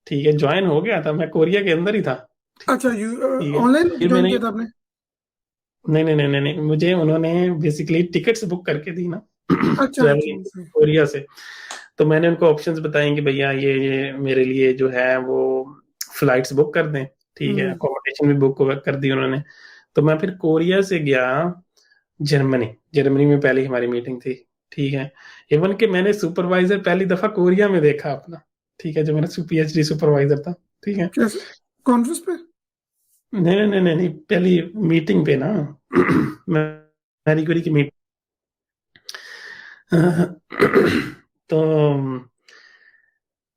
[SPEAKER 1] ठीक है। ज्वाइन हो गया था, मैं कोरिया के अंदर ही था।
[SPEAKER 2] अच्छा,
[SPEAKER 1] ठीक है।
[SPEAKER 2] ऑनलाइन
[SPEAKER 1] फिर
[SPEAKER 2] ज्वाइन
[SPEAKER 1] मैंने,
[SPEAKER 2] किया था आपने?
[SPEAKER 1] नहीं नहीं नहीं नहीं नहीं, मुझे उन्होंने बेसिकली टिकट्स बुक करके दी ना
[SPEAKER 2] अच्छा अच्छा
[SPEAKER 1] ट्रेवलिंग
[SPEAKER 2] अच्छा।
[SPEAKER 1] कोरिया से। तो मैंने उनको ऑप्शंस बताए कि भैया ये मेरे लिए जो है वो फ्लाइट्स बुक कर दें। ठीक है।
[SPEAKER 2] हम्म।
[SPEAKER 1] अकोमोडेशन भी बुक कर दी उन्होंने। तो मैं फिर कोरिया से गया जर्मनी। जर्मनी में पहली हमारी मीटिंग थी। ठीक है। इवन कि मैंने सुपरवाइजर पहली दफा कोरिया में देखा अपना। ठीक है। जो मेरा पीएचडी सुपरवाइजर था। ठीक है।
[SPEAKER 2] कैसे? कॉन्फ्रेंस पे?
[SPEAKER 1] नहीं नहीं नहीं नहीं नहीं, पहली मीटिंग पे ना मैरी क्यूरी की मीटिंग। तो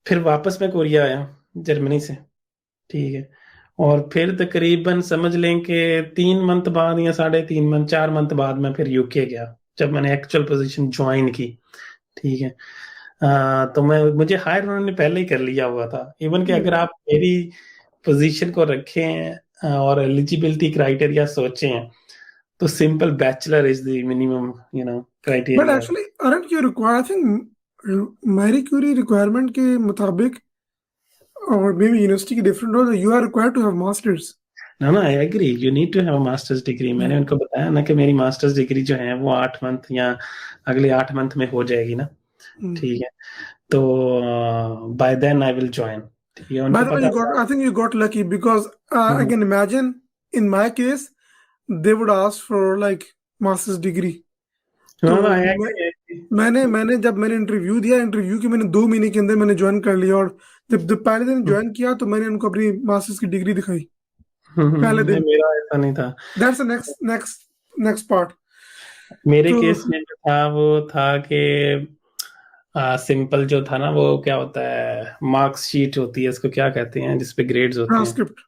[SPEAKER 1] फिर वापस मैं कोरिया आया जर्मनी से। ठीक है। और फिर तकरीबन समझ लें कि 3 मंथ बाद या 3.5 मंथ 4 मंथ बाद मैं फिर यूके गया, जब मैंने एक्चुअल पोजीशन ज्वाइन की। ठीक है। तो मुझे हायर उन्होंने पहले ही कर लिया हुआ था। इवन कि अगर आप मेरी पोजीशन को रखें और एलिजिबिलिटी क्राइटेरिया सोचें, तो simple bachelor is the minimum
[SPEAKER 2] but
[SPEAKER 1] criteria.
[SPEAKER 2] Actually aren't you require, I think Marie Curie requirement के मुताबिक, और मे बी यूनिवर्सिटी की डिफरेंट हो, you are required to have masters.
[SPEAKER 1] ना ना, I agree, you need to have masters degree. मैंने उनको बताया ना कि मेरी मास्टर्स डिग्री जो है वो 8 मंथ या अगले 8 मंथ में हो जाएगी ना। ठीक है। तो by then I will join. ठीक है।
[SPEAKER 2] By
[SPEAKER 1] उनको
[SPEAKER 2] the way,
[SPEAKER 1] पता था।
[SPEAKER 2] I think you got lucky because I
[SPEAKER 1] hmm,
[SPEAKER 2] can imagine in my case, they would ask for like master's degree. तो
[SPEAKER 1] ना ना, आई
[SPEAKER 2] मैं
[SPEAKER 1] एग्री।
[SPEAKER 2] मैंने मैंने जब मैंने इंटरव्यू दिया, इंटरव्यू के मैंने 2 महीने के अंदर मैंने ज्वाइन कर लिया, और जब पहले दिन ज्वाइन किया तो मैंने उनको अपनी मास्टर्स की डिग्री दिखाई पहले
[SPEAKER 1] नहीं,
[SPEAKER 2] दिन।
[SPEAKER 1] मेरा ऐसा नहीं था।
[SPEAKER 2] That's the next part.
[SPEAKER 1] मेरे
[SPEAKER 2] तो
[SPEAKER 1] केस में जो था वो था कि सिंपल जो था ना, वो क्या होता है, मार्क्स शीट होती है, उसको क्या कहते हैं जिसपे ग्रेड्स होते हैं।
[SPEAKER 2] ट्रांसक्रिप्ट।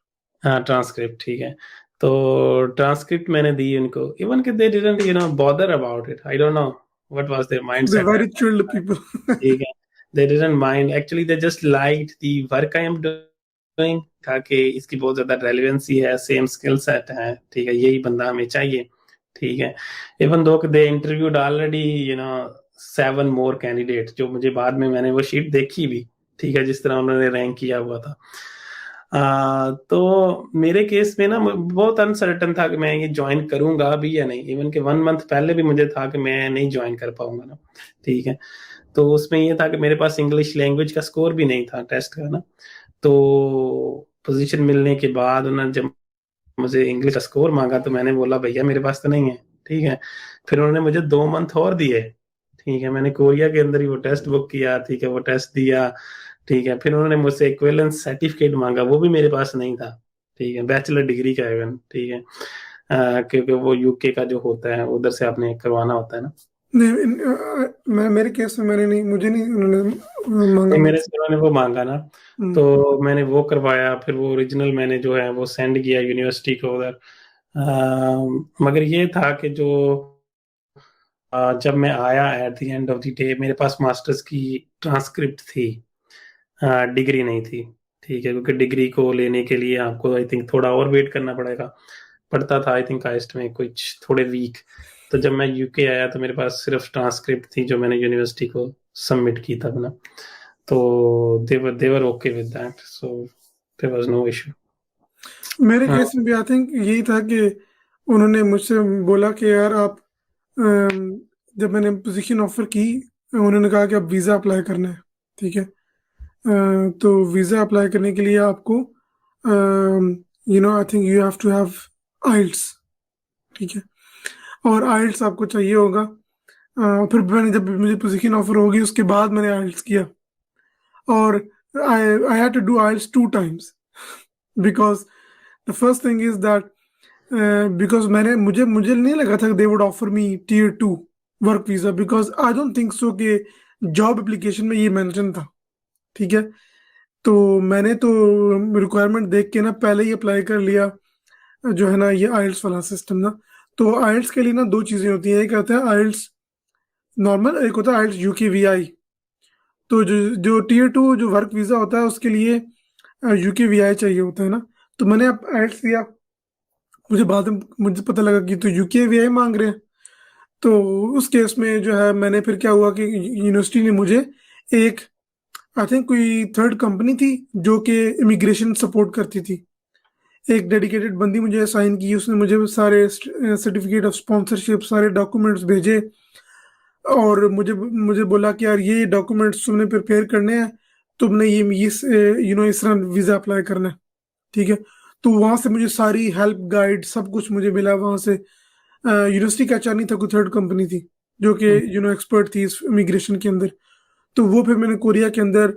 [SPEAKER 1] हाँ, ट्रांसक्रिप्ट। ठीक है। तो ट्रांसक्रिप्ट मैंने दी उनको, इवन कि they didn't bother about it. I don't know what was there
[SPEAKER 2] they
[SPEAKER 1] mindset
[SPEAKER 2] very
[SPEAKER 1] that.
[SPEAKER 2] Chilled people.
[SPEAKER 1] ठीक है। They didn't mind actually, they just liked the work I am doing. कहा कि इसकी बहुत ज्यादा रेलेवेंसी है, same skill set है। ठीक है। यही बंदा हमें चाहिए। ठीक है। इवन दो दे इंटरव्यूड ऑलरेडी 7 मोर कैंडिडेट, जो मुझे बाद में मैंने वो शीट देखी भी। ठीक है। जिस तरह उन्होंने रैंक किया हुआ था। तो मेरे केस में ना बहुत अनसर्टन था कि मैं ये ज्वाइन करूंगा भी या नहीं। इवन कि 1 मंथ पहले भी मुझे था कि मैं नहीं ज्वाइन कर पाऊंगा ना। ठीक है। तो उसमें ये था कि मेरे पास इंग्लिश लैंग्वेज का स्कोर भी नहीं था टेस्ट का ना। तो पोजीशन मिलने के बाद उन्होंने जब मुझे इंग्लिश का स्कोर मांगा, तो मैंने बोला भैया मेरे पास तो नहीं है। ठीक है। फिर उन्होंने मुझे 2 मंथ और दिए। ठीक है। मैंने कोरिया के अंदर ही वो टेस्ट बुक किया। ठीक है। वो टेस्ट दिया। ठीक है। फिर उन्होंने मुझसे इक्विवेलेंस सर्टिफिकेट मांगा, वो भी मेरे पास नहीं था। ठीक है। बैचलर डिग्री का इवन। ठीक है। क्योंकि वो यूके का जो होता है उधर से आपने करवाना होता है ना।
[SPEAKER 2] नहीं, मेरे केस में मैंने नहीं, मुझे नहीं उन्होंने मांगा
[SPEAKER 1] नहीं, मेरे
[SPEAKER 2] मुझसे।
[SPEAKER 1] से उन्होंने वो मांगा ना।
[SPEAKER 2] हम्म।
[SPEAKER 1] तो मैंने वो करवाया, फिर वो ओरिजिनल मैंने जो है वो सेंड किया यूनिवर्सिटी को उधर। मगर ये था कि जो जब मैं आया eight the end of the day, मेरे पास मास्टर्स की ट्रांसक्रिप्ट थी, डिग्री नहीं थी। ठीक है। क्योंकि डिग्री को लेने के लिए आपको आई थिंक थोड़ा और वेट करना पड़ता था आई थिंक काइस्ट में कुछ थोड़े वीक। तो जब मैं यूके आया तो मेरे पास सिर्फ ट्रांसक्रिप्ट थी जो मैंने यूनिवर्सिटी को सबमिट की तब ना। तो they were okay with that, so there was no issue.
[SPEAKER 2] मेरे
[SPEAKER 1] हाँ।
[SPEAKER 2] केस में भी आई थिंक यही था कि उन्होंने मुझसे बोला कि यार आप जब मैंने पोजीशन ऑफर की, उन्होंने कहा कि अब वीज़ा अप्लाई करना है। ठीक है। तो वीज़ा अप्लाई करने के लिए आपको I think you have to have IELTS. ठीक है। और आइल्स आपको चाहिए होगा। फिर मैंने, जब मुझे पोजीशन ऑफर होगी उसके बाद मैंने आइल्स किया। और I I had to do IELTS 2 times because the first thing is that, because मैंने मुझे मुझे नहीं लगा था they would offer me Tier 2 work visa, because I don't think so कि जॉब एप्लीकेशन में ये मेंशन था। ठीक है। तो मैंने तो रिक्वायरमेंट देख के ना पहले ही अप्लाई कर लिया, जो है ना ये आइल्स वाला सिस्टम ना। तो आइल्स के लिए ना दो चीज़ें होती हैं, एक होता है आइल्स नॉर्मल, एक होता है आइल्स UKVI। तो जो जो Tier 2 जो वर्क वीज़ा होता है उसके लिए UKVI चाहिए होता है ना। तो मैंने अब आइल्स दिया। मुझे बाद में मुझे पता लगा कि तो UKVI मांग रहे हैं। तो उस केस में जो है, मैंने फिर क्या हुआ कि यूनिवर्सिटी ने मुझे एक, आई थिंक कोई थर्ड कंपनी थी जो कि इमिग्रेशन सपोर्ट करती थी, एक डेडिकेटेड बंदी मुझे असाइन की। उसने मुझे सारे सर्टिफिकेट ऑफ स्पॉन्सरशिप, सारे डॉक्यूमेंट्स भेजे। और मुझे मुझे बोला कि यार ये डॉक्यूमेंट्स तुमने प्रिपेयर करने हैं, तुमने ये इस तरह वीज़ा अप्लाई करना है। ठीक है। तो वहां से मुझे सारी हेल्प गाइड सब कुछ मुझे मिला वहां से। यूनिवर्सिटी का एचआर नहीं था, कोई थर्ड कंपनी थी जो कि एक्सपर्ट थी इस इमिग्रेशन के अंदर। तो वो फिर मैंने कोरिया के अंदर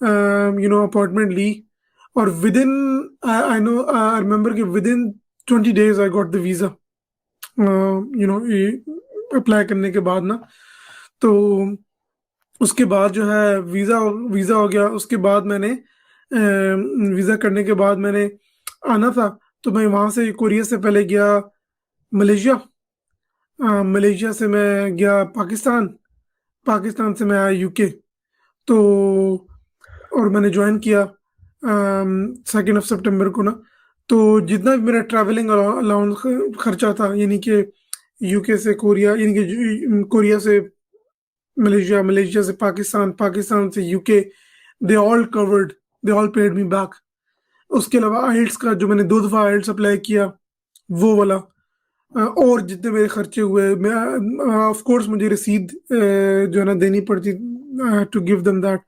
[SPEAKER 2] अपॉइंटमेंट ली। और within, I know, I remember कि within 20 days I got the visa, apply करने के बाद ना। तो उसके बाद जो है वीज़ा वीज़ा हो गया। उसके बाद मैंने वीज़ा करने के बाद मैंने आना था। तो मैं वहाँ से कोरिया से पहले गया मलेशिया। मलेशिया से मैं गया पाकिस्तान। पाकिस्तान से मैं आया UK। तो और मैंने ज्वाइन किया 2 सितंबर को ना। तो जितना भी मेरा ट्रैवलिंग अलाउंस खर्चा था, यानी कि UK से कोरिया, यानी कि कोरिया से मलेशिया, मलेशिया से पाकिस्तान, पाकिस्तान से UK, they all covered, they all paid me back. उसके अलावा आइल्स का जो मैंने 2 दफ़ा आइल्स अप्लाई किया, वो वाला। और जितने मेरे खर्चे हुए, मैं ऑफ कोर्स मुझे रसीद जो है ना देनी पड़ती, टू गिव देम दैट।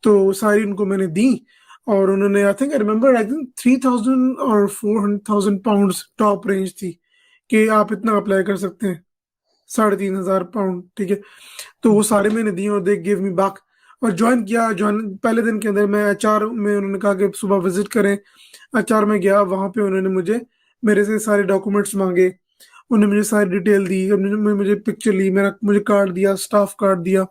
[SPEAKER 2] तो सारी उनको मैंने दी। और उन्होंने, आई थिंक 3,000 और 400,000 पाउंड्स टॉप रेंज थी कि आप इतना अप्लाई कर सकते हैं, 3,500 पाउंड। ठीक है। तो वो सारे मैंने दिए और दे गिव मी बैक। और ज्वाइन किया। ज्वाइन पहले दिन के अंदर मैं HR में, उन्होंने कहा कि सुबह विजिट करें। HR में गया, वहाँ पे उन्होंने मुझे मेरे से सारे डॉक्यूमेंट्स मांगे। उन्होंने मुझे सारी डिटेल दी, उन्होंने मुझे पिक्चर ली, मेरा मुझे कार्ड दिया, स्टाफ कार्ड दिया।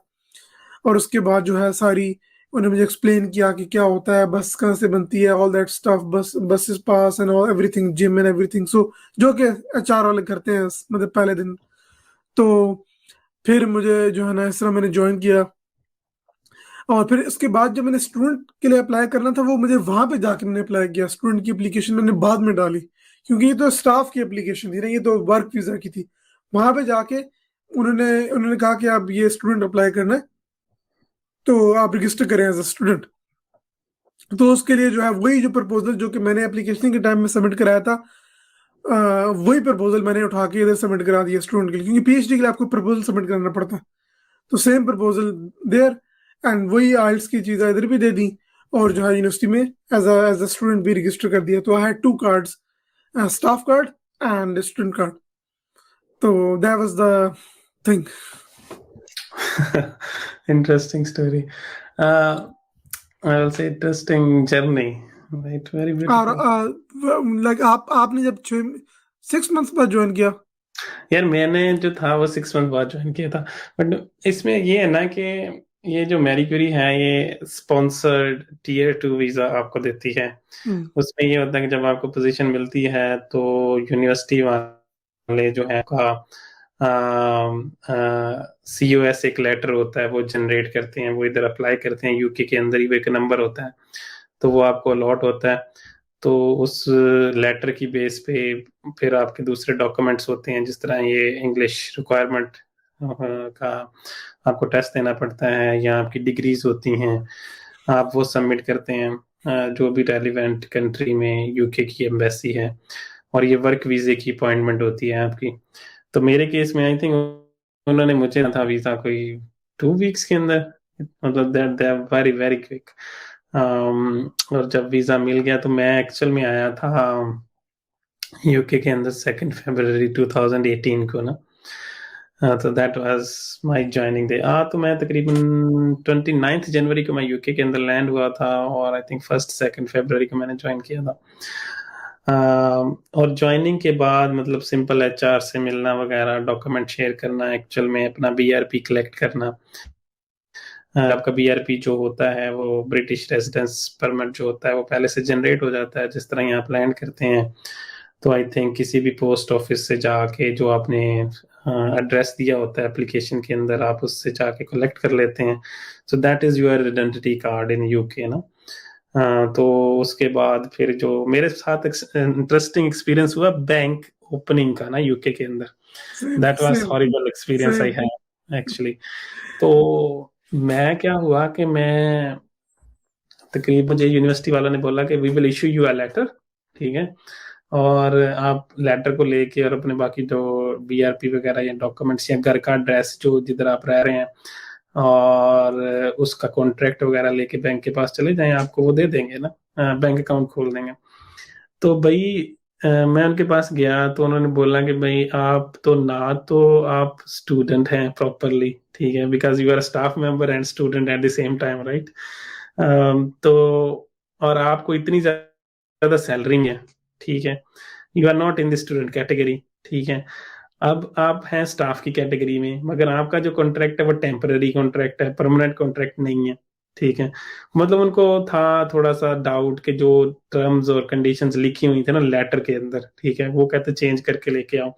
[SPEAKER 2] और उसके बाद जो है सारी, उन्होंने मुझे एक्सप्लेन किया कि क्या होता है, बस कहाँ से बनती है, all that stuff, bus pass and all everything, gym and everything. So जो कि HR वाले करते हैं मतलब पहले दिन। तो फिर मुझे जो है ना इस तरह मैंने ज्वाइन किया। और फिर इसके बाद जब मैंने स्टूडेंट के लिए अप्लाई करना था, वो मुझे वहां पे जाके मैंने अप्लाई किया। स्टूडेंट की एप्लीकेशन मैंने बाद में डाली, क्योंकि ये तो स्टाफ की एप्लीकेशन थी ना, ये तो वर्क वीजा की थी। वहां पे जाके उन्होंने उन्होंने कहा कि आप ये स्टूडेंट अप्लाई करना है, तो आप रजिस्टर करें एज अ स्टूडेंट। तो उसके लिए जो है वही जो प्रपोजल जो कि मैंने एप्लीकेशन के टाइम में सबमिट कराया था, वही प्रपोजल मैंने उठा के इधर सबमिट करा दिया स्टूडेंट के लिए, क्योंकि PhD के लिए आपको प्रपोजल सबमिट करना पड़ता है। तो सेम प्रपोजल देयर, एंड वही आइल्स की चीज़ें इधर भी दे दी। और जो है यूनिवर्सिटी में एज अ स्टूडेंट भी रजिस्टर कर दिया। तो I had 2 cards, staff card and student card. तो that was the thing.
[SPEAKER 1] Interesting story. I will say interesting journey. Right, very
[SPEAKER 2] और
[SPEAKER 1] beautiful.
[SPEAKER 2] लाइक आपने जब 6 मंथ्स बाद ज्वाइन किया?
[SPEAKER 1] यार मैंने जो था वो 6 मंथ बाद ज्वाइन किया था। बट इसमें ये है ना कि ये जो मैरी क्यूरी है ये स्पॉन्सर्ड Tier 2 वीजा आपको देती है। उसमें ये होता है कि जब आपको पोजीशन मिलती है तो यूनिवर्सिटी वाले जो है का COS एक लेटर होता है वो जनरेट करते हैं, वो इधर अप्लाई करते हैं। UK के अंदर ही वो एक नंबर होता है, तो वो आपको अलॉट होता है। तो उस लेटर की बेस पे फिर आपके दूसरे डॉक्यूमेंट्स होते हैं, जिस तरह ये इंग्लिश रिक्वायरमेंट का आपको टेस्ट देना पड़ता है, या आपकी डिग्रीज होती हैं, आप वो सबमिट करते हैं जो भी रेलिवेंट कंट्री में UK की एम्बेसी है। और ये वर्क वीजे की अपॉइंटमेंट होती है आपकी। तो मेरे केस में आई थिंक उन्होंने मुझे था वीजा कोई 2 वीक्स के अंदर, मतलब that they are very very quick. और जब वीजा मिल गया तो मैं एक्चुअल में आया था यूके के अंदर 2 फरवरी 2018 को ना। तो that was my joining day. तो मैं तकरीबन 29 जनवरी को मैं यूके के अंदर लैंड हुआ था, और आई थिंक 1 2 फरवरी को मैंने ज्वाइन किया था। और ज्वाइनिंग के बाद मतलब सिंपल एचआर से मिलना वगैरह, डॉक्यूमेंट शेयर करना, एक्चुअल में अपना बीआरपी कलेक्ट करना। आपका बीआरपी जो होता है वो ब्रिटिश रेजिडेंस परमिट जो होता है वो पहले से जनरेट हो जाता है जिस तरह ही आप लैंड करते हैं। तो आई थिंक किसी भी पोस्ट ऑफिस से जाके जो आपने एड्रेस दिया होता है एप्लीकेशन के अंदर, आप उससे जाके कलेक्ट कर लेते हैं। So that is your identity card in UK ना। तो उसके बाद फिर जो मेरे साथ इंटरेस्टिंग एक्सपीरियंस हुआ बैंक ओपनिंग का ना यूके के अंदर।
[SPEAKER 2] Same
[SPEAKER 1] that was
[SPEAKER 2] same
[SPEAKER 1] horrible experience I
[SPEAKER 2] same.
[SPEAKER 1] Have actually. तो मैं क्या हुआ कि मैं तकरीबन मुझे यूनिवर्सिटी वालों ने बोला कि we will issue you a letter, ठीक है, और आप लेटर को लेके और अपने बाकी जो बीआरपी वगैरह या डॉक्यूमेंट्स या घर का एड्रेस जो जिधर आप रह रहे हैं और उसका कॉन्ट्रैक्ट वगैरह लेके बैंक के पास चले जाएं, आपको वो दे देंगे ना, बैंक अकाउंट खोल देंगे। तो भाई मैं उनके पास गया तो उन्होंने बोला कि भाई आप तो ना तो आप स्टूडेंट हैं प्रॉपरली, ठीक है, because you are staff member and student at the same time, right. तो और आपको इतनी ज्यादा सैलरी है, ठीक है, you are not in the student category, ठीक है। अब आप हैं स्टाफ की कैटेगरी में, मगर आपका जो कॉन्ट्रैक्ट है वो टेम्पररी कॉन्ट्रैक्ट है, परमानेंट कॉन्ट्रैक्ट नहीं है, ठीक है। मतलब उनको था थोड़ा सा डाउट कि जो टर्म्स और कंडीशंस लिखी हुई थी ना लेटर के अंदर, ठीक है, वो कहते चेंज करके लेके आओ।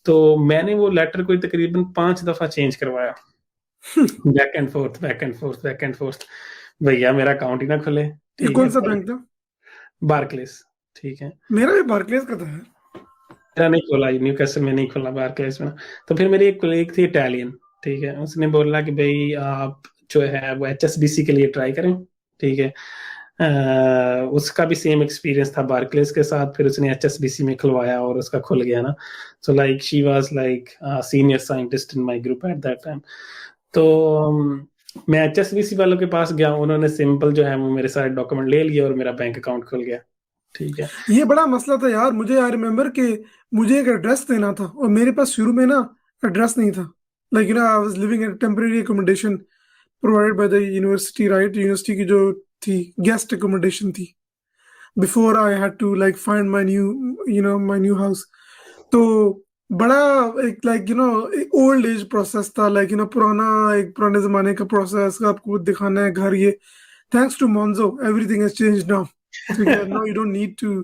[SPEAKER 1] तो मैंने वो लेटर को तकरीबन 5 दफा चेंज करवाया, back and fourth back and fourth back and fourth. भैया मेरा अकाउंट ही ना खुले,
[SPEAKER 2] ये
[SPEAKER 1] ठीक
[SPEAKER 2] कौन
[SPEAKER 1] है।
[SPEAKER 2] सा बैंक था?
[SPEAKER 1] बारक्लेस, ठीक है।
[SPEAKER 2] मेरा भी बार्कलेज का था।
[SPEAKER 1] मेरा नहीं खोला, न्यू कैसल में नहीं खोला, बारक्लेस में। तो फिर मेरी एक कोलीग थी इटालियन, ठीक है, उसने बोला कि भाई आप जो है वो एचएसबीसी के लिए ट्राई करें, ठीक है। उसका भी सेम एक्सपीरियंस था बारक्लेस के साथ, फिर उसने एचएसबीसी में खुलवाया और उसका खुल गया ना। So like she was like senior scientist in my group at that time. तो मैं एचएसबीसी वालों के पास गया, उन्होंने सिंपल जो है वो मेरे सारे डॉक्यूमेंट ले लिए और मेरा बैंक अकाउंट खुल गया, ठीक है।
[SPEAKER 2] ये बड़ा मसला था यार। मुझे आई रिमेम्बर कि मुझे एक एड्रेस देना था और मेरे पास शुरू में ना एड्रेस नहीं था। Like I was living in temporary accommodation provided by the university, right? University की जो थी गेस्ट अकोमोडेशन थी, before I had to like find my new my new house. तो बड़ा एक लाइक ओल्ड एज प्रोसेस था, लाइक पुराना, एक पुराने जमाने का प्रोसेस, आपको दिखाना है घर ये। Thanks to Monzo everything has changed now. ठीक है, now you don't need to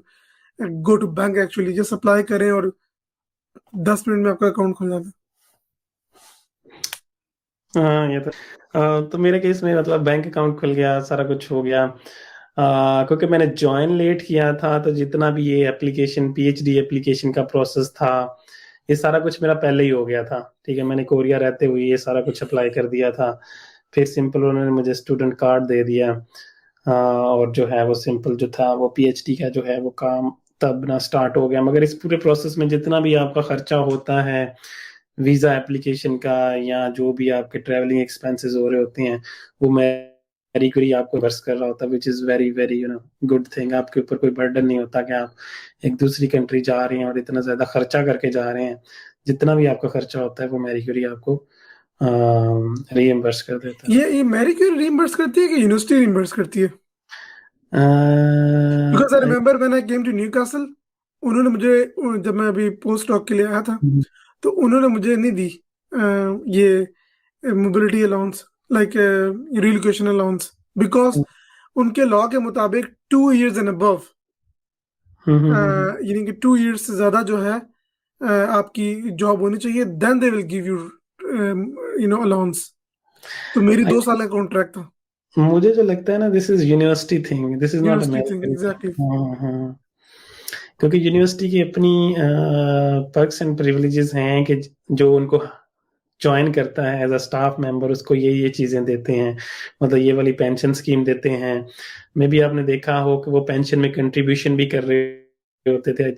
[SPEAKER 2] go to bank, actually just apply करें और 10 मिनट में आपका अकाउंट खुल जाता
[SPEAKER 1] हाँ ये तो मेरे केस में मतलब बैंक अकाउंट खुल गया, सारा कुछ हो गया। क्योंकि मैंने ज्वाइन लेट किया था तो जितना भी ये एप्लीकेशन पीएचडी एप्लीकेशन का प्रोसेस था ये सारा कुछ मेरा पहले ही हो गया था, ठीक है। मैंने कोरिया रहते हुए ये सारा कुछ अप्लाई कर दिया था। फिर सिंपल उन्होंने मुझे स्टूडेंट कार्ड दे दिया। और जो है वो सिंपल जो था वो पीएचडी का जो है वो काम तब ना स्टार्ट हो गया। मगर इस पूरे प्रोसेस में जितना भी आपका खर्चा होता है वीजा एप्लीकेशन का या जो भी आपके ट्रैवलिंग एक्सपेंसेस हो रहे होते हैं वो मैरी क्यूरी आपको वर्स कर रहा होता है, which is very very good thing. आपके ऊपर कोई बर्डन नहीं होता कि आप एक दूसरी कंट्री जा रहे हैं और इतना ज्यादा खर्चा करके जा रहे हैं। जितना भी आपका खर्चा होता है वो मैरी क्यूरी आपको रीइम्बर्स कर देता
[SPEAKER 2] है। ये मैरी क्यूरी रीइंबर्स करती है कि यूनिवर्सिटी रीइंबर्स करती है? बिकॉज आई
[SPEAKER 1] है।
[SPEAKER 2] Remember when I came to Newcastle, उन्होंने मुझे, जब मैं अभी पोस्ट डॉक के लिए आया था, तो उन्होंने मुझे नहीं दी ये mobility allowance, like relocation allowance, because उनके लॉ के मुताबिक 2 years एंड अबव, यानी कि 2 years से ज्यादा जो है आपकी जॉब होनी चाहिए, then they will give you allowance. तो मेरी 2 साल का कॉन्ट्रैक्ट था।
[SPEAKER 1] मुझे जो लगता है ना this is university thing, this is not
[SPEAKER 2] university thing,
[SPEAKER 1] American.
[SPEAKER 2] Exactly.
[SPEAKER 1] हाँ हाँ, क्योंकि यूनिवर्सिटी की अपनी पर्क्स एंड प्रिविलेजेस हैं कि जो उनको ज्वाइन करता है एज अ स्टाफ मेंबर उसको ये चीजें देते हैं। मतलब ये वाली पेंशन स्कीम देते हैं। मे बी आपने देखा हो कि वो पेंशन में कंट्रीब्यूशन भी कर रहे होते थे।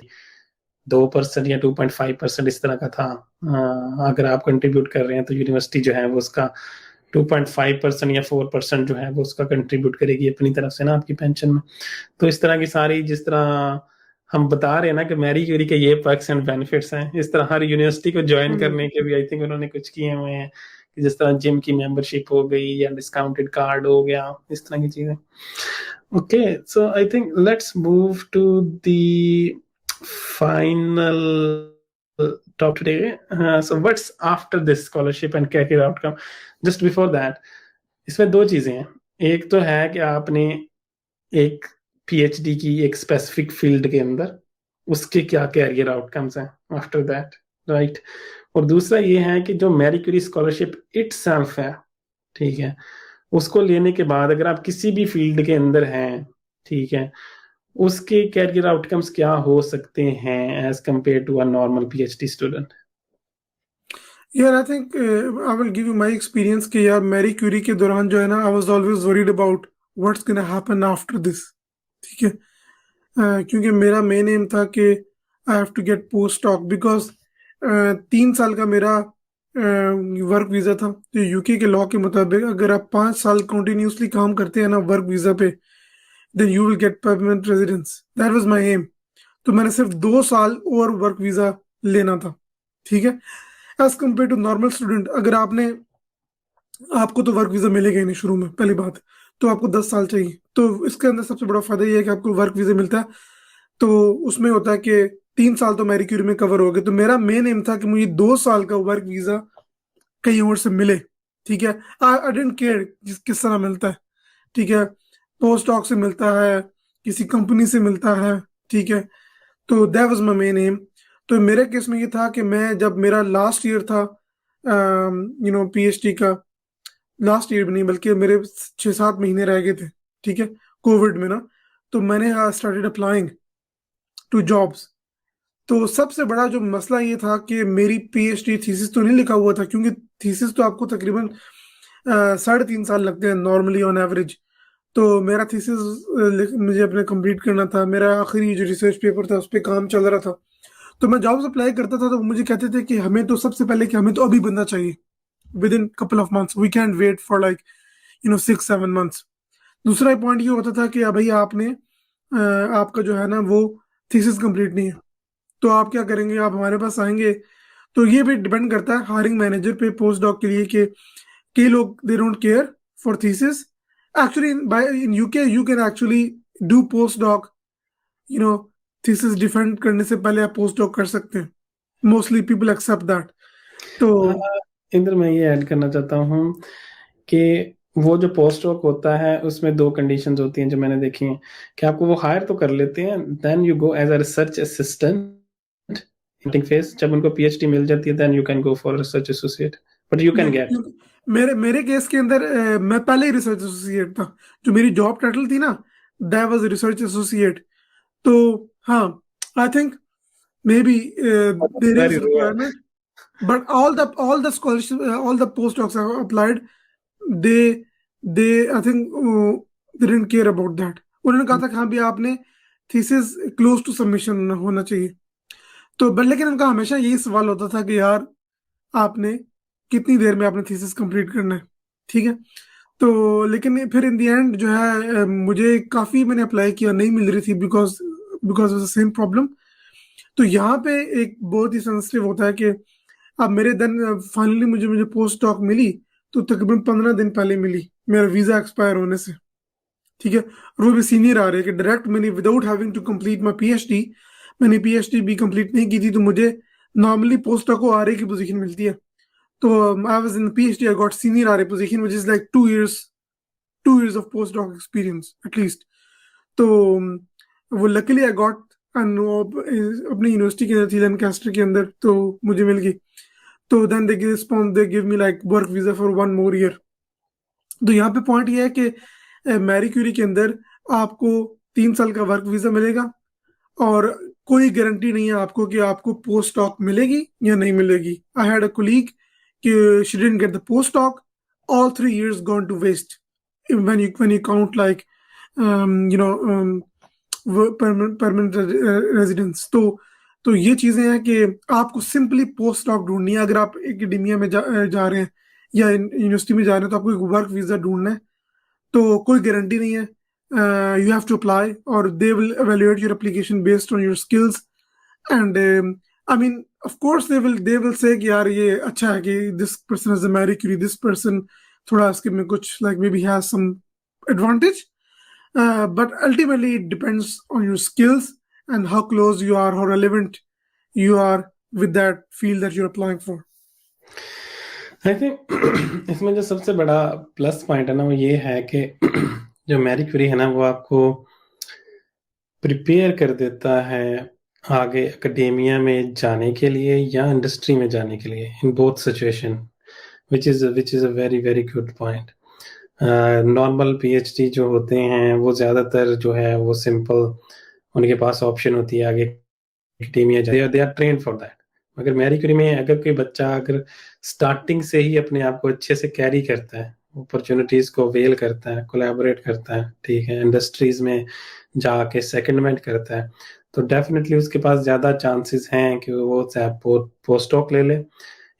[SPEAKER 1] 2% या 2.5% इस तरह का था। अगर आप कंट्रीब्यूट कर रहे हैं तो यूनिवर्सिटी जो है वो उसका 2.5% या 4% जो है वो उसका कंट्रीब्यूट करेगी अपनी तरफ से ना आपकी पेंशन में। तो इस तरह की सारी, जिस तरह हम बता रहे हैं ना कि मैरी क्यूरी के ये पर्क्स एंड बेनिफिट्स हैं, इस तरह हर यूनिवर्सिटी को ज्वाइन करने के भी आई थिंक उन्होंने कुछ किए हुए हैं, कि जिस तरह जिम की मेंबरशिप हो गई या डिस्काउंटेड कार्ड हो गया, इस तरह की चीजें। Okay, so I think let's move to the final talk today. So what's after this scholarship and career outcome? Just before that, इसमें दो चीजें हैं। एक तो है कि आपने एक पीएचडी की एक स्पेसिफिक फील्ड के अंदर, उसके क्या कैरियर आउटकम्स हैं आफ्टर दैट, राइट। और दूसरा ये है कि जो मैरी क्यूरी स्कॉलरशिप इटसेल्फ है, ठीक है, उसको लेने के बाद अगर आप किसी भी फील्ड के अंदर हैं, ठीक है, उसके कैरियर आउटकम्स क्या हो सकते हैं as compare to a normal PhD student?
[SPEAKER 2] यार I think I will give you my experience कि यार मैरी क्यूरी के दौरान जो है ना, I was always worried about what's gonna happen after this, ठीक है। क्योंकि मेरा मेन एम था कि I have to get post doc, because 3 साल का मेरा वर्क वीज़ा था। तो यूके के लॉ के मुताबिक अगर आप 5 साल कंटिन्यूसली काम करते हैं ना वर्क वीज़ा पे, then you will get permanent residence. That was my aim. तो मैंने सिर्फ 2 साल और वर्क वीज़ा लेना था, ठीक है। As compare to normal student, अगर आपको तो वर्क वीज़ा मिलेगा ही नहीं शुरू में, पहली बात। तो आपको 10 साल चाहिए। तो इसके अंदर सबसे बड़ा फायदा ये है कि आपको वर्क वीज़ा मिलता है। तो उसमें होता है कि 3 साल तो मैरी क्यूरी में कवर हो गए। तो मेरा मेन एम था कि मुझे 2 साल का वर्क वीज़ा कहीं और से मिले, ठीक है। आई डेंट केयर किस तरह मिलता है, ठीक है। पोस्ट डॉक से मिलता है, किसी कंपनी से मिलता है, ठीक है। तो that was my main M. तो मेरे केस में ये था कि मैं, जब मेरा लास्ट ईयर था पीएचडी का, लास्ट ईयर भी नहीं बल्कि मेरे 6-7 महीने रह गए थे, ठीक है, कोविड में ना। तो मैंने स्टार्टेड अप्लाइंग टू जॉब्स। तो सबसे बड़ा जो मसला ये था कि मेरी पीएचडी थीसिस तो नहीं लिखा हुआ था, क्योंकि थीसिस तो आपको तकरीबन 3.5 साल लगते हैं नॉर्मली ऑन एवरेज। तो मेरा थीसिस मुझे अपने कंप्लीट करना था। मेरा आखिरी जो रिसर्च पेपर था उस पर काम चल रहा था। तो मैं जॉब्स अप्लाई करता था तो मुझे कहते थे कि हमें तो सबसे पहले कि हमें तो अभी बनना चाहिए, within couple of months, we can wait for like 6-7 months. दूसरा पॉइंट ये होता था कि भाई आपने आपका जो है ना वो थीसिस कंप्लीट नहीं है, तो आप क्या करेंगे, आप हमारे पास आएंगे। तो ये भी डिपेंड करता है हायरिंग मैनेजर पे पोस्ट डॉक के लिए कि कई लोग they don't care for thesis. Actually in UK you can actually do postdoc, you know thesis defend करने से पहले आप पोस्ट डॉक कर सकते हैं। Mostly people accept that. तो
[SPEAKER 1] इंद्र, मैं ये ऐड करना चाहता हूँ कि वो जो पोस्ट डॉक होता है उसमें दो कंडीशंस होती हैं जो मैंने देखी हैं, कि आपको वो हायर तो कर लेते हैं, then you go as a research assistant phase. जब उनको पीएचडी मिल जाती है then you can go for research associate, but you can get.
[SPEAKER 2] मेरे केस के अंदर मैं पहले ही रिसर्च एसोसिएट था। जो मेरी जॉब टाइटल थी ना, दैट वाज रिसर्च एसोसिएट। तो हाँ, I think maybe there is
[SPEAKER 1] very rare.
[SPEAKER 2] Requirement, but all the scholarship, all the postdocs I applied, they they I think they didn't care about that. उन्होंने कहा था कि हाँ भी आपने thesis close to submission होना चाहिए। तो लेकिन उनका हमेशा यही सवाल होता था कि यार आपने कितनी देर में आपने थीसिस कंप्लीट करना है, ठीक है। तो लेकिन फिर इन दी एंड जो है मुझे काफ़ी, मैंने अप्लाई किया, नहीं मिल रही थी, because because of the same problem. तो यहाँ पे एक बहुत ही सेंसिटिव होता है कि अब मेरे देन फाइनली मुझे मुझे पोस्ट डॉक मिली, तो तकरीबन 15 दिन पहले मिली मेरा वीजा एक्सपायर होने से, ठीक है। और वो भी सीनियर आ रहे हैं कि डायरेक्ट मैंने without having to complete my PhD, मैंने पीएचडी भी कंप्लीट नहीं की थी, तो मुझे नॉर्मली पोस्ट डॉक को आरए की पोजीशन मिलती है। तो I was in PhD, I got senior RA position which is like 2 years of postdoc experience at least. तो वो लकीली आई गॉट, अपनी यूनिवर्सिटी के अंदर थी, लैनकास्टर के अंदर, तो मुझे मिल गई। तो then they give me like work visa for 1 more year। तो यहाँ पे पॉइंट ये है कि मैरी क्यूरी के अंदर आपको 3 साल का वर्क वीजा मिलेगा, और कोई गारंटी नहीं है आपको कि आपको पोस्ट डॉक मिलेगी या नहीं मिलेगी। आई हैड अ कोलीग कि she didn't get the post doc, all 3 years gone to waste when you count like um, you know um, permanent residence। तो तो ये चीजें हैं कि आपको सिंपली पोस्ट डॉक ढूंढनी है। अगर आप एकेडेमिया में जा रहे हैं या यूनिवर्सिटी में जा रहे हैं तो आपको एक वर्क वीजा ढूंढना है, तो कोई गारंटी नहीं है। यू हैव टू अप्लाई और they will evaluate your application based on your skills and I mean of course they will say कि यार ये अच्छा है कि this person is a Marie Curie, this person थोड़ा इसके में कुछ like may be has some advantage, but ultimately it depends on your skills and how close you are, how relevant you are with that field that you're applying for.
[SPEAKER 1] I think इसमें जो सबसे बड़ा plus point है ना वो ये है कि जो मैरी क्यूरी है ना वो आपको प्रिपेयर कर देता है आगे एकेडेमिया में जाने के लिए या इंडस्ट्री में जाने के लिए, in both situation, which is a very very good point. Normal PhD जो होते हैं वो ज़्यादातर जो है वो सिंपल, उनके पास ऑप्शन होती है आगे एकेडेमिया जाए, they are train for that. मगर मैरी क्यूरी में अगर कोई बच्चा अगर स्टार्टिंग से ही अपने आप को अच्छे से कैरी करता है, अपॉर्चुनिटीज़ को अवेल करता है, कोलैबोरेट करता है, ठीक है, इंडस्ट्रीज़ में जाके सेकेंडमेंट करता है, तो डेफिनेटली उसके पास ज़्यादा चांसेस हैं कि वो चाहे पोस्टडॉक ले ले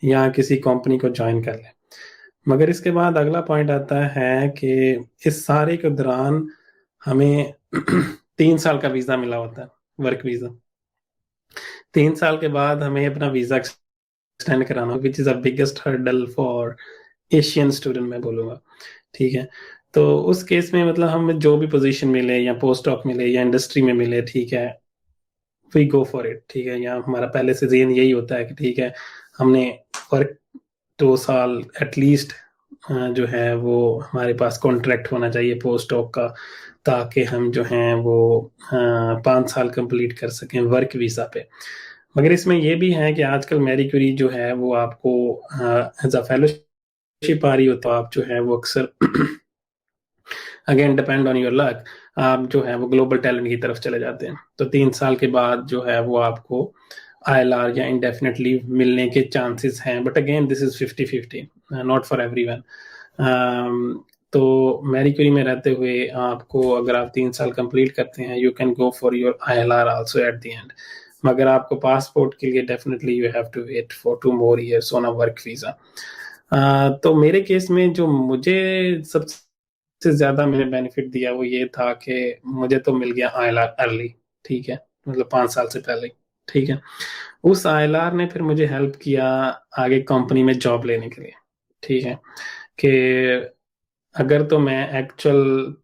[SPEAKER 1] या किसी कंपनी को ज्वाइन कर ले। मगर इसके बाद अगला पॉइंट आता है कि इस सारे के दौरान हमें 3 साल का वीज़ा मिला होता है, वर्क वीज़ा। 3 साल के बाद हमें अपना वीज़ा एक्सटेंड कराना, which is a biggest hurdle for Asian student मैं बोलूँगा, ठीक है। तो उस केस में मतलब हमें जो भी पोजीशन मिले या पोस्टडॉक मिले या इंडस्ट्री में मिले, ठीक है, वी गो फॉर इट, ठीक है। या हमारा पहले से ज़हन यही होता है कि ठीक है हमने वर्क 2 साल एटलीस्ट जो है वो हमारे पास कॉन्ट्रैक्ट होना चाहिए पोस्टडॉक का, ताकि हम जो हैं वो 5 साल कंप्लीट कर सकें वर्क वीज़ा पे। मगर इसमें ये भी है कि आजकल मैरी क्यूरी जो है वो आपको एज अ फेलोशिप आ रही हो, तो आप जो है वो अक्सर again depend on your luck, आप जो है वो ग्लोबल टैलेंट की तरफ चले जाते हैं। तो 3 साल के बाद जो है वो आपको ILR या इंडेफिनेटली मिलने के चांसेस हैं, but again this is 50-50, not for everyone. तो मैरी क्यूरी में रहते हुए आपको अगर आप 3 साल कंप्लीट करते हैं, you can go for your ILR also at the end. मगर आपको पासपोर्ट के लिए definitely you have to wait for 2 more years on a work visa. तो मेरे केस में जो मुझे सबसे ज्यादा मैंने बेनिफिट दिया वो ये था कि मुझे तो मिल गया ILR अर्ली, ठीक है, मतलब 5 साल से पहले, ठीक है। उस ILR ने फिर मुझे हेल्प किया आगे कंपनी में जॉब लेने के लिए, ठीक है। कि अगर तो मैं एक्चुअल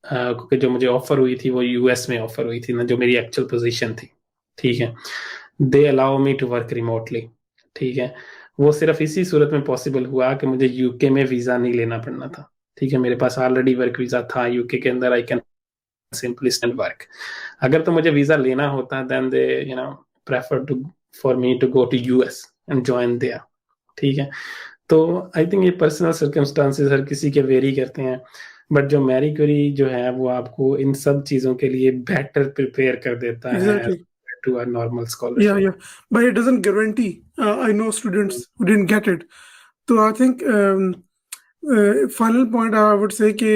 [SPEAKER 1] क्योंकि जो मुझे ऑफर हुई थी वो US में ऑफर हुई थी ना, जो मेरी एक्चुअल पोजीशन थी, ठीक है, they allow me to work remotely, ठीक है। वो सिर्फ इसी सूरत में पॉसिबल हुआ कि मुझे यूके में वीजा नहीं लेना पड़ना था, ठीक है। मेरे पास ऑलरेडी वर्क वीजा था यूके के अंदर, I can simply stand work. अगर तो मुझे वीजा लेना होता then they prefer to for me to go to US and join there, ठीक है। तो आई थिंक ये पर्सनल सर्कमस्टांसेस हर किसी के वेरी करते हैं, बट जो मैरी क्यूरी जो है वो आपको इन सब चीजों के लिए बेटर प्रिपेयर कर देता है
[SPEAKER 2] Exactly.
[SPEAKER 1] to a normal
[SPEAKER 2] Yeah,
[SPEAKER 1] scholarship.
[SPEAKER 2] yeah. But it doesn't guarantee. I know students who didn't get it. So I think final point I would say कि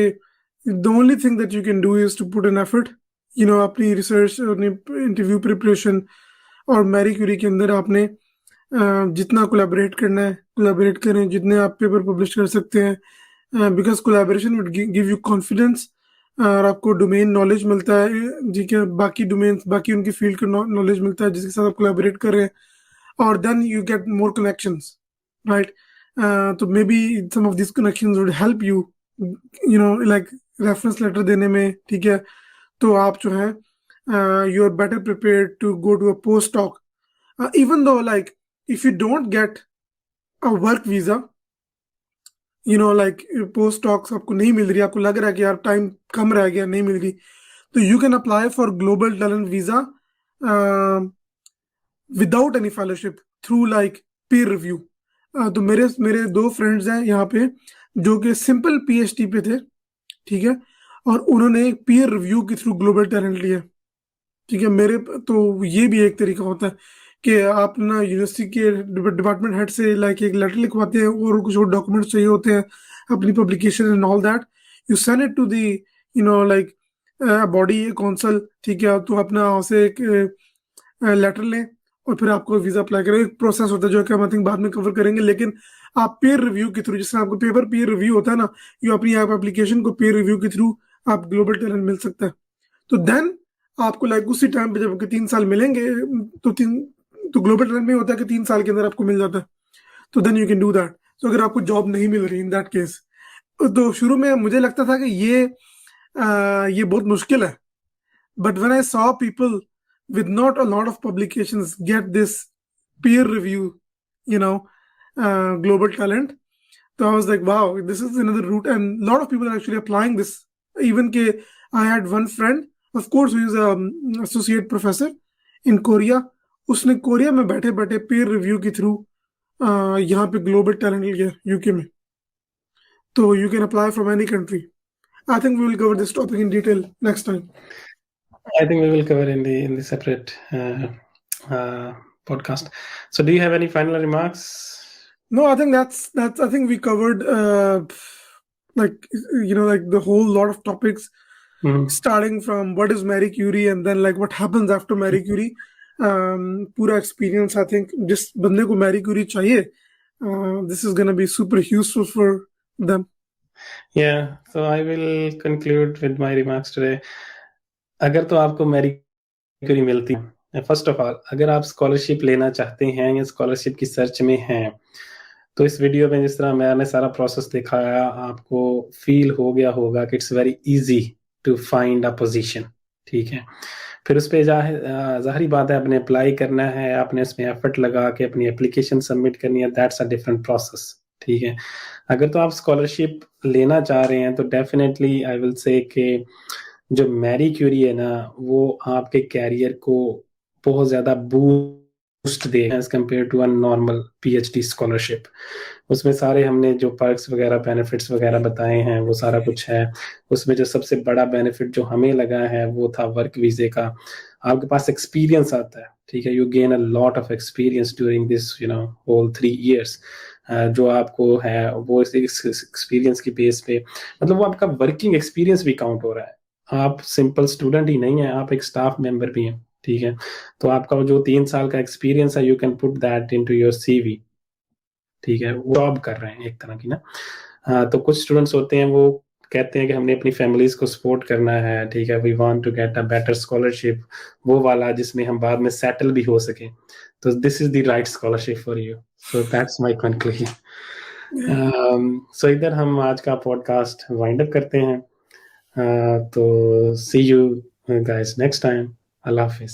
[SPEAKER 2] the only thing that you can do is to put an effort. You know, अपनी research, अपनी interview preparation और Marie Curie के अंदर आपने जितना collaborate करना है कोलैबोरेट करें, जितने आप पेपर पब्लिश कर सकते हैं, because collaboration would give you confidence और आपको डोमेन नॉलेज मिलता है जी के बाकी डोमेन बाकी उनकी फील्ड का नॉलेज मिलता है जिसके साथ आप कोलैबोरेट कर रहे हैं और then you get more connections, right. तो maybe some of this connections would help you, you know, like reference letter देने में, ठीक है। तो आप जो है you are better prepared to go to a post doc, even though like if you don't get a work visa, you know, like post docs आपको नहीं मिल रही, आपको लग रहा है कि यार टाइम कम रह गया, नहीं मिल रही, तो you can apply for global talent visa without any fellowship through like peer review. तो मेरे मेरे 2 फ्रेंड्स हैं यहाँ पे जो कि सिंपल PhD पे थे, ठीक है, और उन्होंने पीयर रिव्यू के थ्रू ग्लोबल टैलेंट लिया, ठीक है। मेरे तो ये भी एक तरीका होता है कि आप ना यूनिवर्सिटी के डिपार्टमेंट हेड से लाइक एक लेटर लिखवाते हैं और कुछ और डॉक्यूमेंट्स चाहिए होते हैं, अपनी publication and all that, you send it to the, you know, like body council, ठीक है। तो अपना वहाँ से एक लेटर लें और फिर आपको वीजा अप्लाई करें। एक प्रोसेस होता है जो कि हम आई थिंक बाद में कवर करेंगे, लेकिन आप पीयर रिव्यू के थ्रू, जिससे आपको पेपर पीयर रिव्यू होता है ना, ये अपनी आप एप्लीकेशन को पीयर रिव्यू के थ्रू आप ग्लोबल टैलेंट मिल सकता है। तो देन आपको लाइक उसी टाइम पे जब आपके 3 साल मिलेंगे, तो ग्लोबल टैलेंट में होता है कि 3 साल के अंदर आपको मिल जाता है। तो then you can do that. तो अगर आपको जॉब नहीं मिल रही इन दैट केस, तो शुरू में मुझे लगता था कि ये बहुत मुश्किल है। But when I saw people with not a lot of publications get this peer review, you know, global talent. So I was like, wow, this is another route, and a lot of people are actually applying this. Even ke I had one friend, of course, who is a associate professor in Korea. उसने Korea में बैठे बैठे peer review के through यहाँ पे global talent लिया UK में। तो you can apply from any country. I think we will cover this topic in detail next time.
[SPEAKER 1] I think we will cover in the separate podcast. So do you have any final remarks?
[SPEAKER 2] No, I think that's I think we covered like like the whole lot of topics, starting from what is Marie Curie and then like what happens after Marie Curie. पूरा experience, I think जिस बंदे को Marie Curie चाहिए, this is gonna be super useful for them.
[SPEAKER 1] Yeah, so I will conclude with my remarks today. अगर तो आपको Marie Curie मिलती है, फर्स्ट ऑफ ऑल अगर आप स्कॉलरशिप लेना चाहते हैं या स्कॉलरशिप की सर्च में हैं, तो इस वीडियो में जिस तरह मैंने सारा प्रोसेस दिखाया, आपको फील हो गया होगा कि it's very easy to find a position. ठीक है, फिर उस पर जाहिर बात है आपने अप्लाई करना है, आपने उसमें एफर्ट लगा के अपनी एप्लीकेशन सबमिट करनी है, दैट्स अ डिफरेंट प्रोसेस। ठीक है, अगर तो आप स्कॉलरशिप लेना चाह रहे हैं तो डेफिनेटली आई विल से कि जो मैरी क्यूरी है ना, वो आपके कैरियर को बहुत ज़्यादा बूस्ट दे as compare to a normal PhD scholarship. उसमें सारे हमने जो पर्क्स वगैरह बेनिफिट्स वगैरह बताए हैं वो सारा कुछ है। उसमें जो सबसे बड़ा बेनिफिट जो हमें लगा है वो था वर्क वीजे का। आपके पास एक्सपीरियंस आता है, ठीक है, you gain a lot of experience during this whole 3 years। जो आपको है वो इस एक्सपीरियंस की बेस पे, मतलब वो आपका वर्किंग एक्सपीरियंस भी काउंट हो रहा है। आप सिंपल स्टूडेंट ही नहीं है, आप एक स्टाफ मेंबर भी हैं। ठीक है, तो आपका जो 3 साल का एक्सपीरियंस है, you can put that into your CV. ठीक है, वो जॉब कर रहे हैं एक तरह की ना। हाँ, तो कुछ स्टूडेंट्स होते हैं वो कहते हैं कि हमने अपनी फैमिलीज को सपोर्ट करना है, ठीक है, we want to get a better scholarship, वो वाला जिसमें हम बाद में सेटल भी हो सके। तो this is the right scholarship for you. So that's my conclusion. So इधर हम आज का पॉडकास्ट वाइंड अप करते हैं। तो see you guys next time. अल्लाह हाफिज।